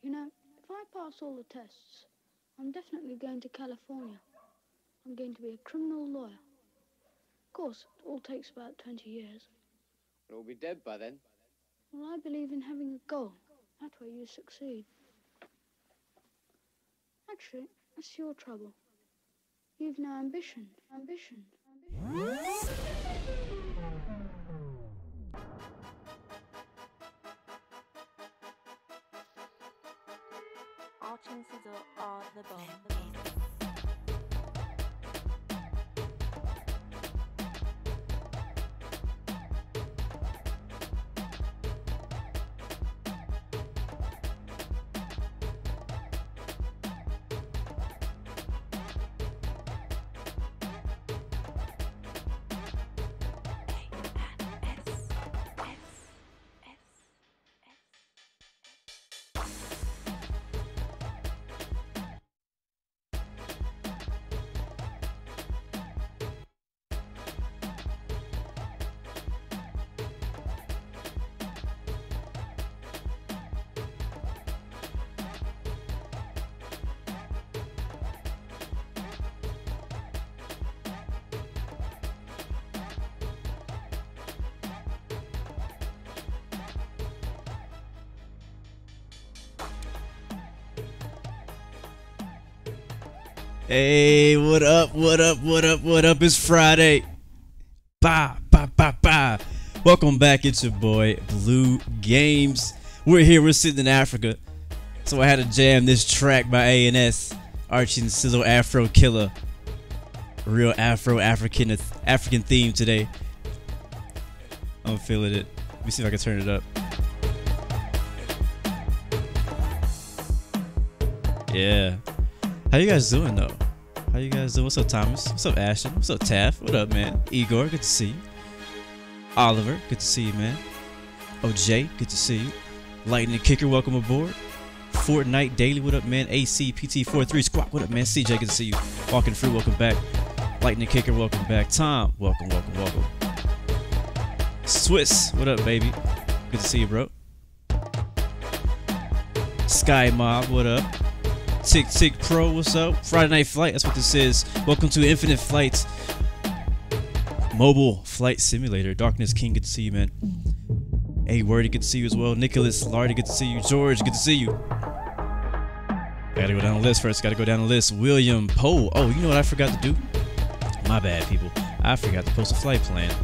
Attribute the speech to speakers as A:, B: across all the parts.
A: You know, if I pass all the tests, I'm definitely going to California. I'm going to be a criminal lawyer. Of course, it all takes about 20 years.
B: We'll be dead by then.
A: Well, I believe in having a goal. That way you succeed. Actually, that's your trouble. You've no ambition.
C: All chances are the bomb.
D: Hey, what up, what up, what up, what up? It's Friday. Bah, bah, bah, bah. Welcome back. It's your boy, Blue Games. We're here, we're sitting in Africa. So I had to jam this track by A&S, Archie and Sizzle Afro Killer. Real African theme today. I'm feeling it. Let me see if I can turn it up. Yeah. How you guys doing though? How you guys doing? What's up, Thomas? What's up, Ashton? What's up, Taff? What up, man? Igor, good to see you. Oliver, good to see you, man. OJ, good to see you. Lightning Kicker, welcome aboard. Fortnite Daily, what up, man? AC PT43 Squawk, what up, man? CJ, good to see you. Walking Fruit, welcome back. Lightning Kicker, welcome back. Tom, welcome, welcome, welcome. Swiss, what up, baby? Good to see you, bro. Sky Mob, what up? Tick Pro, what's up? Friday Night Flight, that's what this is. Welcome to Infinite Flight Mobile Flight Simulator. Darkness King, good to see you, man. Hey, Wordy, good to see you as well. Nicholas Lardy, good to see you. George, good to see you. Gotta go down the list first, gotta go down the list. William Poe. Oh, you know what I forgot to do? My bad, people. I forgot to post a flight plan.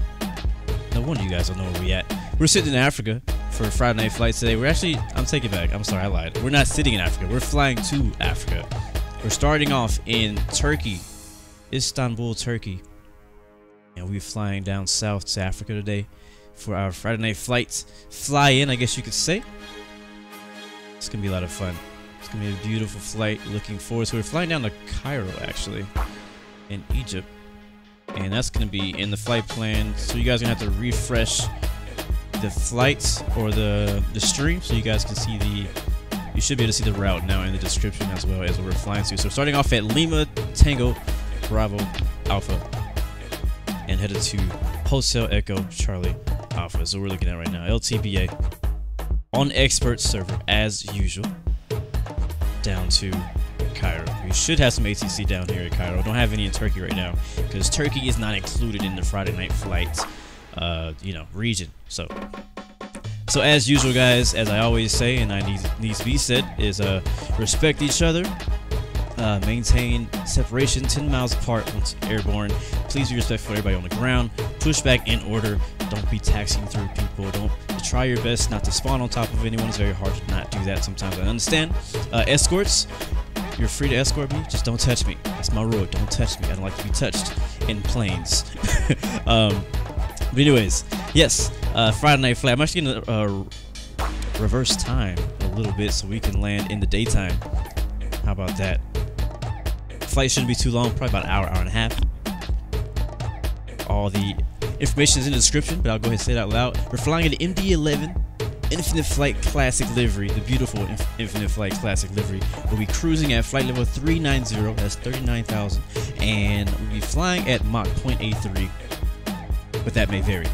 D: No wonder you guys don't know where we at. We're sitting in Africa for Friday Night Flights today. We're actually, I'm taking it back. I'm sorry, I lied. We're not sitting in Africa. We're flying to Africa. We're starting off in Turkey, Istanbul, Turkey. And we're flying down south to Africa today for our Friday Night Flights. Fly in, I guess you could say. It's going to be a lot of fun. It's going to be a beautiful flight. Looking forward to it. We're flying down to Cairo, actually, in Egypt. And that's going to be in the flight plan. So you guys are going to have to refresh the flights or the stream so you guys can see you should be able to see the route now in the description as well as where we're flying to. So starting off at Lima Tango Bravo Alpha and headed to Hotel Echo Charlie Alpha. So we're looking at right now LTBA on expert server as usual down to Cairo. We should have some ATC down here at Cairo. Don't have any in Turkey right now because Turkey is not included in the Friday Night Flights region. So as usual, guys, as I always say, and needs to be said, is respect each other, maintain separation 10 miles apart once airborne. Please be respectful for everybody on the ground. Push back in order. Don't be taxiing through people. Don't try your best not to spawn on top of anyone. It's very hard to not do that sometimes. I understand. Escorts, you're free to escort me. Just don't touch me. That's my rule. Don't touch me. I don't like to be touched in planes. But anyways, yes, Friday Night Flight. I'm actually going to reverse time a little bit so we can land in the daytime. How about that? Flight shouldn't be too long, probably about an hour, hour and a half. All the information is in the description, but I'll go ahead and say it out loud. We're flying an MD11 Infinite Flight Classic livery, the beautiful Infinite Flight Classic livery. We'll be cruising at flight level 390, that's 39,000, and we'll be flying at Mach 0.83. But that may vary.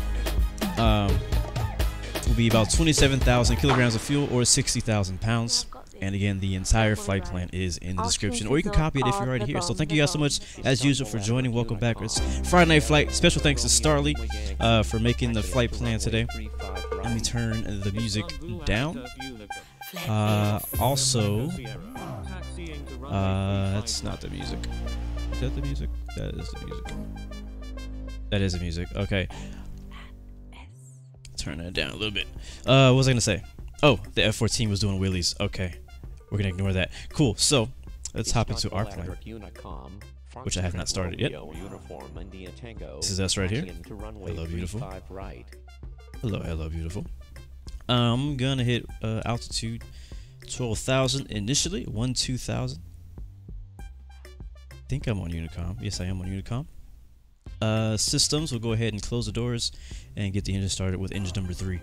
D: Will be about 27,000 kilograms of fuel or 60,000 pounds. And again, the entire flight plan is in the description, or you can copy it if you're already here. So thank you guys so much, as usual, for joining. Welcome back. It's Friday Night Flight. Special thanks to Starly for making the flight plan today. Let me turn the music down. Also, that's not the music. Is that the music? That is the music. That is the music. Okay. Turn that down a little bit. What was I gonna say? Oh, the F-14 was doing wheelies. Okay. We're gonna ignore that. Cool. So let's hop into our plane, which I have not started yet. This is us right here. Hello, beautiful. Hello, hello, beautiful. I'm gonna hit altitude 12,000 initially. 12,000. I think I'm on Unicom. Yes, I am on Unicom. Systems, we'll go ahead and close the doors and get the engine started with engine number 3.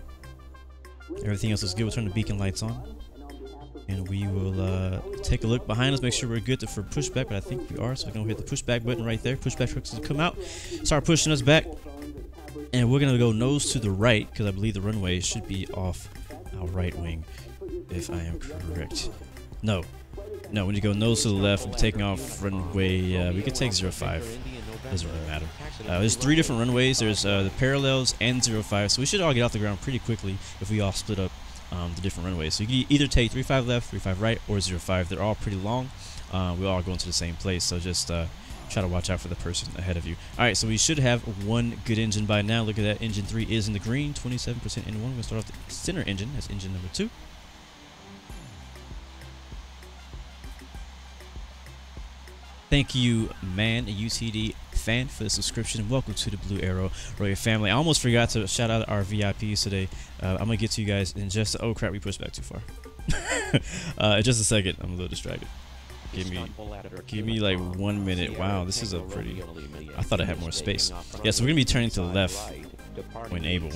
D: Everything else is good. We'll turn the beacon lights on. And we will take a look behind us, make sure we're good for pushback, but I think we are, so we're going to hit the pushback button right there. Pushback trucks will come out, start pushing us back, and we're going to go nose to the right, because I believe the runway should be off our right wing, if I am correct. No, we need to go nose to the left. We're taking off runway, we could take 05. Doesn't really matter. There's 3 different runways. There's the parallels and 05, so we should all get off the ground pretty quickly if we all split up the different runways. So you can either take 35 left, 35 right, or 05. They're all pretty long. We all going to the same place, so just try to watch out for the person ahead of you. All right, so we should have one good engine by now. Look at that. Engine 3 is in the green, 27% N1. We're going to start off the center engine. That's engine number 2. Thank you, man, a UTD fan, for the subscription. Welcome to the Blue Arrow Royal family. I almost forgot to shout out our VIPs today. I'm going to get to you guys in just... Oh, crap, we pushed back too far. In just a second. I'm a little distracted. Give me like 1 minute. Wow, this is a pretty... I thought I had more space. Yeah, so we're going to be turning to the left when able.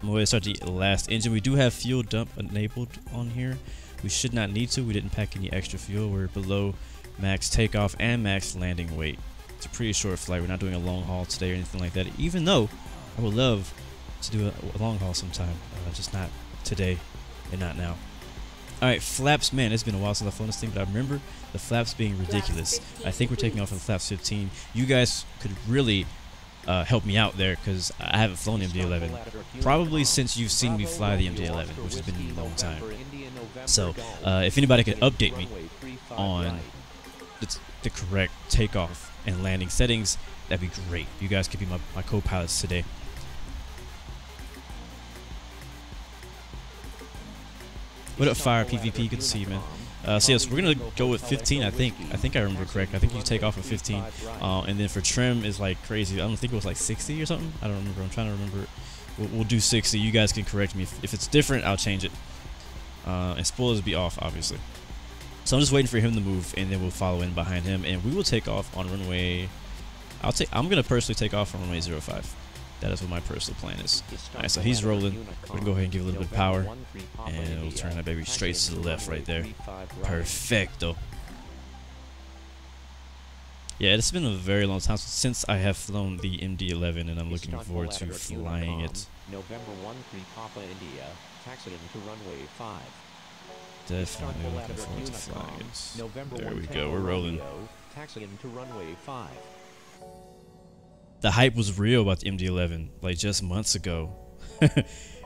D: I'm going to start the last engine. We do have fuel dump enabled on here. We should not need to. We didn't pack any extra fuel. We're below max takeoff and max landing weight. It's a pretty short flight. We're not doing a long haul today or anything like that, even though I would love to do a long haul sometime, just not today and not now. Alright, flaps. Man, it's been a while since I've flown this thing, but I remember the flaps being ridiculous. I think we're taking off on flaps 15. You guys could really help me out there, because I haven't flown the MD11 probably since you've seen me fly the MD11, which has been a long time. So if anybody could update me on the correct takeoff and landing settings, that'd be great. You guys could be my co-pilots today. What up, Fire PvP? Good to see you, man. So yes, we're gonna go with 15. I think I remember correct. I think you take off at 15, and then for trim is like crazy. I don't think it was like 60 or something. I don't remember. I'm trying to remember. We'll do 60. You guys can correct me if it's different. I'll change it. And spoilers will be off, obviously. So I'm just waiting for him to move, and then we'll follow in behind him, and we will take off on runway. I'm gonna personally take off on runway 05. That is what my personal plan is. All right, so he's rolling. We're gonna go ahead and give a little bit of power, and we'll turn that baby straight to the left right there. Perfecto. Yeah, it's been a very long time since I have flown the MD11, and I'm looking forward to flying it.
E: November 13 Papa India, taxied into runway 5.
D: Definitely looking forward to flying it. There we go, we're rolling.
E: Taxied into runway 5.
D: The hype was real about the MD11, like just months ago.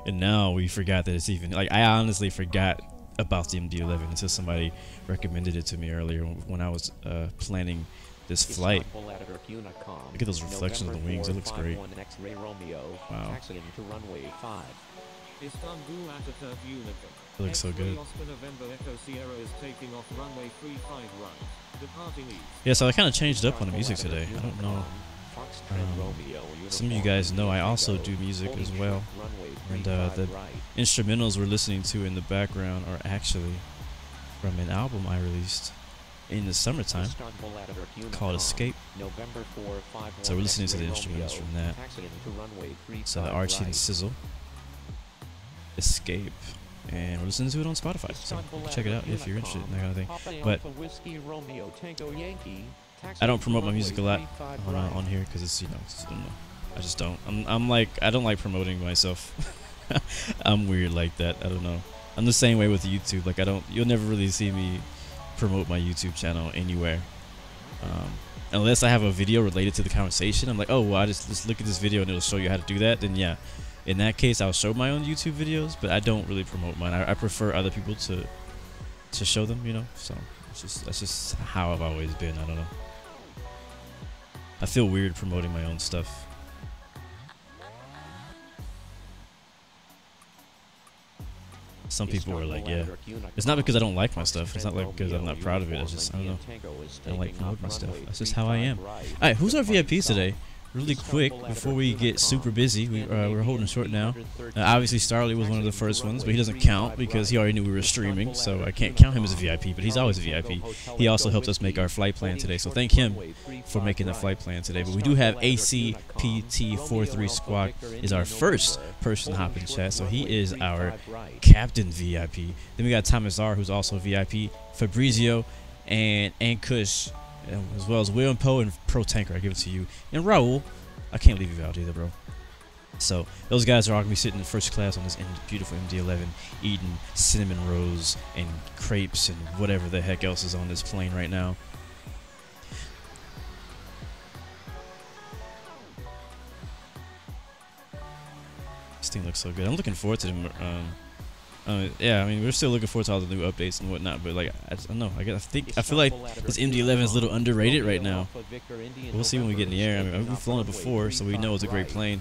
D: And now we forgot that it's even, like, I honestly forgot about the MD11 until somebody recommended it to me earlier when I was planning this flight. Look at those reflections on the wings, it looks great. Wow. It looks so good. Yeah, so I kind of changed up on the music today. I don't know. Some of you guys know I also do music as well. And the instrumentals we're listening to in the background are actually from an album I released in the summertime called Escape. So we're listening to the instrumentals from that. So the Archie and Sizzle, Escape, and we're listening to it on Spotify. So you can check it out if you're interested in that kind of thing. But I don't promote my music a lot on here because it's, you know, I don't know. I just don't. I'm like, I don't like promoting myself. I'm weird like that. I don't know. I'm the same way with YouTube. Like you'll never really see me promote my YouTube channel anywhere. Unless I have a video related to the conversation. I'm like, oh, well, I just look at this video and it'll show you how to do that. Then yeah, in that case, I'll show my own YouTube videos, but I don't really promote mine. I prefer other people to show them, you know. So that's just how I've always been. I don't know. I feel weird promoting my own stuff. Some people are like, yeah, it's not because I don't like my stuff. It's not like because I'm not proud of it. It's just, I don't know. I don't like promoting my stuff. That's just how I am. All right, who's our VIPs today? Really quick, before we get super busy, we're holding short now. Obviously, Starley was one of the first ones, but he doesn't count because he already knew we were streaming, so I can't count him as a VIP, but he's always a VIP. He also helped us make our flight plan today, so thank him for making the flight plan today. But we do have ACPT43 Squad is our first person to hop in chat, so he is our captain VIP. Then we got Thomas R, who's also a VIP, Fabrizio, and Kush, as well as William Poe and Pro Tanker. I give it to you. And Raul, I can't leave you out either, bro. So those guys are all gonna be sitting in first class on this beautiful MD11, eating cinnamon rolls and crepes and whatever the heck else is on this plane right now. This thing looks so good. I'm looking forward to them. Yeah, I mean, we're still looking forward to all the new updates and whatnot, but like, I don't know. I feel like this MD11 is a little underrated right now. We'll see when we get in the air. I mean, we've flown it before, so we know it's a great plane.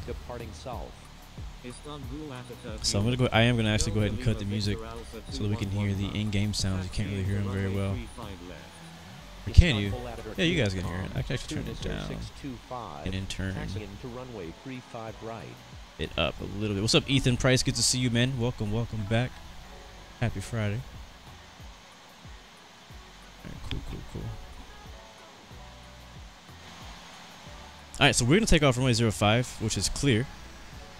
D: So I am gonna actually go ahead and cut the music so that we can hear the in-game sounds. You can't really hear them very well. Or can you? Yeah, you guys can hear it. I can actually turn it down and then turn it up a little bit. What's up, Ethan Price? Good to see you, man. Welcome back. Happy Friday. All right, cool. All right, so we're gonna take off runway 05, which is clear.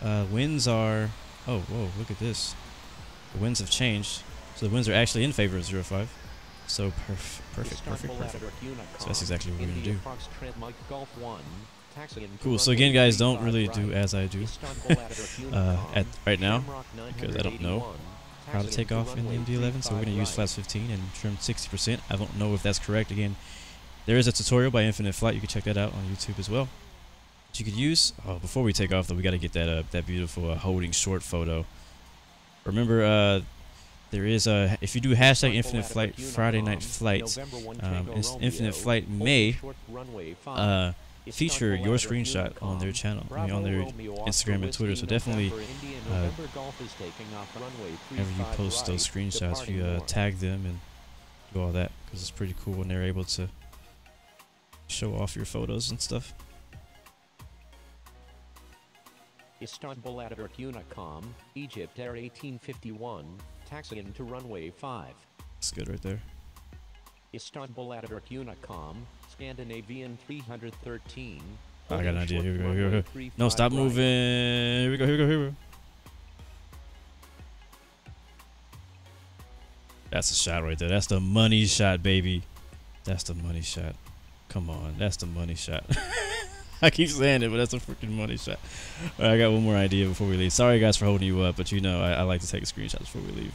D: Winds are, oh, whoa, look at this. The winds have changed, so the winds are actually in favor of 05. So perfect. So that's exactly what we're gonna do. Cool. So again, guys, don't really do as I do at right now because I don't know how to take off in the MD11. So we're gonna use flaps 15 and trim 60%. I don't know if that's correct. Again, there is a tutorial by Infinite Flight. You can check that out on YouTube as well. But you could use. Oh, before we take off though, we got to get that beautiful holding short photo. Remember, there is a, if you do hashtag Infinite Flight Friday Night Flights, Infinite Flight may feature your screenshot on their channel, I mean, on their Instagram and Twitter. So definitely, whenever you post those screenshots, you tag them and do all that, because it's pretty cool when they're able to show off your photos and stuff.
E: Istanbul Ataturk Unicom, Egypt Air 1851, taxiing to runway 5.
D: That's good right there.
E: Istanbul Ataturk Unicom, Scandinavian 313.
D: Oh, I got an idea. Here we go. No, stop moving. Here we go. That's a shot right there. That's the money shot, baby. That's the money shot. Come on, that's the money shot. I keep saying it, but that's a freaking money shot. All right, I got one more idea before we leave. Sorry, guys, for holding you up, but you know I like to take screenshots before we leave.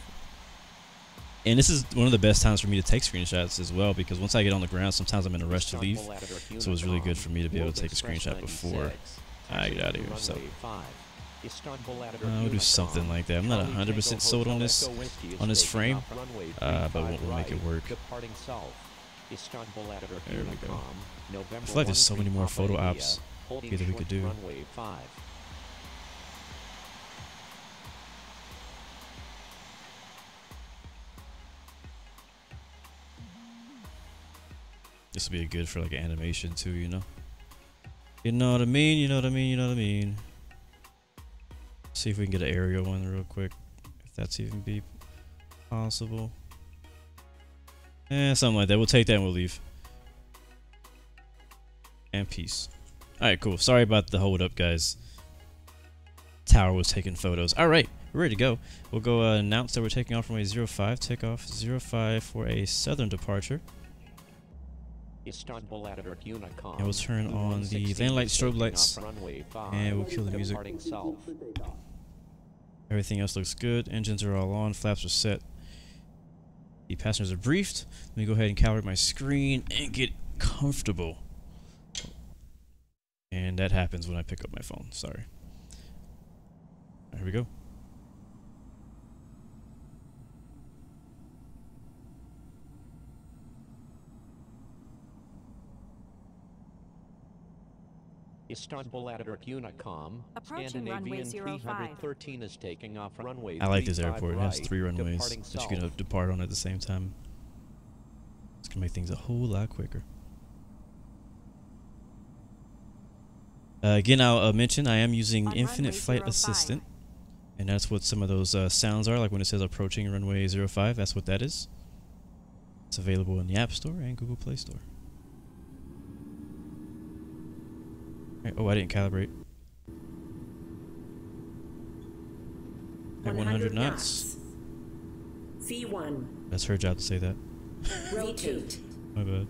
D: And this is one of the best times for me to take screenshots as well, because once I get on the ground, sometimes I'm in a rush to leave. So it's really good for me to be able to take a screenshot before I get out of here. So we'll do something like that. I'm not 100% sold on this frame, but we'll make it work. There we go. I feel like there's so many more photo ops that we could do. This would be good for like an animation too, you know? You know what I mean? See if we can get an aerial one real quick, if that's even be possible. Something like that. We'll take that and we'll leave. And peace. Alright, cool. Sorry about the hold up, guys. Tower was taking photos. Alright, we're ready to go. We'll go announce that we're taking off from a 05. Take off 05 for a southern departure.
E: Istanbul Ataturk Unicom.
D: And we'll turn on the land light strobe lights. And we'll kill the music. Everything else looks good. Engines are all on. Flaps are set. The passengers are briefed. Let me go ahead and calibrate my screen and get comfortable. And that happens when I pick up my phone. Sorry. Here we go.
E: Istanbul at Unicom.
C: Approaching runway
E: Scandinavian
C: 05.
E: 313 is taking off runway
D: I like this
E: 35
D: airport. It has
E: right,
D: 3 runways
E: departing
D: that you can
E: south.
D: depart on at the same time. It's gonna make things a whole lot quicker. Again, I'll mention I am using
C: On
D: Infinite
C: runway
D: Flight
C: 05.
D: Assistant, and that's what some of those sounds are. Like when it says approaching runway 05, that's what that is. It's available in the App Store and Google Play Store. Right, oh, I didn't calibrate. At 100 knots.
F: V1.
D: That's her job to say that.
F: Rotate.
D: My bad.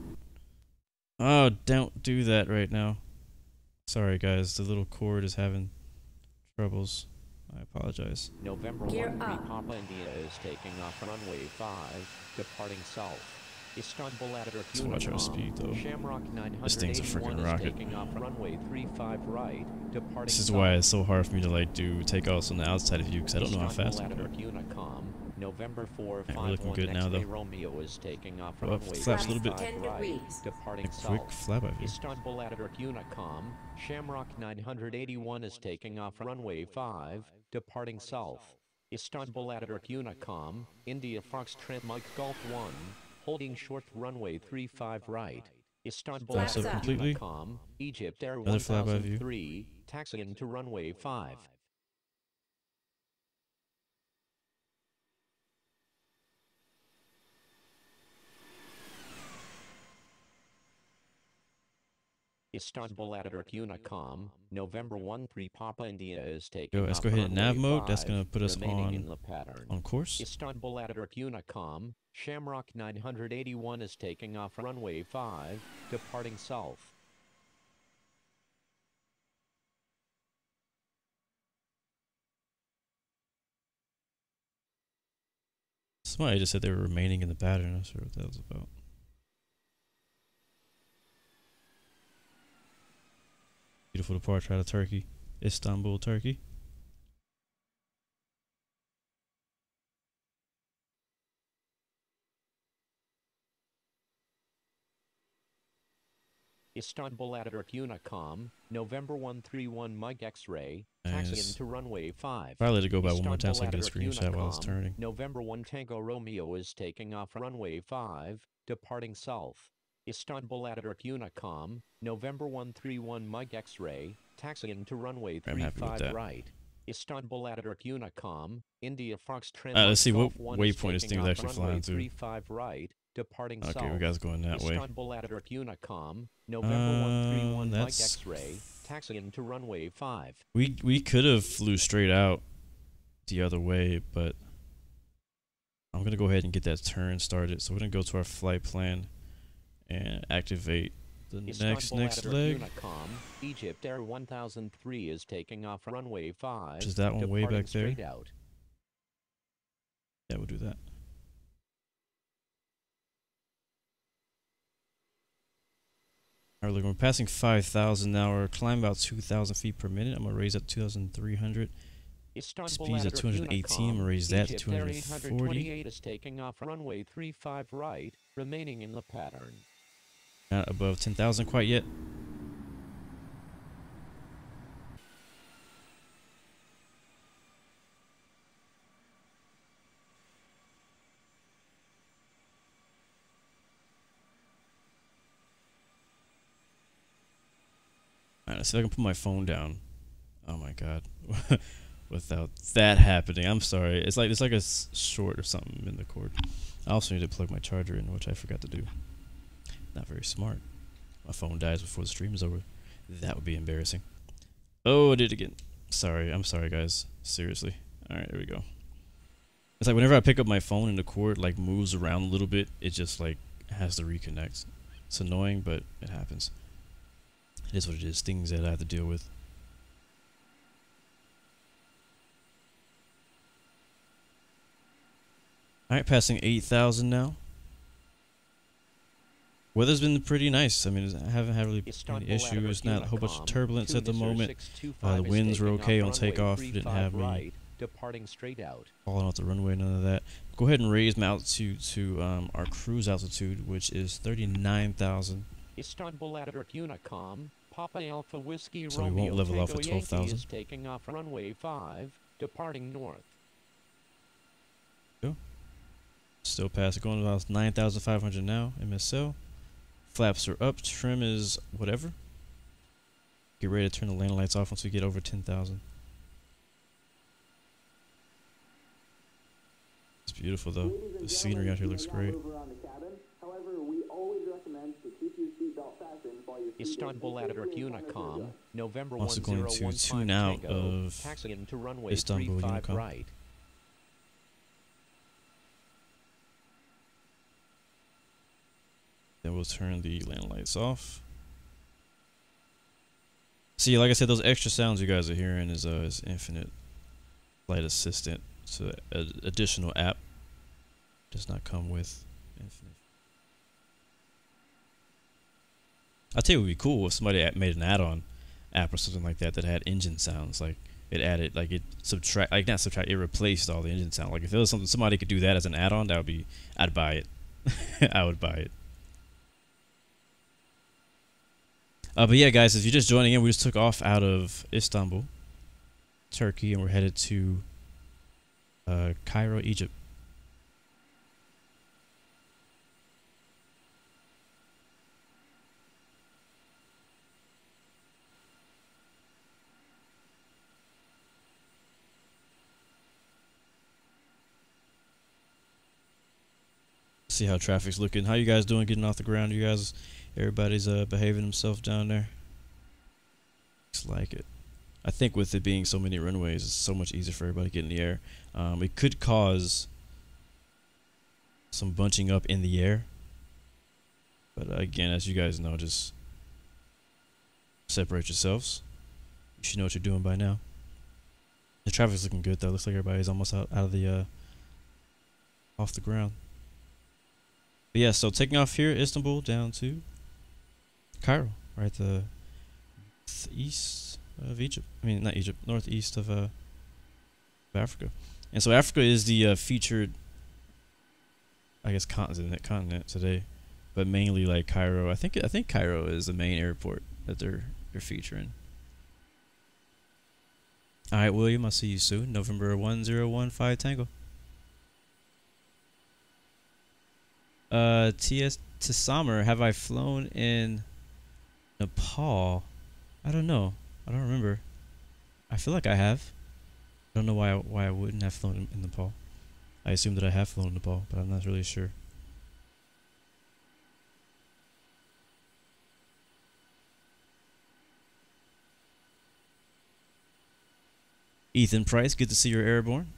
D: Oh, don't do that right now. Sorry, guys. The little cord is having troubles. I apologize.
E: November
F: Gear
E: 13
F: up.
E: Papa India is taking off runway 5, departing south. Istanbul at
D: Let's watch our speed, though.
E: Shamrock 981
D: This thing's a freaking
E: is
D: rocket.
E: taking off runway 35 right, departing
D: This is
E: south.
D: why it's so hard for me to like do takeoffs on the outside view because I don't know how fast I'm
E: Istanbul
D: going.
E: at Unicom. November
D: Alright, we're looking
E: 451
D: good now,
E: X-ray
D: though.
E: Romeo is taking off
D: Oh,
E: runway
D: flaps a little bit.
E: 35
F: 10
E: right,
F: degrees.
E: departing
D: A quick
E: south.
D: flap view.
E: Istanbul at Unicom. Shamrock 981 is taking off runway 5, departing south. Istanbul at Unicom. India Foxtrot Mike Golf 1, holding short runway 35 right. Istanbul
D: Flaps
E: at
F: up
D: completely.
E: Unicom. Egypt Air
D: Another flyby view.
E: 1003, taxiing to runway 5. Istanbul at Unicom. November 13 Papa India is taking
D: Yo, let's
E: off
D: go ahead and nav
E: runway
D: mode. That's
E: 5,
D: gonna put us
E: remaining in the pattern.
D: on course.
E: Istanbul at Unicom. Shamrock 981 is taking off runway 5, departing south.
D: Somebody just said they were remaining in the pattern. I'm not sure what that was about. Beautiful departure out of Turkey. Istanbul, Turkey.
E: Istanbul at Unicom. November 131 Mike X-ray, taxiing
D: Nice.
E: to runway 5.
D: Probably let it go by one more time so I can
E: Istanbul
D: get a
E: at
D: screenshot while it's
E: Unicom.
D: turning.
E: November 1 Tango Romeo is taking off runway 5, departing south. Istanbul at Unicom. November 131 Mike X-ray, taxiing to runway
D: I'm happy with
E: 35
D: that.
E: right. Istanbul at Unicom. India Foxtrot
D: Let's see what
E: Golf 1
D: waypoint this
E: taking
D: thing is
E: off
D: actually
E: runway
D: flying to.
E: 35 right, departing south.
D: Okay, we guys going that way.
E: Istanbul at Unicom. November 131 Mike
D: That's-
E: X-ray, taxiing to runway 5.
D: We could have flew straight out the other way, but I'm gonna go ahead and get that turn started. So we're gonna go to our flight plan and activate the next
E: Istanbul at
D: leg.
E: Unicom. Egypt Air 1003 is taking off runway 5.
D: Which is that one way
E: departing
D: back there?
E: straight out.
D: Yeah, we'll do that. Alright, look, we're passing 5,000 now. We're climbing about 2,000 feet per minute. I'm gonna raise that to 2,300.
E: Istanbul
D: Speed's at
E: at
D: 218. I'm gonna raise that to
E: Egypt Air
D: 240.
E: 828 is taking off runway 35 right, remaining in the pattern.
D: Not above 10,000 quite yet. Alright, let's see if I can put my phone down. Oh my god. Without that happening. I'm sorry. It's like a short or something in the cord. I also need to plug my charger in, which I forgot to do. Not very smart. My phone dies before the stream is over. That would be embarrassing. Oh, I did it again. Sorry. I'm sorry, guys. Seriously. Alright, there we go. It's like whenever I pick up my phone and the cord like moves around a little bit, it just like has to reconnect. It's annoying, but it happens. It is what it is. Things that I have to deal with. Alright, passing 8,000 now. Weather's been pretty nice. I mean, I haven't had really any issues. Not a whole bunch of turbulence at the moment. The winds were okay on takeoff. Didn't have me
E: departing straight out.
D: falling off the runway, none of that. Go ahead and raise my altitude to our cruise altitude, which is 39,000.
E: Istanbul Ataturk Unicom, Papa Alpha Whiskey
D: So we
E: Romeo
D: won't level off
E: Tango
D: at
E: Yankee
D: 12,000.
E: is taking off runway 5, departing north.
D: Still passing, going about 9,500 now. MSL. Flaps are up. Trim is whatever. Get ready to turn the landing lights off once we get over 10,000. It's beautiful though. The scenery out here looks great.
E: Istanbul Ataturk Unicom, November
D: Also going to
E: 1015
D: tune out
E: Tango,
D: of
E: taxiing into runway
D: Istanbul
E: 35
D: Unicom.
E: right.
D: Then we'll turn the landing lights off. See, like I said, those extra sounds you guys are hearing is Infinite Flight Assistant. It's an additional app. Does not come with Infinite. I'll tell you, it would be cool if somebody made an add-on app or something like that that had engine sounds. Like it added, like it it replaced all the engine sound. Like if it was something somebody could do that as an add-on, that would be, I'd buy it. I would buy it. But yeah, guys, if you're just joining in, we just took off out of Istanbul, Turkey, and we're headed to Cairo, Egypt. See how traffic's looking. How you guys doing getting off the ground? You guys, everybody's behaving himself down there? Looks like it. I think with it being so many runways, it's so much easier for everybody to get in the air. It could cause some bunching up in the air. But again, as you guys know, just separate yourselves. You should know what you're doing by now. The traffic's looking good though. Looks like everybody's almost out of the off the ground. But yeah, so taking off here, Istanbul down to Cairo, right the east of Egypt. I mean, not Egypt, northeast of Africa. And so Africa is the featured, I guess, continent today, but mainly like Cairo. I think Cairo is the main airport that they're featuring. All right, William, I'll see you soon. November 1015 Tango. TS to Samar, have I flown in Nepal? I don't know. I don't remember. I feel like I have. I don't know why I wouldn't have flown in Nepal. I assume that I have flown in Nepal, but I'm not really sure. Ethan Price, good to see you're airborne.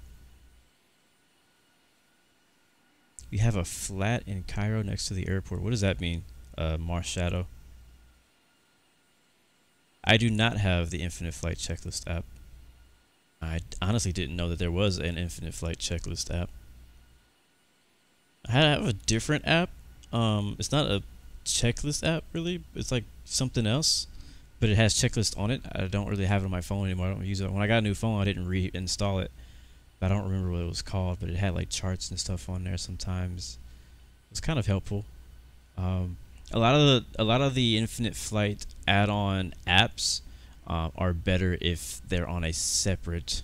D: We have a flat in Cairo next to the airport. What does that mean, Mars Shadow? I do not have the Infinite Flight Checklist app. I honestly didn't know that there was an Infinite Flight Checklist app. I have a different app. It's not a checklist app, really. It's like something else, but it has checklist on it. I don't really have it on my phone anymore. I don't use it. When I got a new phone, I didn't reinstall it. I don't remember what it was called, but it had like charts and stuff on there sometimes. It was kind of helpful. A lot of the Infinite Flight add-on apps are better if they're on a separate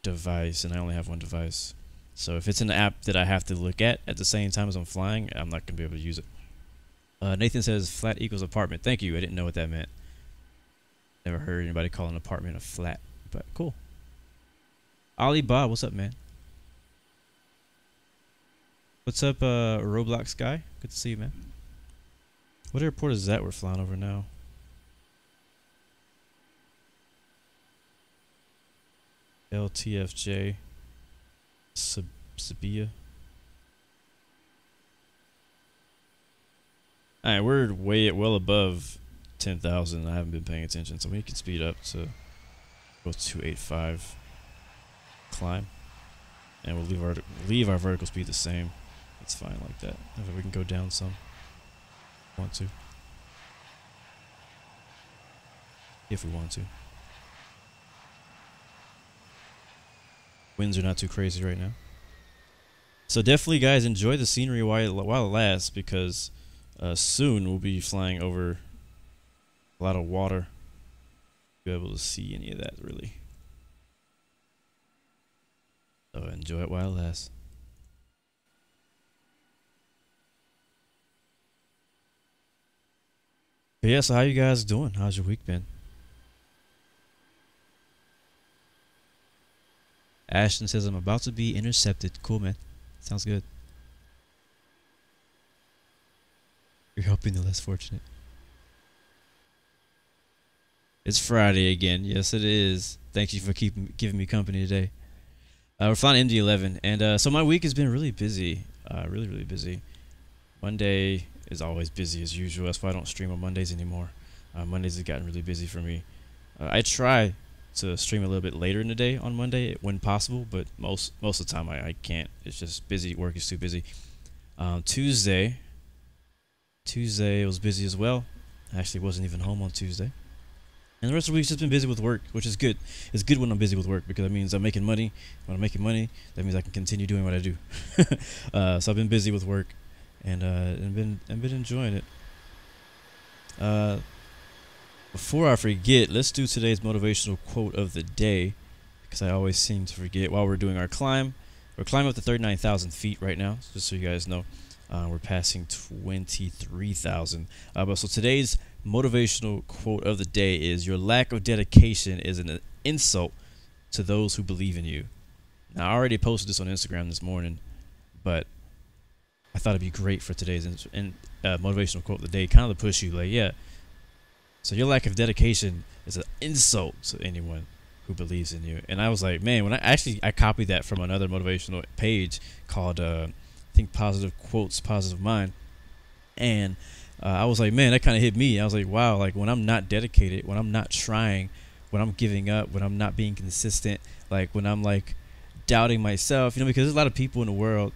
D: device, and I only have one device. So if it's an app that I have to look at the same time as I'm flying, I'm not gonna be able to use it. Nathan says flat equals apartment. Thank you. I didn't know what that meant. Never heard anybody call an apartment a flat. But cool. Ali Bob, what's up, man? What's up, Roblox guy? Good to see you, man. What airport is that we're flying over now? LTFJ Sabia. Alright, we're well above 10,000. I haven't been paying attention, so we can speed up to 285 climb. And we'll leave our vertical speed the same. It's fine like that. If we can go down some. Want to. If we want to. Winds are not too crazy right now. So definitely, guys, enjoy the scenery while it lasts, because soon we'll be flying over a lot of water. Be able to see any of that, really. So enjoy it while it lasts. But yeah, so how you guys doing? How's your week been? Ashton says, I'm about to be intercepted. Cool, man. Sounds good. You're helping the less fortunate. It's Friday again. Yes, it is. Thank you for giving me company today. We're flying MD11, and so my week has been really busy. Really busy. Monday is always busy as usual. That's why I don't stream on Mondays anymore. Mondays have gotten really busy for me. I try to stream a little bit later in the day on Monday when possible, but most of the time I can't. It's just busy. Work is too busy. Tuesday it was busy as well. I actually wasn't even home on Tuesday. And the rest of the week's just been busy with work, which is good. It's good when I'm busy with work, because that means I'm making money. When I'm making money, that means I can continue doing what I do. So I've been busy with work, and been enjoying it. Before I forget, let's do today's motivational quote of the day, because I always seem to forget while we're doing our climb. We're climbing up to 39,000 feet right now, just so you guys know. We're passing 23,000. So today's motivational quote of the day is, your lack of dedication is an insult to those who believe in you. Now, I already posted this on Instagram this morning, but I thought it'd be great for today's motivational quote of the day, kind of to push you, like, yeah. So your lack of dedication is an insult to anyone who believes in you. And I was like, man, when I copied that from another motivational page called I think Positive Quotes, Positive Mind, and I was like, man, that kind of hit me. I was like, wow, like when I'm not dedicated, when I'm not trying, when I'm giving up, when I'm not being consistent, like when I'm like doubting myself, you know, because there's a lot of people in the world,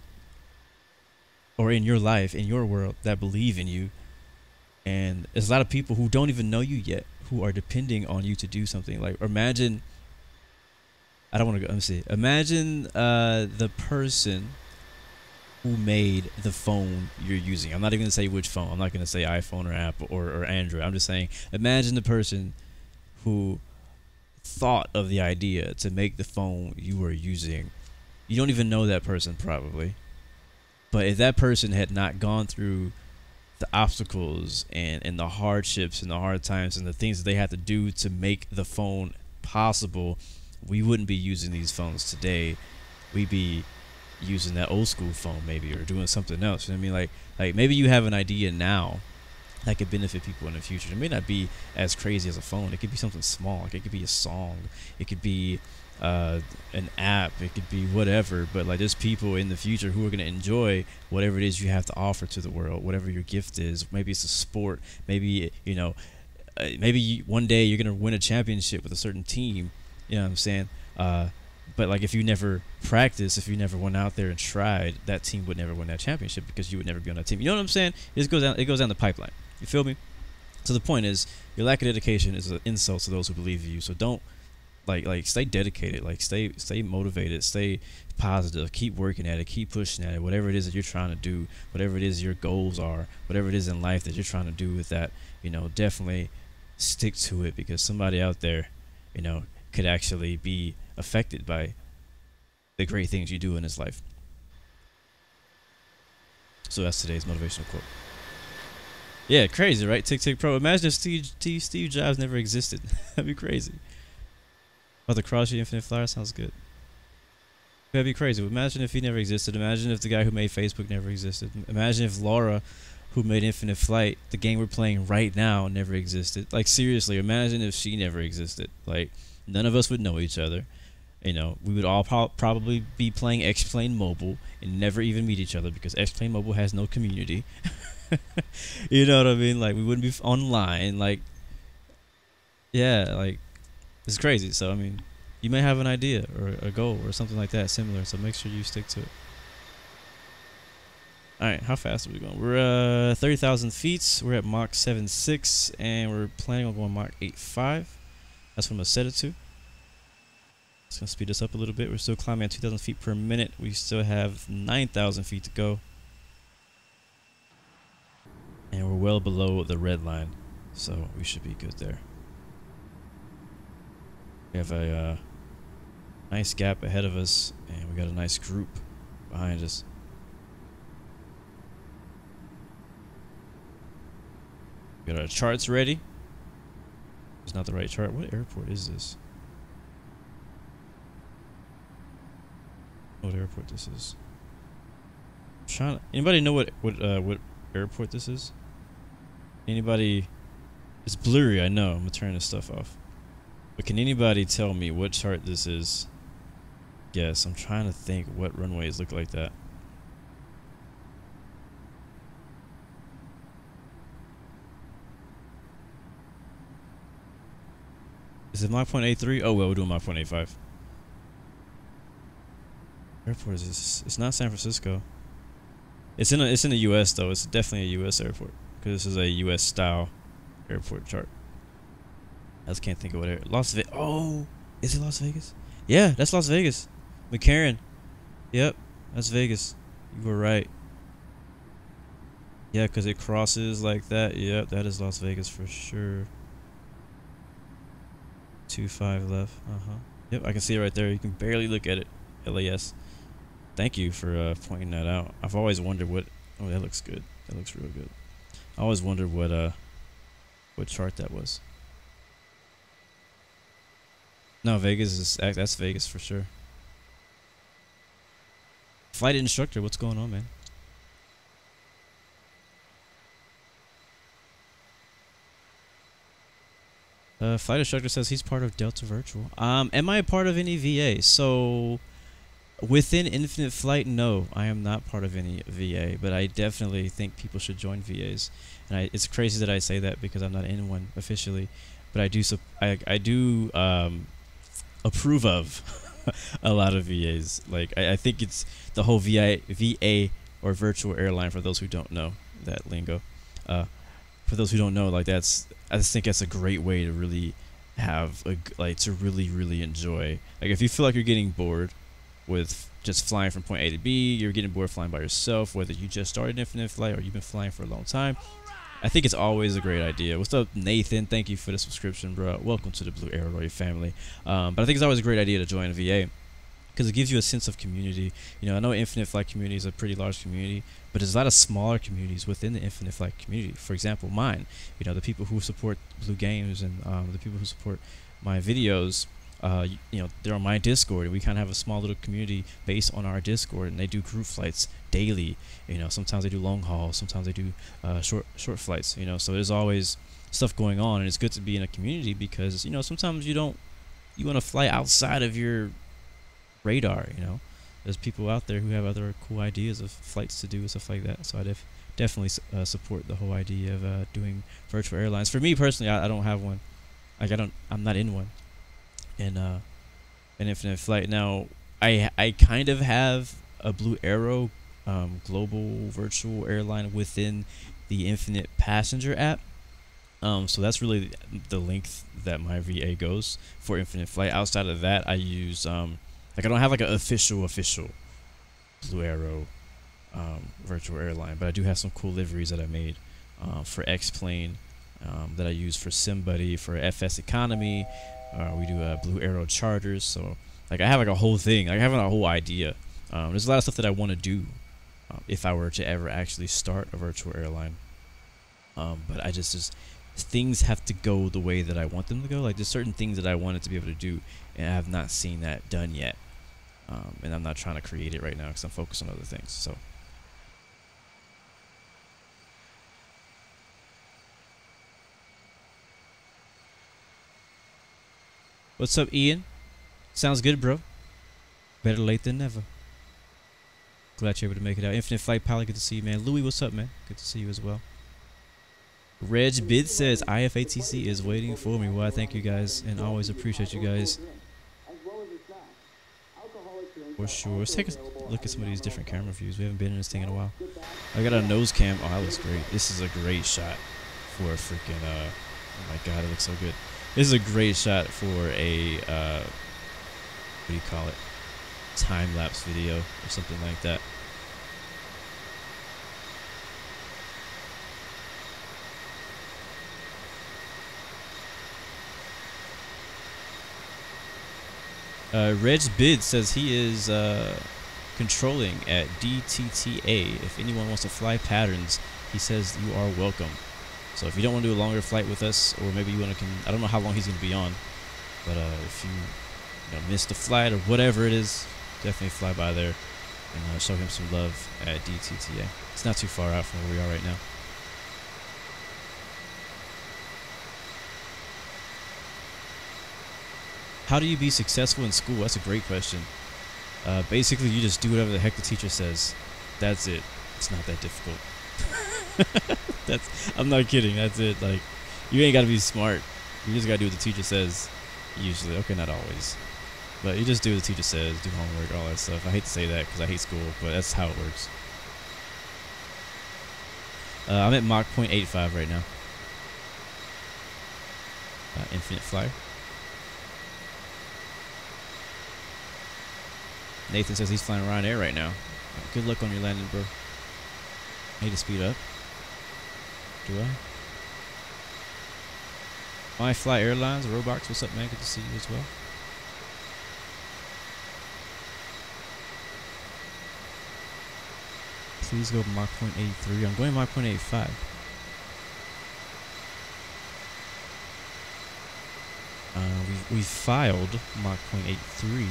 D: or in your life, in your world, that believe in you. And there's a lot of people who don't even know you yet, who are depending on you to do something. Like, imagine, I don't want to go, let me see. Imagine the person who made the phone you're using. I'm not even going to say which phone. I'm not going to say iPhone or Apple or Android. I'm just saying, imagine the person who thought of the idea to make the phone you were using. You don't even know that person, probably. But if that person had not gone through the obstacles and the hardships and the hard times and the things that they had to do to make the phone possible, we wouldn't be using these phones today. We'd be using that old school phone, maybe, or doing something else. You know what I mean? Like maybe you have an idea now that could benefit people in the future. It may not be as crazy as a phone. It could be something small. Like, it could be a song. It could be an app. It could be whatever. But like, there's people in the future who are going to enjoy whatever it is you have to offer to the world, whatever your gift is. Maybe it's a sport. Maybe, you know, one day you're going to win a championship with a certain team. You know what I'm saying? But like, if you never practiced, if you never went out there and tried, that team would never win that championship, because you would never be on that team. You know what I'm saying? It goes down the pipeline. You feel me? So the point is, your lack of dedication is an insult to those who believe in you. So don't like stay dedicated, like stay motivated, stay positive, keep working at it, keep pushing at it. Whatever it is that you're trying to do, whatever it is your goals are, whatever it is in life that you're trying to do with that, you know, definitely stick to it, because somebody out there, you know, could actually be affected by the great things you do in this life. So that's today's motivational quote. Yeah, crazy, right? Tick Tick Pro. Imagine if Steve Jobs never existed. That'd be crazy. Oh, the Cross Infinite Flight sounds good. That'd be crazy. Imagine if he never existed. Imagine if the guy who made Facebook never existed. Imagine if Laura, who made Infinite Flight, the game we're playing right now, never existed. Like, seriously, imagine if she never existed. Like, none of us would know each other. You know, we would all probably be playing X-Plane Mobile and never even meet each other, because X-Plane Mobile has no community. You know what I mean? Like, we wouldn't be online. Like, yeah, like, it's crazy. So, I mean, you may have an idea or a goal or something like that similar. So make sure you stick to it. All right, how fast are we going? We're 30,000 feet. We're at Mach 7.6, and we're planning on going Mach 8.5. That's what I'm gonna set it to. It's gonna speed us up a little bit. We're still climbing at 2,000 feet per minute. We still have 9,000 feet to go, and we're well below the red line, so we should be good there. We have a nice gap ahead of us, and we got a nice group behind us. Got our charts ready. It's not the right chart. What airport is this? What airport this is? I'm trying to, anybody know what airport this is? Anybody? It's blurry, I know. I'm gonna turn this stuff off. But can anybody tell me what chart this is? Yes, I'm trying to think what runways look like that. Is it Mach 0.83? Oh well, we're doing Mach 0.85. Airport is this? It's not San Francisco. It's in the U.S. though. It's definitely a U.S. airport because this is a U.S. style airport chart. I just can't think of what air. Las Vegas. Oh, is it Las Vegas? Yeah, that's Las Vegas. McCarran. Yep, that's Vegas. You were right. Yeah, because it crosses like that. Yep, that is Las Vegas for sure. 2.5 left. Yep, I can see it right there. You can barely look at it. LAS. Thank you for pointing that out. I've always wondered what. Oh, that looks good. That looks real good. I always wondered what chart that was. No, Vegas is that's Vegas for sure. Flight instructor, what's going on, man? Flight instructor says he's part of Delta Virtual. Am I a part of any VA? So within Infinite Flight, no, I am not part of any VA, but I definitely think people should join VAs. And it's crazy that I say that because I'm not in one officially, but I do approve of a lot of VAs. Like I think it's the whole VA or virtual airline, for those who don't know that lingo. For those who don't know, like I just think that's a great way to really have to really enjoy. Like if you feel like you're getting bored with just flying from point A to B, you're getting bored flying by yourself, whether you just started Infinite Flight or you've been flying for a long time, I think it's always a great idea. What's up, Nathan? Thank you for the subscription, bro. Welcome to the Blue Arrow Royal family. But I think it's always a great idea to join a VA because it gives you a sense of community. You know, I know Infinite Flight community is a pretty large community, but there's a lot of smaller communities within the Infinite Flight community. For example, mine. You know, the people who support Blue Games and the people who support my videos. You know, they're on my Discord, and we kind of have a small little community based on our Discord, and they do group flights daily. You know, sometimes they do long haul, sometimes they do short flights. You know, so there's always stuff going on, and it's good to be in a community because, you know, sometimes you want to fly outside of your radar. You know, there's people out there who have other cool ideas of flights to do and stuff like that. So I definitely support the whole idea of doing virtual airlines. For me personally, I don't have one. Like I'm not in one. In Infinite Flight now, I kind of have a Blue Arrow global virtual airline within the Infinite Passenger app. So that's really the length that my VA goes for Infinite Flight. Outside of that, I use like I don't have like an official Blue Arrow virtual airline, but I do have some cool liveries that I made for X-Plane that I use for SimBuddy, for FS Economy. We do Blue Arrow charters, so like I have like a whole thing. Like I have a whole idea. There's a lot of stuff that I want to do if I were to ever actually start a virtual airline. But I just things have to go the way that I want them to go. Like there's certain things that I wanted to be able to do, and I have not seen that done yet. And I'm not trying to create it right now because I'm focused on other things. So. What's up, Ian? Sounds good, bro. Better late than never. Glad you're able to make it out. Infinite Flight Pilot, good to see you, man. Louis, what's up, man? Good to see you as well. Reg Bid says IFATC is waiting for me. Well, I thank you guys and always appreciate you guys For sure. Let's take a look at some of these different camera views. We haven't been in this thing in a while. I got a nose cam. Oh, that looks great. This is a great shot for a freaking, oh my god, it looks so good. This is a great shot for a, what do you call it? Time-lapse video or something like that. Reg's Bid says he is controlling at DTTA. If anyone wants to fly patterns, he says you are welcome. So if you don't want to do a longer flight with us, or maybe you want to, I don't know how long he's going to be on, but if you missed a flight or whatever it is, definitely fly by there and show him some love at DTTA. It's not too far out from where we are right now. How do you be successful in school? That's a great question. Basically, you just do whatever the heck the teacher says. That's it. It's not that difficult. I'm not kidding. That's it. Like, you ain't got to be smart. You just got to do what the teacher says. Usually. Okay, not always. But you just do what the teacher says, do homework, all that stuff. I hate to say that because I hate school, but that's how it works. I'm at Mach 0.85 right now. Infinite Flyer. Nathan says he's flying Ryanair right now. Good luck on your landing, bro. I need to speed up. Do I? My Fly Airlines, Roblox, what's up, man? Good to see you as well. Please go Mach 0.83. I'm going Mach 0.85. We filed Mach 0.83.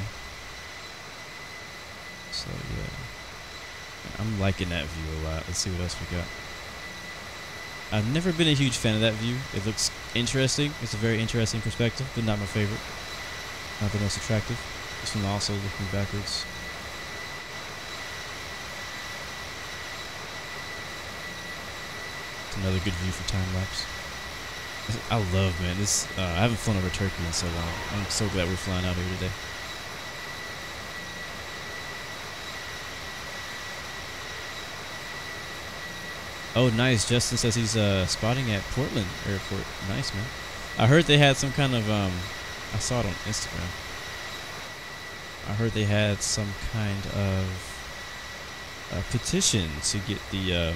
D: So yeah, I'm liking that view a lot. Let's see what else we got. I've never been a huge fan of that view. It looks interesting. It's a very interesting perspective, but not my favorite. Not the most attractive. This one also looking backwards. It's another good view for time lapse. I love, man, this. I haven't flown over Turkey in so long. I'm so glad we're flying out here today. Oh, nice. Justin says he's spotting at Portland Airport. Nice, man. I heard they had some kind of I saw it on Instagram. I heard they had some kind of petition to get the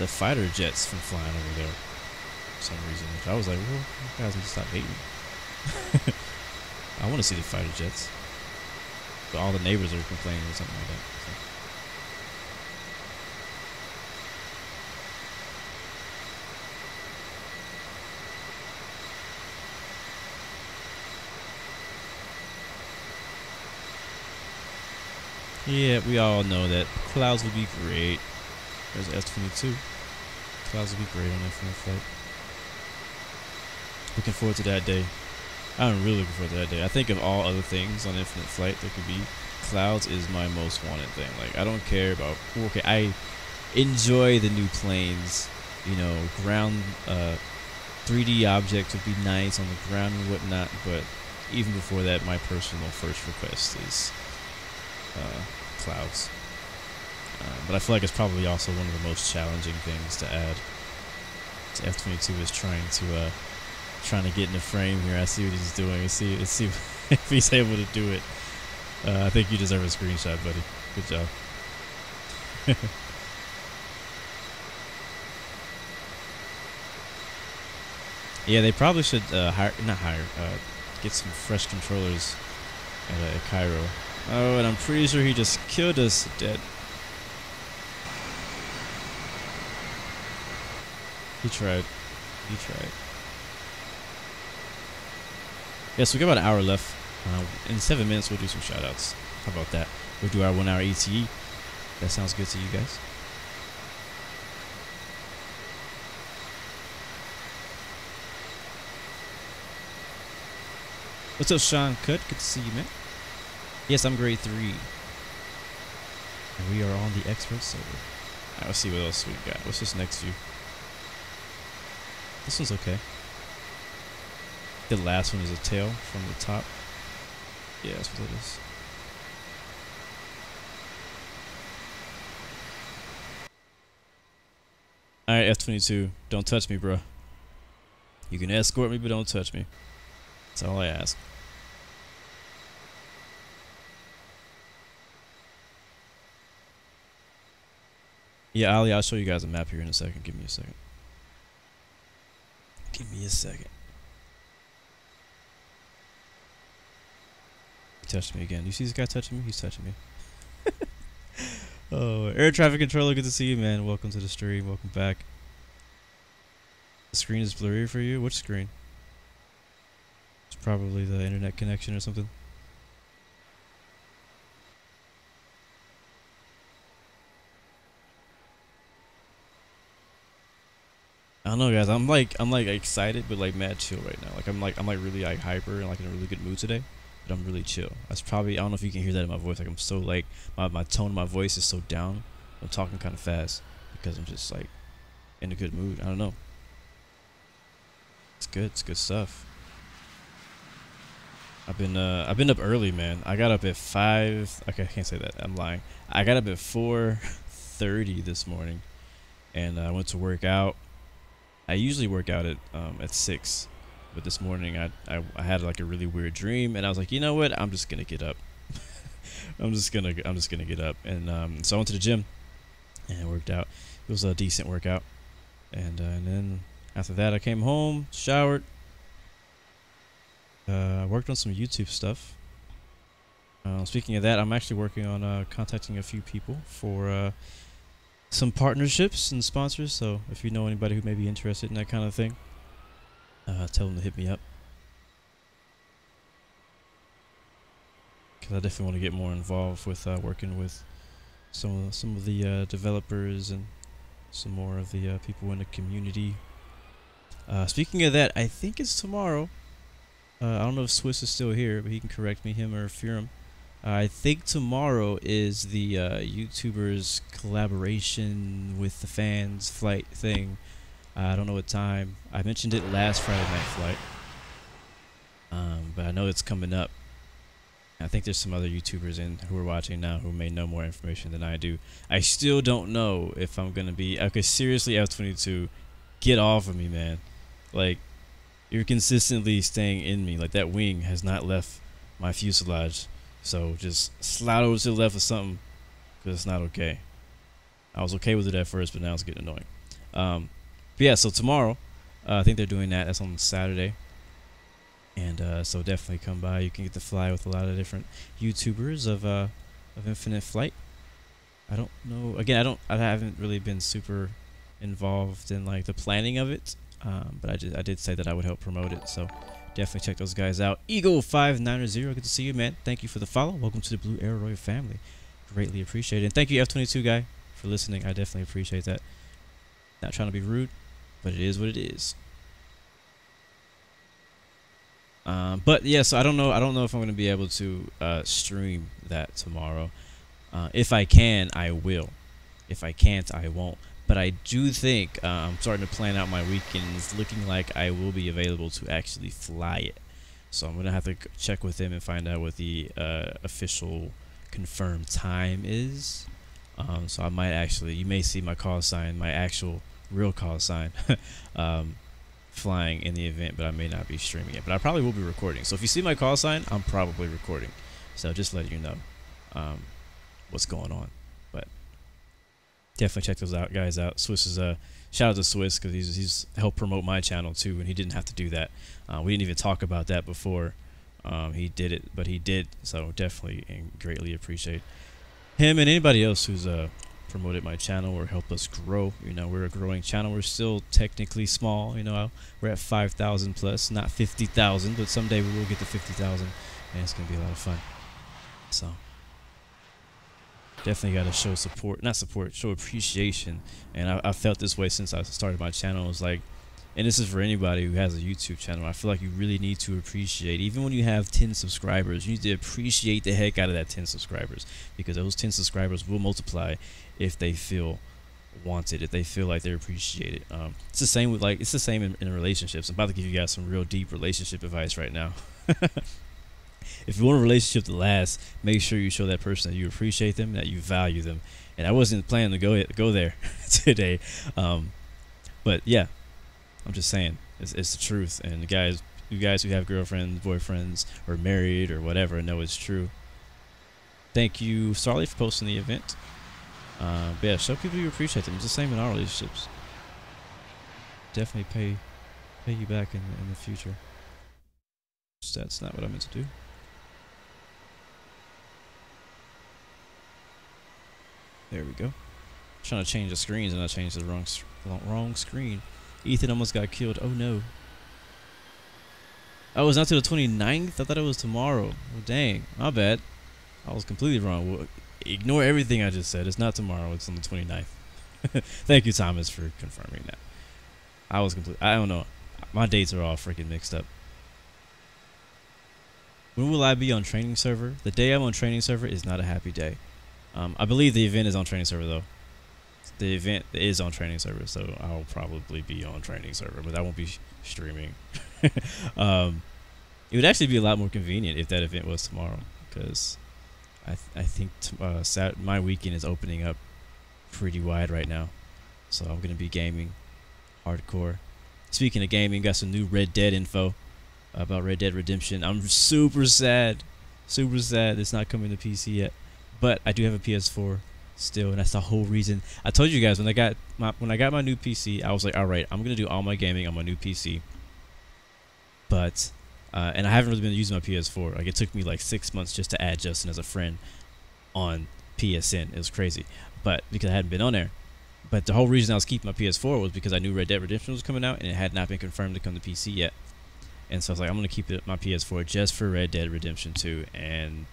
D: fighter jets from flying over there for some reason. Which I was like, well, you guys need to stop hating. I want to see the fighter jets, but all the neighbors are complaining or something like that. So. Yeah, we all know that clouds would be great. There's S-22. Clouds would be great on Infinite Flight. Looking forward to that day. I'm really looking forward to that day. I think of all other things on Infinite Flight that could be, clouds is my most wanted thing. Like, I don't care about, okay, I enjoy the new planes, you know, ground, 3D objects would be nice on the ground and whatnot, but even before that, my personal first request is clouds. But I feel like it's probably also one of the most challenging things to add. So F-22 is trying to get in the frame here. I see what he's doing. Let's see if he's able to do it. I think you deserve a screenshot, buddy. Good job. Yeah, they probably should get some fresh controllers at Cairo. Oh, and I'm pretty sure he just killed us dead. He tried. He tried. Yeah, so we got about an hour left. In 7 minutes, we'll do some shoutouts. How about that? We'll do our 1 hour ETE. That sounds good to you guys. What's up, Sean Cut? Good to see you, man. Yes, I'm grade 3. And we are on the expert server. Alright, let's see what else we got. What's this next view? This one's okay. The last one is a tail from the top. Yeah, that's what it is. Alright, F-22, don't touch me, bro. You can escort me, but don't touch me. That's all I ask. Yeah, Ali, I'll show you guys a map here in a second. Give me a second. Give me a second. He touched me again. You see this guy touching me? He's touching me. Oh, air traffic controller, good to see you, man. Welcome to the stream. Welcome back. The screen is blurry for you? Which screen? It's probably the internet connection or something. I don't know, guys. I'm like excited, but like mad chill right now. I'm like really like hyper and like in a really good mood today. But I'm really chill. That's probably, I don't know if you can hear that in my voice. Like I'm so like my tone of my voice is so down. I'm talking kind of fast because I'm just like in a good mood. I don't know. It's good. It's good stuff. I've been up early, man. I got up at 5. Okay, I can't say that. I'm lying. I got up at 4:30 this morning, and I went to work out. I usually work out at 6, but this morning I had like a really weird dream, and I was like, you know what? I'm just gonna get up. I'm just gonna get up, and so I went to the gym and worked out. It was a decent workout, and then after that I came home, showered, worked on some YouTube stuff. Speaking of that, I'm actually working on contacting a few people for some partnerships and sponsors. So if you know anybody who may be interested in that kind of thing, tell them to hit me up, because I definitely want to get more involved with working with some of the developers and some more of the people in the community. Speaking of that, I think it's tomorrow. I don't know if Swiss is still here, but he can correct me, him or Furum. I think tomorrow is the YouTubers collaboration with the fans flight thing. I don't know what time. I mentioned it last Friday Night Flight, but I know it's coming up. I think there's some other YouTubers who are watching now who may know more information than I do. I still don't know if I'm gonna be okay. Seriously, F-22, get off of me, man. Like, you're consistently staying in me. Like, that wing has not left my fuselage. So just slide over to the left or something, because it's not okay. I was okay with it at first, but now it's getting annoying. But yeah, so tomorrow, I think they're doing that. That's on Saturday. And so definitely come by. You can get to fly with a lot of different YouTubers of Infinite Flight. I don't know. Again, I haven't really been super involved in like the planning of it. But I did say that I would help promote it. So definitely check those guys out. Eagle590, good to see you, man. Thank you for the follow. Welcome to the Blue Arrow Royal family. Greatly appreciated. And thank you, F-22 guy, for listening. I definitely appreciate that. Not trying to be rude, but it is what it is. But yeah, so I don't know if I'm gonna be able to stream that tomorrow. If I can, I will. If I can't, I won't. But I do think I'm starting to plan out my weekend. It's looking like I will be available to actually fly it. So I'm going to have to check with them and find out what the official confirmed time is. So I might actually, you may see my call sign, my actual real call sign, flying in the event, but I may not be streaming it. But I probably will be recording. So if you see my call sign, I'm probably recording. So just letting you know what's going on. But definitely check those guys out. Swiss is shout out to Swiss, because he's helped promote my channel too, and he didn't have to do that. We didn't even talk about that before he did it, but he did. So definitely and greatly appreciate him and anybody else who's promoted my channel or helped us grow. You know, we're a growing channel. We're still technically small. You know, we're at 5,000 plus, not 50,000, but someday we will get to 50,000, and it's gonna be a lot of fun. So definitely got to show support, not support, show appreciation. And I felt this way since I started my channel. It was like, and this is for anybody who has a YouTube channel, I feel like you really need to appreciate, even when you have 10 subscribers, you need to appreciate the heck out of that 10 subscribers, because those 10 subscribers will multiply if they feel wanted, if they feel like they're appreciated. It's the same with it's the same in relationships. I'm about to give you guys some real deep relationship advice right now. If you want a relationship to last, make sure you show that person that you appreciate them, that you value them. And I wasn't planning to go there today, But yeah, I'm just saying, it's the truth. And you guys who have girlfriends, boyfriends, or married or whatever know it's true. Thank you, Starly, for posting the event. But yeah, show people you appreciate them. It's the same in our relationships. Definitely pay you back in the future. That's not what I meant to do. There we go. Trying to change the screens and I changed the wrong screen. Ethan almost got killed. Oh no. Oh, it's not till the 29th? I thought it was tomorrow. Well, dang. My bad. I was completely wrong. Well, ignore everything I just said. It's not tomorrow. It's on the 29th. Thank you, Thomas, for confirming that. I don't know. My dates are all freaking mixed up. When will I be on training server? The day I'm on training server is not a happy day. I believe the event is on training server, though. The event is on training server, so I'll probably be on training server, but I won't be streaming. It would actually be a lot more convenient if that event was tomorrow, because I think my weekend is opening up pretty wide right now, so I'm gonna be gaming hardcore. Speaking of gaming, got some new Red Dead info about Red Dead Redemption. I'm super sad it's not coming to PC yet, but I do have a PS4 still, and that's the whole reason. I told you guys when I got my new PC, I was like, all right, I'm gonna do all my gaming on my new PC. But and I haven't really been using my PS4. Like, it took me like 6 months just to add Justin as a friend on PSN. It was crazy, but because I hadn't been on there. But the whole reason I was keeping my PS4 was because I knew Red Dead Redemption was coming out, and it had not been confirmed to come to PC yet. And so I was like, I'm gonna keep my PS4 just for Red Dead Redemption 2, and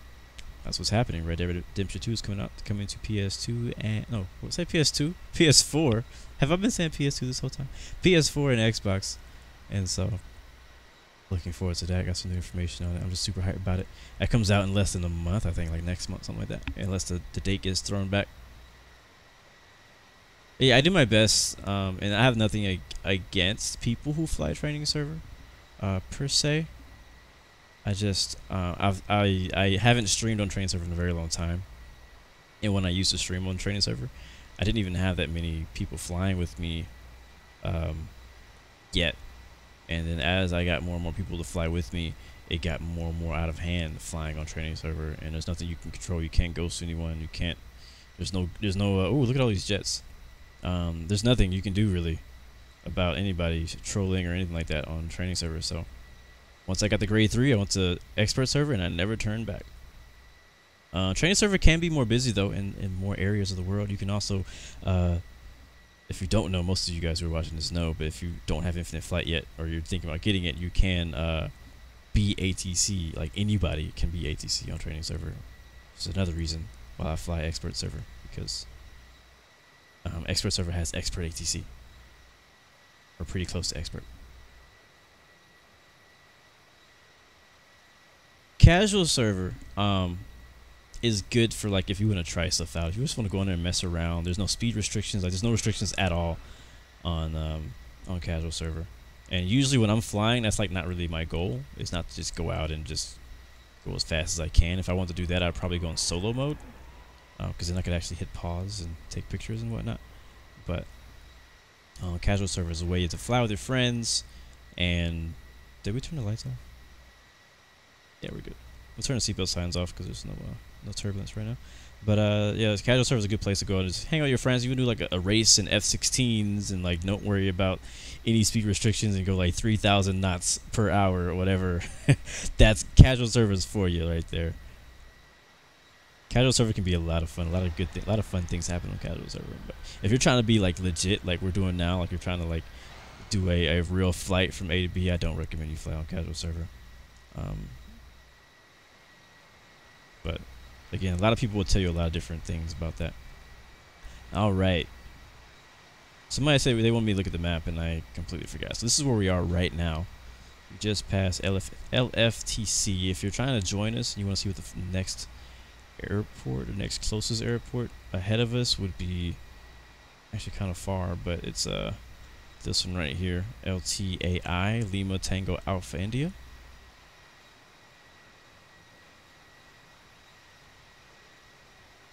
D: that's what's happening. Red Dead Redemption 2 is coming to PS2 and no, what's that? PS2, PS4. Have I been saying PS2 this whole time? PS4 and Xbox, and so looking forward to that. Got some new information on it. I'm just super hyped about it. That comes out in less than a month, I think, like next month, something like that, unless the date gets thrown back. Yeah, I do my best, and I have nothing against people who fly training server, per se. I just I haven't streamed on training server in a very long time, and when I used to stream on training server, I didn't even have that many people flying with me yet. And then as I got more and more people to fly with me, it got more and more out of hand flying on training server, and there's nothing you can control. You can't ghost anyone. You can't. There's no oh, look at all these jets. There's nothing you can do really about anybody trolling or anything like that on training server. So once I got the grade 3, I went to expert server and I never turned back. Training server can be more busy though in more areas of the world. You can also, if you don't know, most of you guys who are watching this know, but if you don't have Infinite Flight yet, or you're thinking about getting it, you can be ATC. Like, anybody can be ATC on training server. It's another reason why I fly expert server, because expert server has expert ATC, or pretty close to expert. Casual server is good for, like, if you want to try stuff out. If you just want to go in there and mess around, there's no speed restrictions. Like, there's no restrictions at all on casual server. And usually when I'm flying, that's like not really my goal. It's not to just go out and just go as fast as I can. If I want to do that, I'd probably go in solo mode, because then I could actually hit pause and take pictures and whatnot. But casual server is a way to fly with your friends. And did we turn the lights off? Yeah, we're good. We'll turn the seatbelt signs off because there's no turbulence right now. But yeah, casual server is a good place to go and just hang out with your friends. You can do like a race in F-16s and like don't worry about any speed restrictions and go like 3,000 knots per hour or whatever. That's casual servers for you right there. Casual server can be a lot of fun. A lot of fun things happen on casual server. But if you're trying to be like legit, like we're doing now, like you're trying to like do a real flight from A to B, I don't recommend you fly on casual server. But again, a lot of people will tell you a lot of different things about that. All right. Somebody said they want me to look at the map, and I completely forgot. So this is where we are right now. We just passed LFTC. If you're trying to join us and you want to see what the next airport or next closest airport ahead of us would be, actually kind of far, but it's this one right here, LTAI, Lima Tango Alpha India.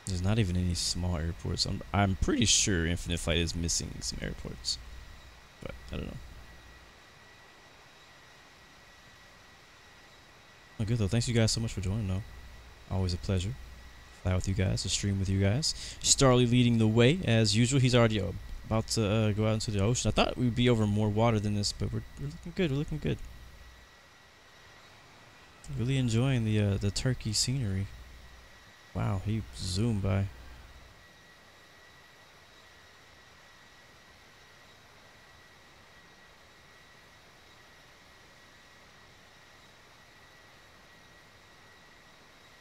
D: There's not even any small airports. I'm pretty sure Infinite Flight is missing some airports. don't know. Oh, good though. Thanks you guys so much for joining though. Always a pleasure. Fly with you guys, to stream with you guys. Starly leading the way as usual. He's already about to go out into the ocean. I thought we'd be over more water than this, but we're looking good. We're looking good. Really enjoying the Turkey scenery. Wow, he zoomed by.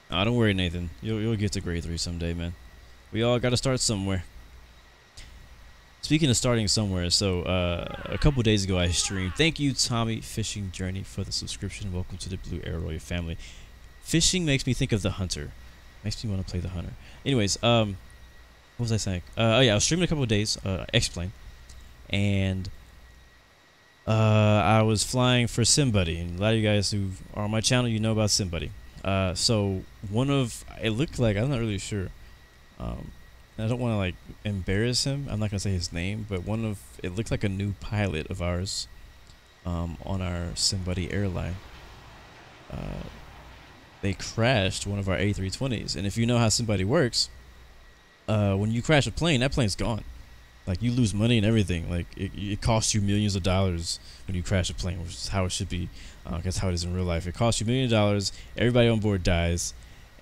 D: Oh, don't worry, Nathan. You'll get to grade 3 someday, man. We all got to start somewhere. Speaking of starting somewhere, so a couple days ago I streamed. Thank you, Tommy Fishing Journey, for the subscription. Welcome to the Blue Arrow Royal family. Fishing makes me think of the hunter. Makes me want to play the hunter. Anyways, what was I saying? Oh yeah, I was streaming a couple of days. Explain, and I was flying for SimBuddy, and a lot of you guys who are on my channel, you know about SimBuddy. So one of it looked like, I'm not really sure. I don't want to like embarrass him. I'm not gonna say his name, but it looked like a new pilot of ours, on our SimBuddy airline. They crashed one of our A320s, and if you know how SimBuddy works, when you crash a plane, that plane's gone. Like, you lose money and everything. Like, it costs you millions of dollars when you crash a plane, which is how it should be. That's how it is in real life. It costs you millions of dollars, everybody on board dies,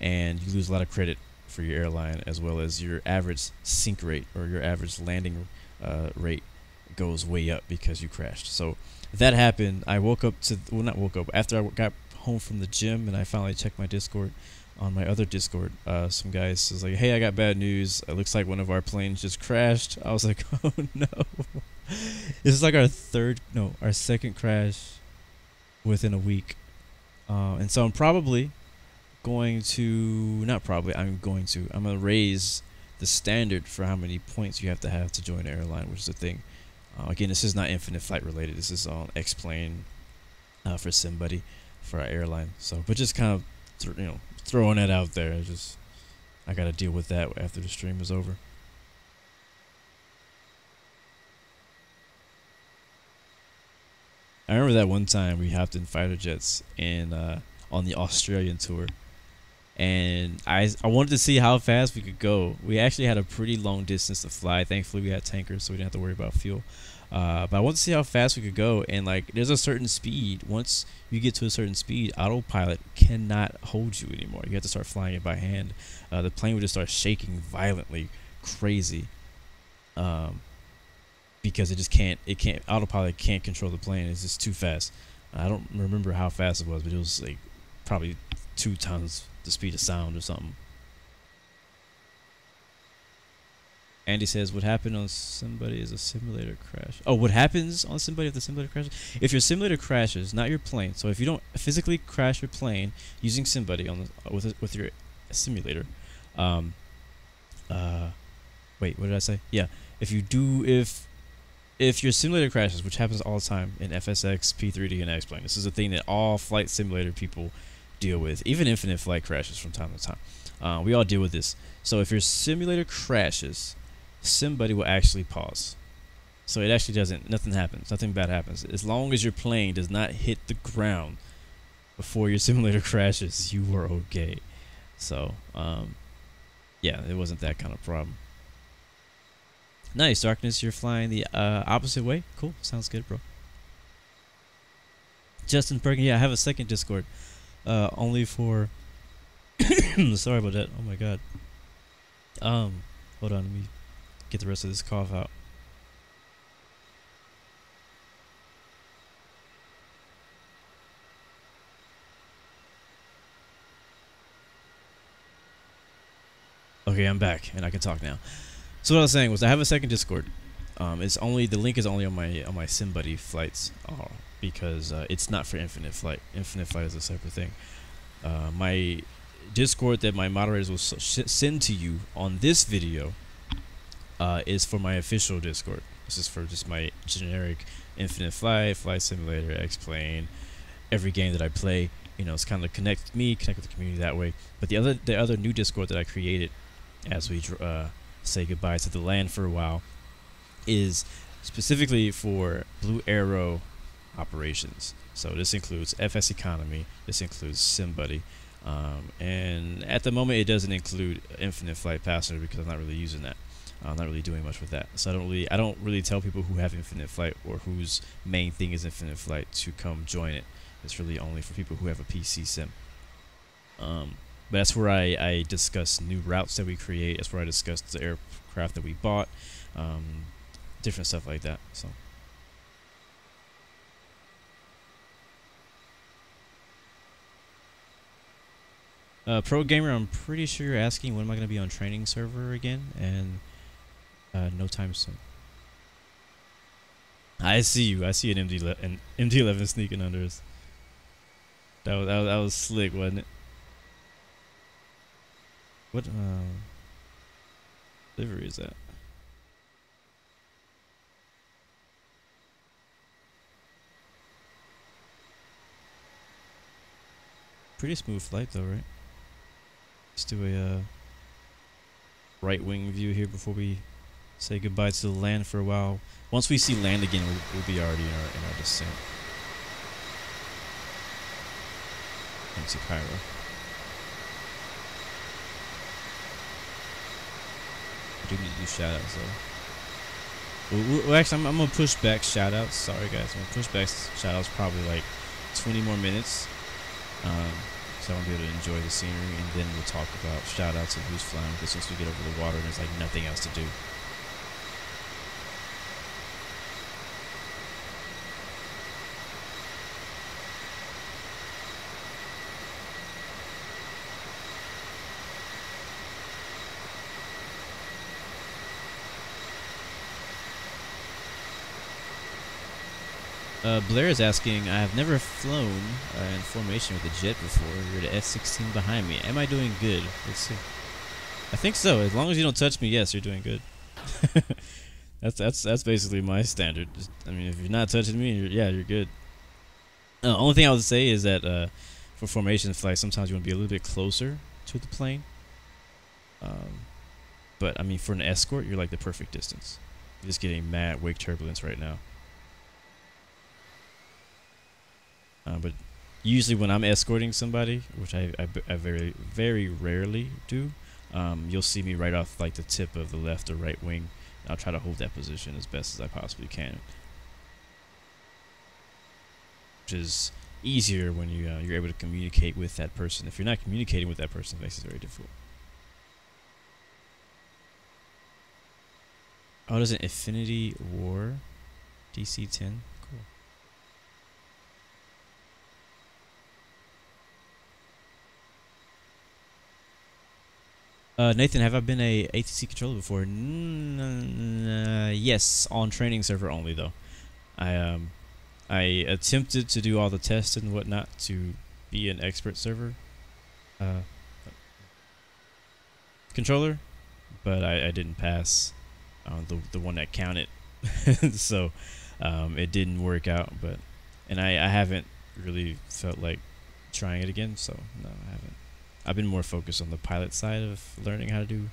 D: and you lose a lot of credit for your airline, as well as your average sink rate or your average landing rate goes way up because you crashed. So that happened. I woke up to, well, not woke up, after I got home from the gym and I finally checked my Discord. On my other Discord, some guys was like, hey, I got bad news. It looks like one of our planes just crashed. I was like, oh no. This is like our second crash within a week. And so I'm probably going to, I'm going to raise the standard for how many points you have to join an airline, which is a thing. Again, this is not Infinite Flight related. This is on Explain for SimBuddy for our airline. So, but just kind of, throwing that out there. I gotta deal with that after the stream is over. I remember that one time we hopped in fighter jets on the Australian tour, and I wanted to see how fast we could go. We actually had a pretty long distance to fly. Thankfully, we had tankers, so we didn't have to worry about fuel. But I wanted to see how fast we could go, and like, there's a certain speed. Once you get to a certain speed, autopilot cannot hold you anymore. You have to start flying it by hand. The plane would just start shaking violently, crazy, because it can't. Autopilot can't control the plane. It's just too fast. I don't remember how fast it was, but it was like probably 2 times the speed of sound or something. Andy says, what happened on SimBuddy is a simulator crash. Oh, what happens on SimBuddy if the simulator crashes? If your simulator crashes, not your plane. So if you don't physically crash your plane using SimBuddy with your simulator, wait, what did I say? Yeah, if your simulator crashes, which happens all the time in FSX, P3D, and X-Plane, this is a thing that all flight simulator people deal with. Even Infinite Flight crashes from time to time. We all deal with this. So if your simulator crashes, SimBuddy will actually pause. So it actually nothing happens. Nothing bad happens. As long as your plane does not hit the ground before your simulator crashes, you are okay. So, yeah, it wasn't that kind of problem. Nice, Darkness. You're flying the opposite way. Cool. Sounds good, bro. Justin Perkins. Yeah, I have a second Discord. Only for... Sorry about that. Oh, my God. Hold on. Let me get the rest of this cough out. Okay, I'm back and I can talk now. So what I was saying was I have a second Discord. The link is only on my SimBuddy flights, because it's not for Infinite Flight. Infinite Flight is a separate thing. My Discord that my moderators will send to you on this video is for my official Discord. This is for just my generic Infinite Flight, Flight Simulator, X-Plane, every game that I play. It's kind of connect with the community that way. But the other new Discord that I created as we say goodbye to the land for a while is specifically for Blue Arrow operations. So this includes FS Economy, this includes SimBuddy, and at the moment it doesn't include Infinite Flight Passenger because I'm not really using that. I'm not really doing much with that. So I don't really tell people who have Infinite Flight or whose main thing is Infinite Flight to come join it. It's really only for people who have a PC sim. But that's where I discuss new routes that we create. That's where I discuss the aircraft that we bought, different stuff like that. So. Pro Gamer, I'm pretty sure you're asking when am I going to be on training server again, and no time soon. I see you. I see an MD11 sneaking under us. That was slick, wasn't it? What livery is that? Pretty smooth flight though, right? Let's do a right wing view here before we say goodbye to the land for a while. Once we see land again, we'll be already in our descent. Into Cairo. I do need to do shoutouts though. Well, actually, I'm gonna push back shoutouts. Sorry guys, I'm gonna push back shoutouts probably like 20 more minutes. So I want to be able to enjoy the scenery, and then we'll talk about shoutouts and who's flying, because since we get over the water, there's like nothing else to do. Blair is asking, I have never flown in formation with a jet before. You're the F-16 behind me. Am I doing good? Let's see. I think so. As long as you don't touch me, yes, you're doing good. That's basically my standard. I mean, if you're not touching me, you're good. Only thing I would say is that for formation flight, sometimes you want to be a little bit closer to the plane. But I mean, for an escort, you're like the perfect distance. You're just getting mad wake turbulence right now. But usually when I'm escorting somebody, which I very, very rarely do, you'll see me right off like the tip of the left or right wing. I'll try to hold that position as best as I possibly can, which is easier when you're able to communicate with that person. If you're not communicating with that person, it makes it very difficult. Oh, there's an Infinity War DC-10. Cool. Nathan, have I been a ATC controller before? Yes, on training server only though. I attempted to do all the tests and whatnot to be an expert server controller, but I didn't pass the one that counted, so it didn't work out. And I haven't really felt like trying it again, so no, I haven't. I've been more focused on the pilot side of learning how to do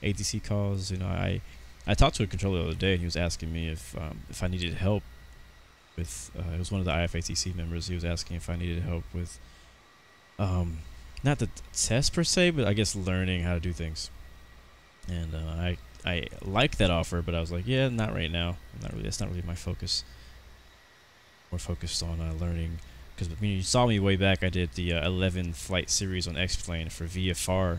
D: ATC calls. You know, I talked to a controller the other day, and he was asking me if I needed help with. It was one of the IFATC members. He was asking if I needed help with, not the test per se, but I guess learning how to do things. And I liked that offer, but I was like, yeah, not right now. Not really. That's not really my focus. More focused on learning. Because I mean, you saw me way back. I did the 11 flight series on X-Plane for VFR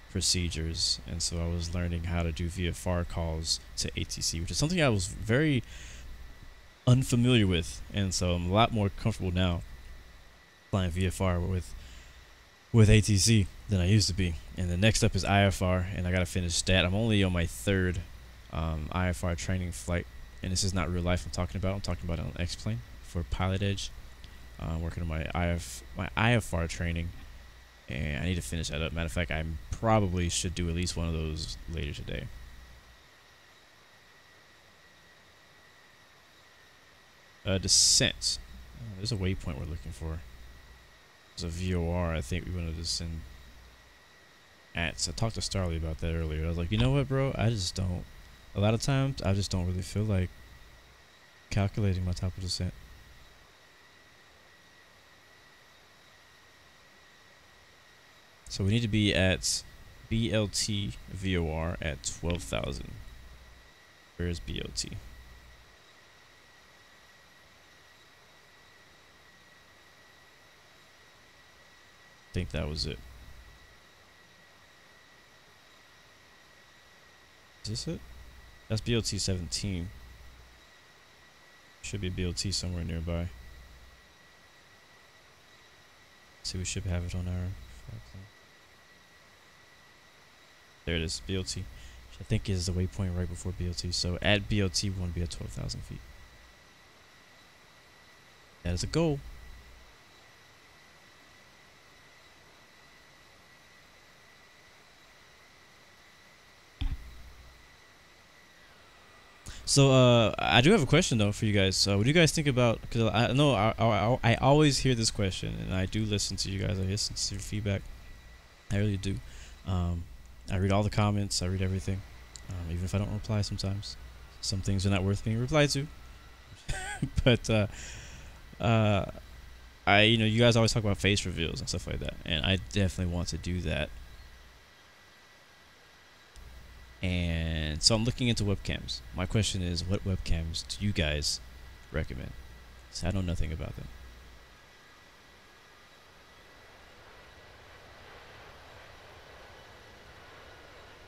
D: procedures, and so I was learning how to do VFR calls to ATC, which is something I was very unfamiliar with, and so I'm a lot more comfortable now flying VFR with ATC than I used to be. And the next up is IFR, and I gotta finish that. I'm only on my third IFR training flight, and this is not real life I'm talking about it on X-Plane for Pilot Edge. Working on my IFR training, and I need to finish that up. Matter of fact, I probably should do at least one of those later today. Descent. There's a waypoint we're looking for. There's a VOR I think we want to descend at. So I talked to Starly about that earlier. I was like, you know what, bro? A lot of times I just don't really feel like Calculating my top of descent. So we need to be at BLT VOR at 12,000. Where is BLT? I think that was it. Is this it? That's BLT 17. Should be BLT somewhere nearby. See, we should have it on our flight plan. There it is, BLT. Which I think is the waypoint right before BLT. So at BLT, we want to be at 12,000 feet. That is a goal. So I do have a question though for you guys. What do you guys think about? Because I know I always hear this question, and I do listen to you guys. I listen to your feedback. I really do. I read all the comments. I read everything, even if I don't reply. Sometimes some things are not worth being replied to. But you guys always talk about face reveals and stuff like that, and I definitely want to do that. And so I'm looking into webcams. My question is, what webcams do you guys recommend? So I know nothing about them.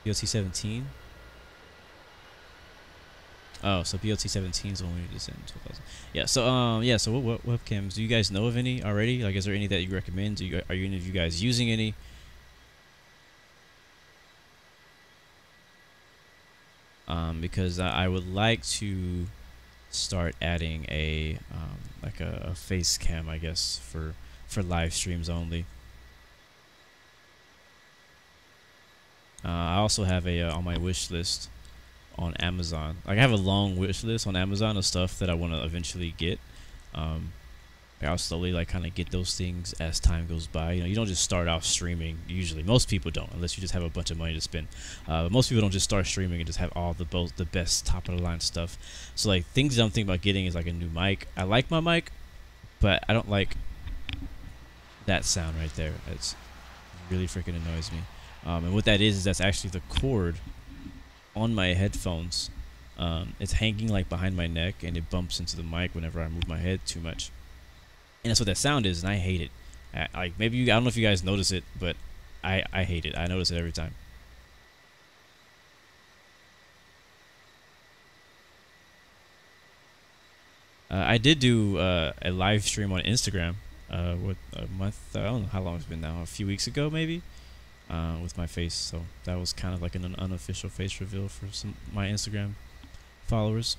D: BLT 17? Oh, so BLT 17 is the one we need to send 12,000. Yeah, so what webcams? Do you guys know of any already? Like, is there any that you recommend? Are any of you guys using any? Because I would like to start adding a like a face cam, I guess, for live streams only. I also have a on my wish list on Amazon. Like, I have a long wish list on Amazon of stuff that I want to eventually get. I'll slowly like kind of get those things as time goes by. You don't just start off streaming. Usually, most people don't, unless you just have a bunch of money to spend. But most people don't just start streaming and just have all the best top of the line stuff. So like things that I'm thinking about getting is like a new mic. I like my mic, but I don't like that sound right there. It's really freaking annoys me. And what that is that's actually the cord on my headphones. It's hanging like behind my neck, and it bumps into the mic whenever I move my head too much. And that's what that sound is, and I hate it. Like, maybe I don't know if you guys notice it, but I hate it. I notice it every time. I did do a live stream on Instagram with a month. I don't know how long it's been now. A few weeks ago, maybe, with my face. So that was kind of like an unofficial face reveal for my Instagram followers.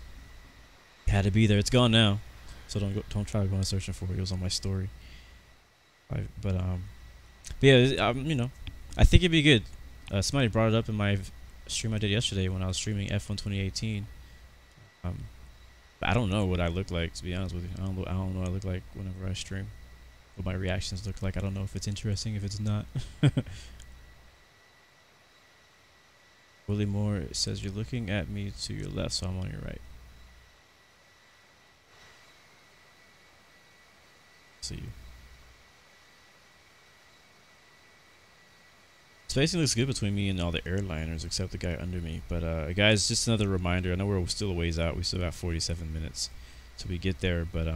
D: Had to be there. It's gone now. So don't try to go and searching for it. It was on my story. But yeah, I think it'd be good. Somebody brought it up in my stream I did yesterday when I was streaming F1 2018. But I don't know what I look like, to be honest with you. I don't know what I look like whenever I stream. What my reactions look like. I don't know if it's interesting, if it's not. Willie Moore says you're looking at me to your left, so I'm on your right. See you. Spacing looks good between me and all the airliners except the guy under me. But guys, just another reminder. I know we're still a ways out. We still got 47 minutes till we get there. But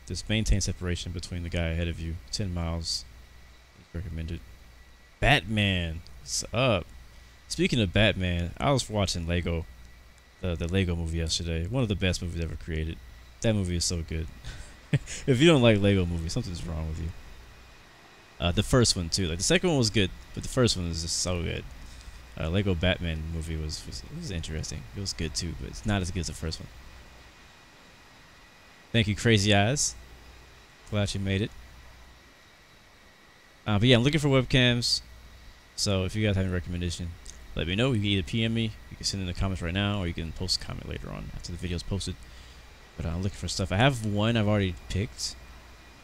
D: just maintain separation between the guy ahead of you. 10 miles recommended. Batman, what's up? Speaking of Batman, I was watching Lego, the Lego movie yesterday. One of the best movies ever created. That movie is so good. If you don't like Lego movies, something's wrong with you. The first one too. Like, the second one was good, but the first one was just so good. Lego Batman movie was interesting. It was good too, but it's not as good as the first one. Thank you, Crazy Eyes. Glad you made it. But yeah, I'm looking for webcams. So if you guys have any recommendation, let me know. You can either PM me, you can send in the comments right now, or you can post a comment later on after the video's posted. But I'm looking for stuff. I have one I've already picked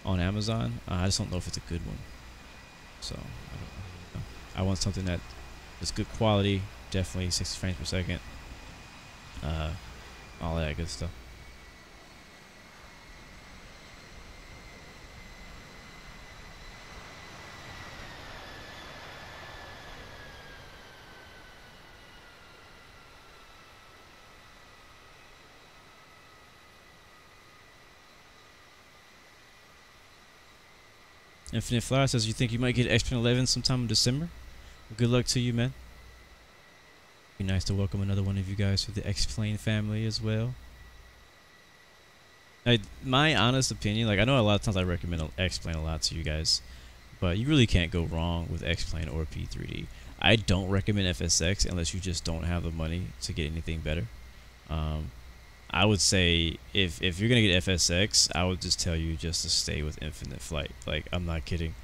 D: on Amazon. I just don't know if it's a good one. So I don't know. I want something that is good quality, definitely 60 frames per second. All that good stuff. Infinite Flight says you think you might get X-Plane 11 sometime in December. Well, good luck to you, man. Be nice to welcome another one of you guys to the X-Plane family as well. My honest opinion, like I know a lot of times I recommend X-Plane a lot to you guys, but you really can't go wrong with X-Plane or P3D. I don't recommend FSX unless you just don't have the money to get anything better. I would say if you're gonna get FSX, I would just tell you just to stay with Infinite Flight. Like, I'm not kidding.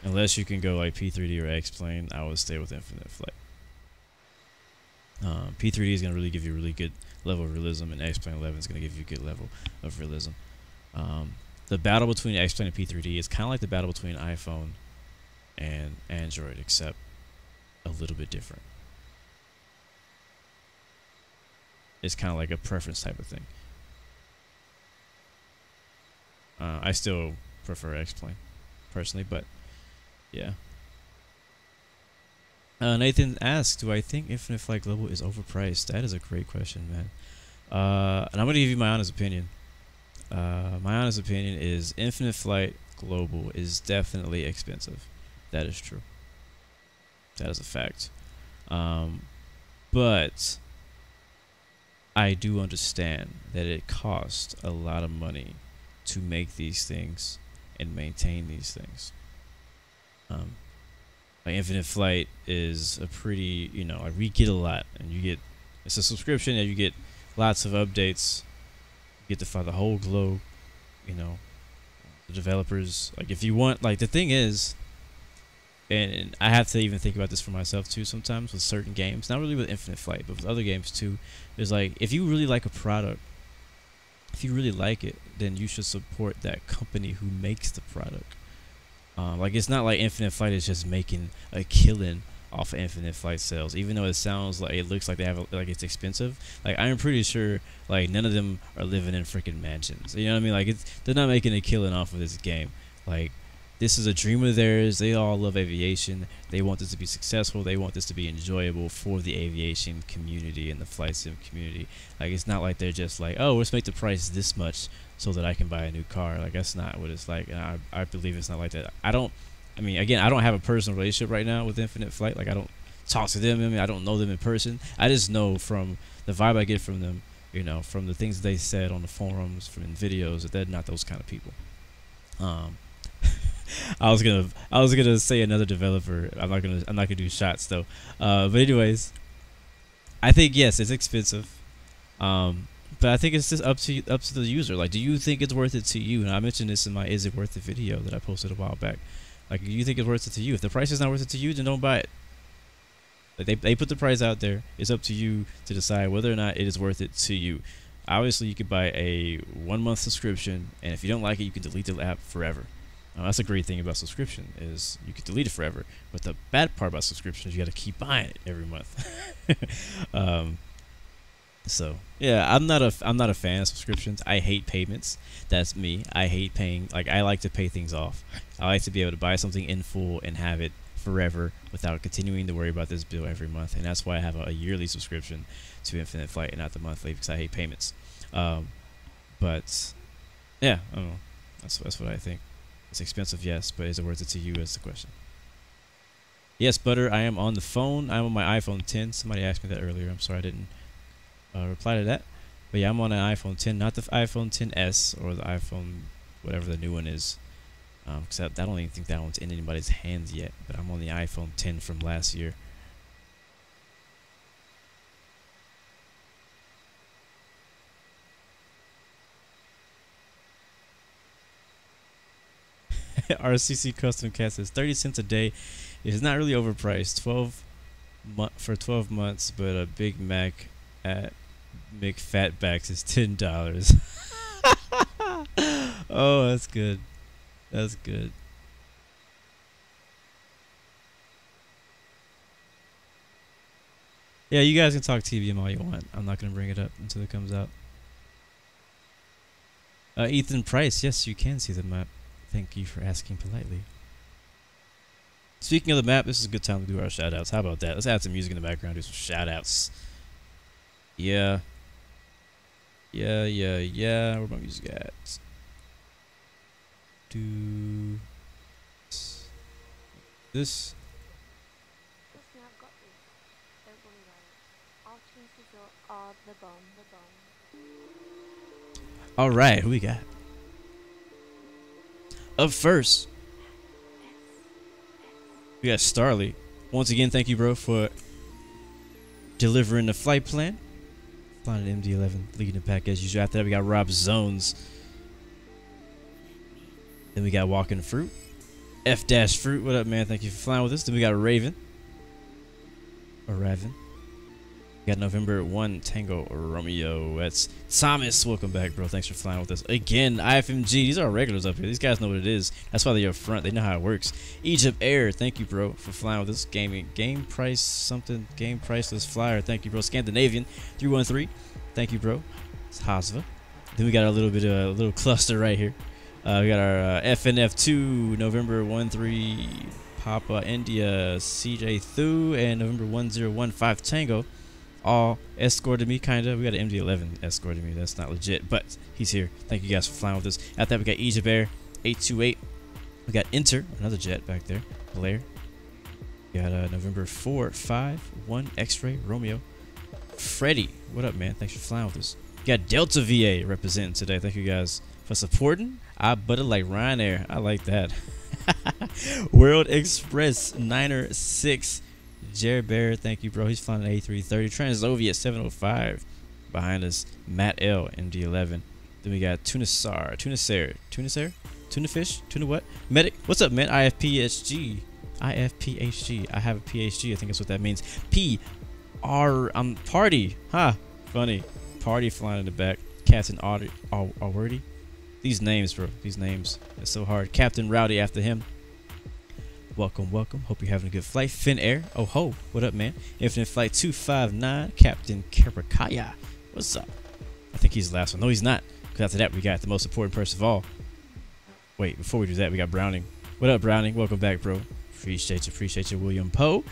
D: Unless you can go like P3D or X-Plane, I would stay with Infinite Flight. P3D is gonna really give you a really good level of realism, and X-Plane 11 is gonna give you a good level of realism. The battle between X-Plane and P3D is kind of like the battle between iPhone and Android, except a little bit different. It's kind of like a preference type of thing. I still prefer X-Plane personally, but yeah. Nathan asks, do I think Infinite Flight Global is overpriced? That is a great question, man. And I'm going to give you my honest opinion. My honest opinion is Infinite Flight Global is definitely expensive. That is true. That is a fact. But I do understand that it costs a lot of money to make these things and maintain these things. Like Infinite Flight is a pretty, you know, we get a lot, and you get, it's a subscription, and you get lots of updates. You get to fly the whole globe, you know. The developers, like, if you want, like, the thing is, and I have to even think about this for myself too sometimes with certain games, not really with Infinite Flight, but with other games too, is like, if you really like a product, if you really like it, then you should support that company who makes the product. Like, it's not like Infinite Flight is just making a killing off of Infinite Flight sales, even though it sounds like, it looks like they have like it's expensive. Like, I'm pretty sure like none of them are living in freaking mansions. You know what I mean? Like, they're not making a killing off of this game. Like, this is a dream of theirs. They all love aviation. They want this to be successful. They want this to be enjoyable for the aviation community and the flight sim community. Like, it's not like they're just like, oh, let's make the price this much so that I can buy a new car. Like, that's not what it's like. And I believe it's not like that. I mean, again, I don't have a personal relationship right now with Infinite Flight. Like, I don't talk to them. I mean, I don't know them in person. I just know from the vibe I get from them, you know, from the things they said on the forums, from videos, that they're not those kind of people. I was gonna say another developer. I'm not gonna do shots though. But anyways, I think yes, it's expensive. But I think it's just up to the user. Like, do you think it's worth it to you? And I mentioned this in my "Is It Worth It" video that I posted a while back. Like, do you think it's worth it to you? If the price is not worth it to you, then don't buy it. Like, they put the price out there. It's up to you to decide whether or not it is worth it to you. Obviously, you could buy a 1-month subscription, and if you don't like it, you can delete the app forever. That's a great thing about subscription, is you can delete it forever. But the bad part about subscription is you got to keep buying it every month. So yeah, I'm not a fan of subscriptions. I hate payments. That's me. I hate paying. Like, I like to pay things off. I like to be able to buy something in full and have it forever without continuing to worry about this bill every month. And that's why I have a yearly subscription to Infinite Flight and not the monthly, because I hate payments. But yeah, I don't know. That's what I think. It's expensive, yes, but is it worth it to you? Is the question. Yes, Butter, I am on the phone. I'm on my iPhone 10. Somebody asked me that earlier. I'm sorry I didn't reply to that. But yeah, I'm on an iPhone 10, not the iPhone 10s or the iPhone, whatever the new one is. Because I don't even think that one's in anybody's hands yet. But I'm on the iPhone 10 from last year. RCC Custom Cat says 30 cents a day is not really overpriced. 12 months, but a Big Mac at McFatbacks is $10. Oh, that's good. That's good. Yeah, you guys can talk TBM all you want. I'm not gonna bring it up until it comes out. Ethan Price, yes, you can see the map. Thank you for asking politely. Speaking of the map, this is a good time to do our shoutouts. How about that? Let's add some music in the background, do some shoutouts. Yeah. Where my music at? This.
C: Trust me, I've got this. Don't worry about it. Our chances are the bomb.
D: All right, who we got? Up first, we got Starly. Once again, thank you, bro, for delivering the flight plan. Flying an MD11, leading the pack as usual. After that, we got Rob Zones. Then we got Walking Fruit. F-Fruit, what up, man? Thank you for flying with us. Then we got Raven. Or Raven. We got November 1 Tango Romeo. That's Thomas. Welcome back, bro. Thanks for flying with us. Again, IFMG. These are our regulars up here. These guys know what it is. That's why they're up front. They know how it works. Egypt Air. Thank you, bro, for flying with us. Game price something. Game priceless flyer. Thank you, bro. Scandinavian 313. Thank you, bro. It's Hasva. Then we got a little cluster right here. We got our FNF2 November 13 Papa India CJ Thu and November 1015 Tango. All escorted me, kinda. We got an MD11 escorted me. That's not legit, but he's here. Thank you guys for flying with us. After that, we got Egypt Air 828. We got Enter, another jet back there. Blair. We got November 451 X-Ray Romeo. Freddie, what up, man? Thanks for flying with us. We got Delta VA representing today. Thank you guys for supporting. I butter like Ryanair. I like that. World Express 906. Jared Bear, thank you, bro. He's flying an A330. Transovia 705. Behind us, Matt L, MD11. Then we got Tunisar, Tuna Fish, Tuna what? Medic, what's up, man? IFPHG. I have a PhD. I think that's what that means. Party. Huh. Funny. Party flying in the back. Captain Alwordy. These names, bro. These names. It's so hard. Captain Rowdy after him. Welcome. Hope you're having a good flight. Finnair. Oh ho. What up, man? Infinite Flight 259. Captain Kerakaya. What's up? I think he's the last one. No, he's not. Because after that, we got the most important person of all. Wait, before we do that, we got Browning. What up, Browning? Welcome back, bro. Appreciate you, William Poe.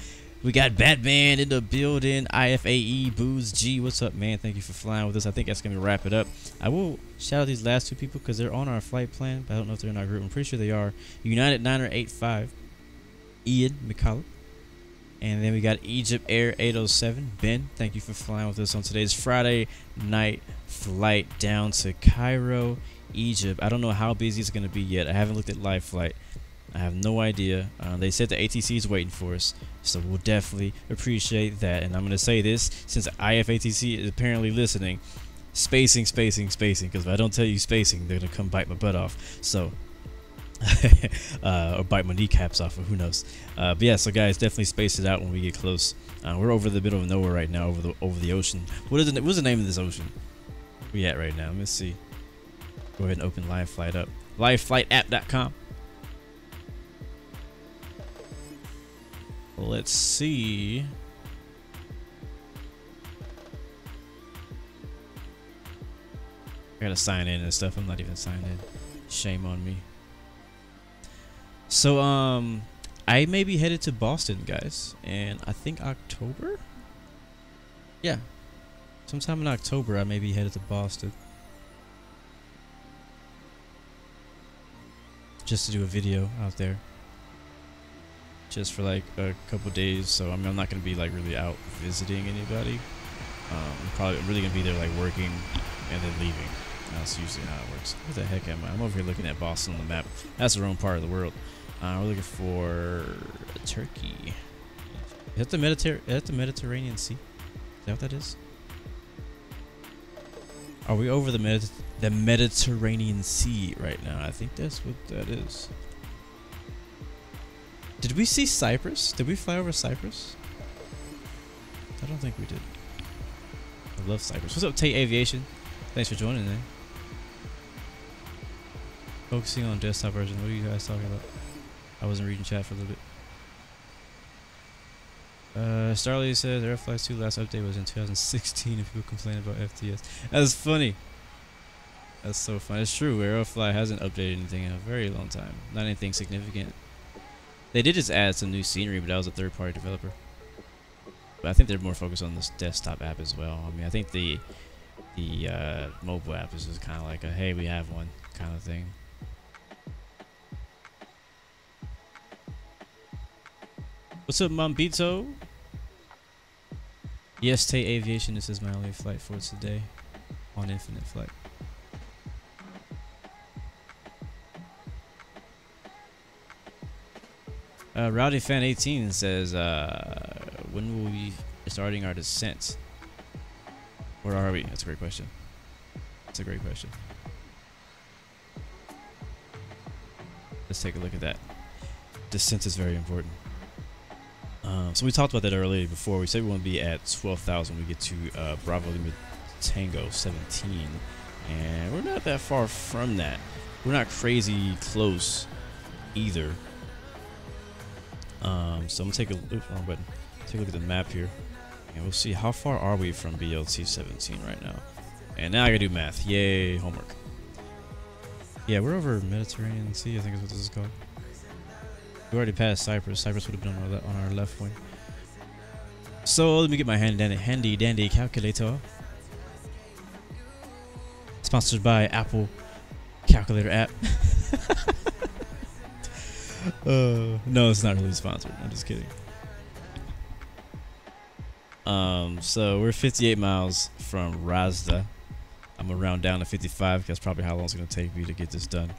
D: We got Batman in the building. IFAE, Booze G. What's up, man? Thank you for flying with us. I think that's going to wrap it up. I will shout out these last two people because they're on our flight plan, but I don't know if they're in our group. I'm pretty sure they are. United 985. Ian McCullough. And then we got Egypt Air 807. Ben, thank you for flying with us on today's Friday night flight down to Cairo, Egypt. I don't know how busy it's going to be yet. I haven't looked at live flight. I have no idea. They said the ATC is waiting for us, so we'll definitely appreciate that. And I'm going to say this, since IFATC is apparently listening, spacing, because if I don't tell you spacing, they're going to come bite my butt off. So, or bite my kneecaps off, or who knows. But yeah, so guys, definitely space it out when we get close. We're over the middle of nowhere right now, over the ocean. What's the name of this ocean? Where we at right now? Let's see. Go ahead and open live flight up. liveflightapp.com. Let's see. I gotta sign in and stuff. I'm not even signed in. Shame on me. So I may be headed to Boston, guys, and I think October. Yeah, sometime in October I may be headed to Boston, just to do a video out there, just for like a couple days. So I mean, I'm not gonna be like really out visiting anybody. I'm really gonna be there like working and then leaving. That's usually how it works. What the heck am I? I'm over here looking at Boston on the map. That's the wrong part of the world. We're looking for Turkey. Is that the Mediterranean Sea? Is that what that is? Are we over the Mediterranean Sea right now? I think that's what that is. Did we see Cyprus? Did we fly over Cyprus? I don't think we did. I love Cyprus. What's up, Tate Aviation? Thanks for joining there. Focusing on desktop version. What are you guys talking about? I wasn't reading chat for a little bit. Starly says Airflight 2 last update was in 2016 and people complain about FTS. That's funny. That's so funny. It's true. Aerofly hasn't updated anything in a very long time. Not anything significant. They did just add some new scenery, but that was a third-party developer. But I think they're more focused on this desktop app as well. I mean, I think the mobile app is just kind of like a hey, we have one kind of thing. What's up, Mambito? Yes, Tay Aviation. This is my only flight for today on Infinite Flight. Rowdy Fan 18 says, when will we be starting our descent? Where are we? That's a great question. That's a great question. Let's take a look at that. Descent is very important. So we talked about that earlier before. We said we want to be at 12,000 when we get to Bravo Lima Tango 17. And we're not that far from that. We're not crazy close either. So I'm gonna take a look. Wrong button. Take a look at the map here, and we'll see how far are we from BLT 17 right now. And now I gotta do math. Yay, homework. Yeah, we're over Mediterranean Sea, I think is what this is called. We already passed Cyprus. Cyprus would have been on our left wing. So let me get my handy dandy calculator. Sponsored by Apple Calculator app. No, it's not really sponsored. I'm just kidding. So we're 58 miles from RASDA. I'm gonna round down to 55. That's probably how long it's gonna take me to get this done.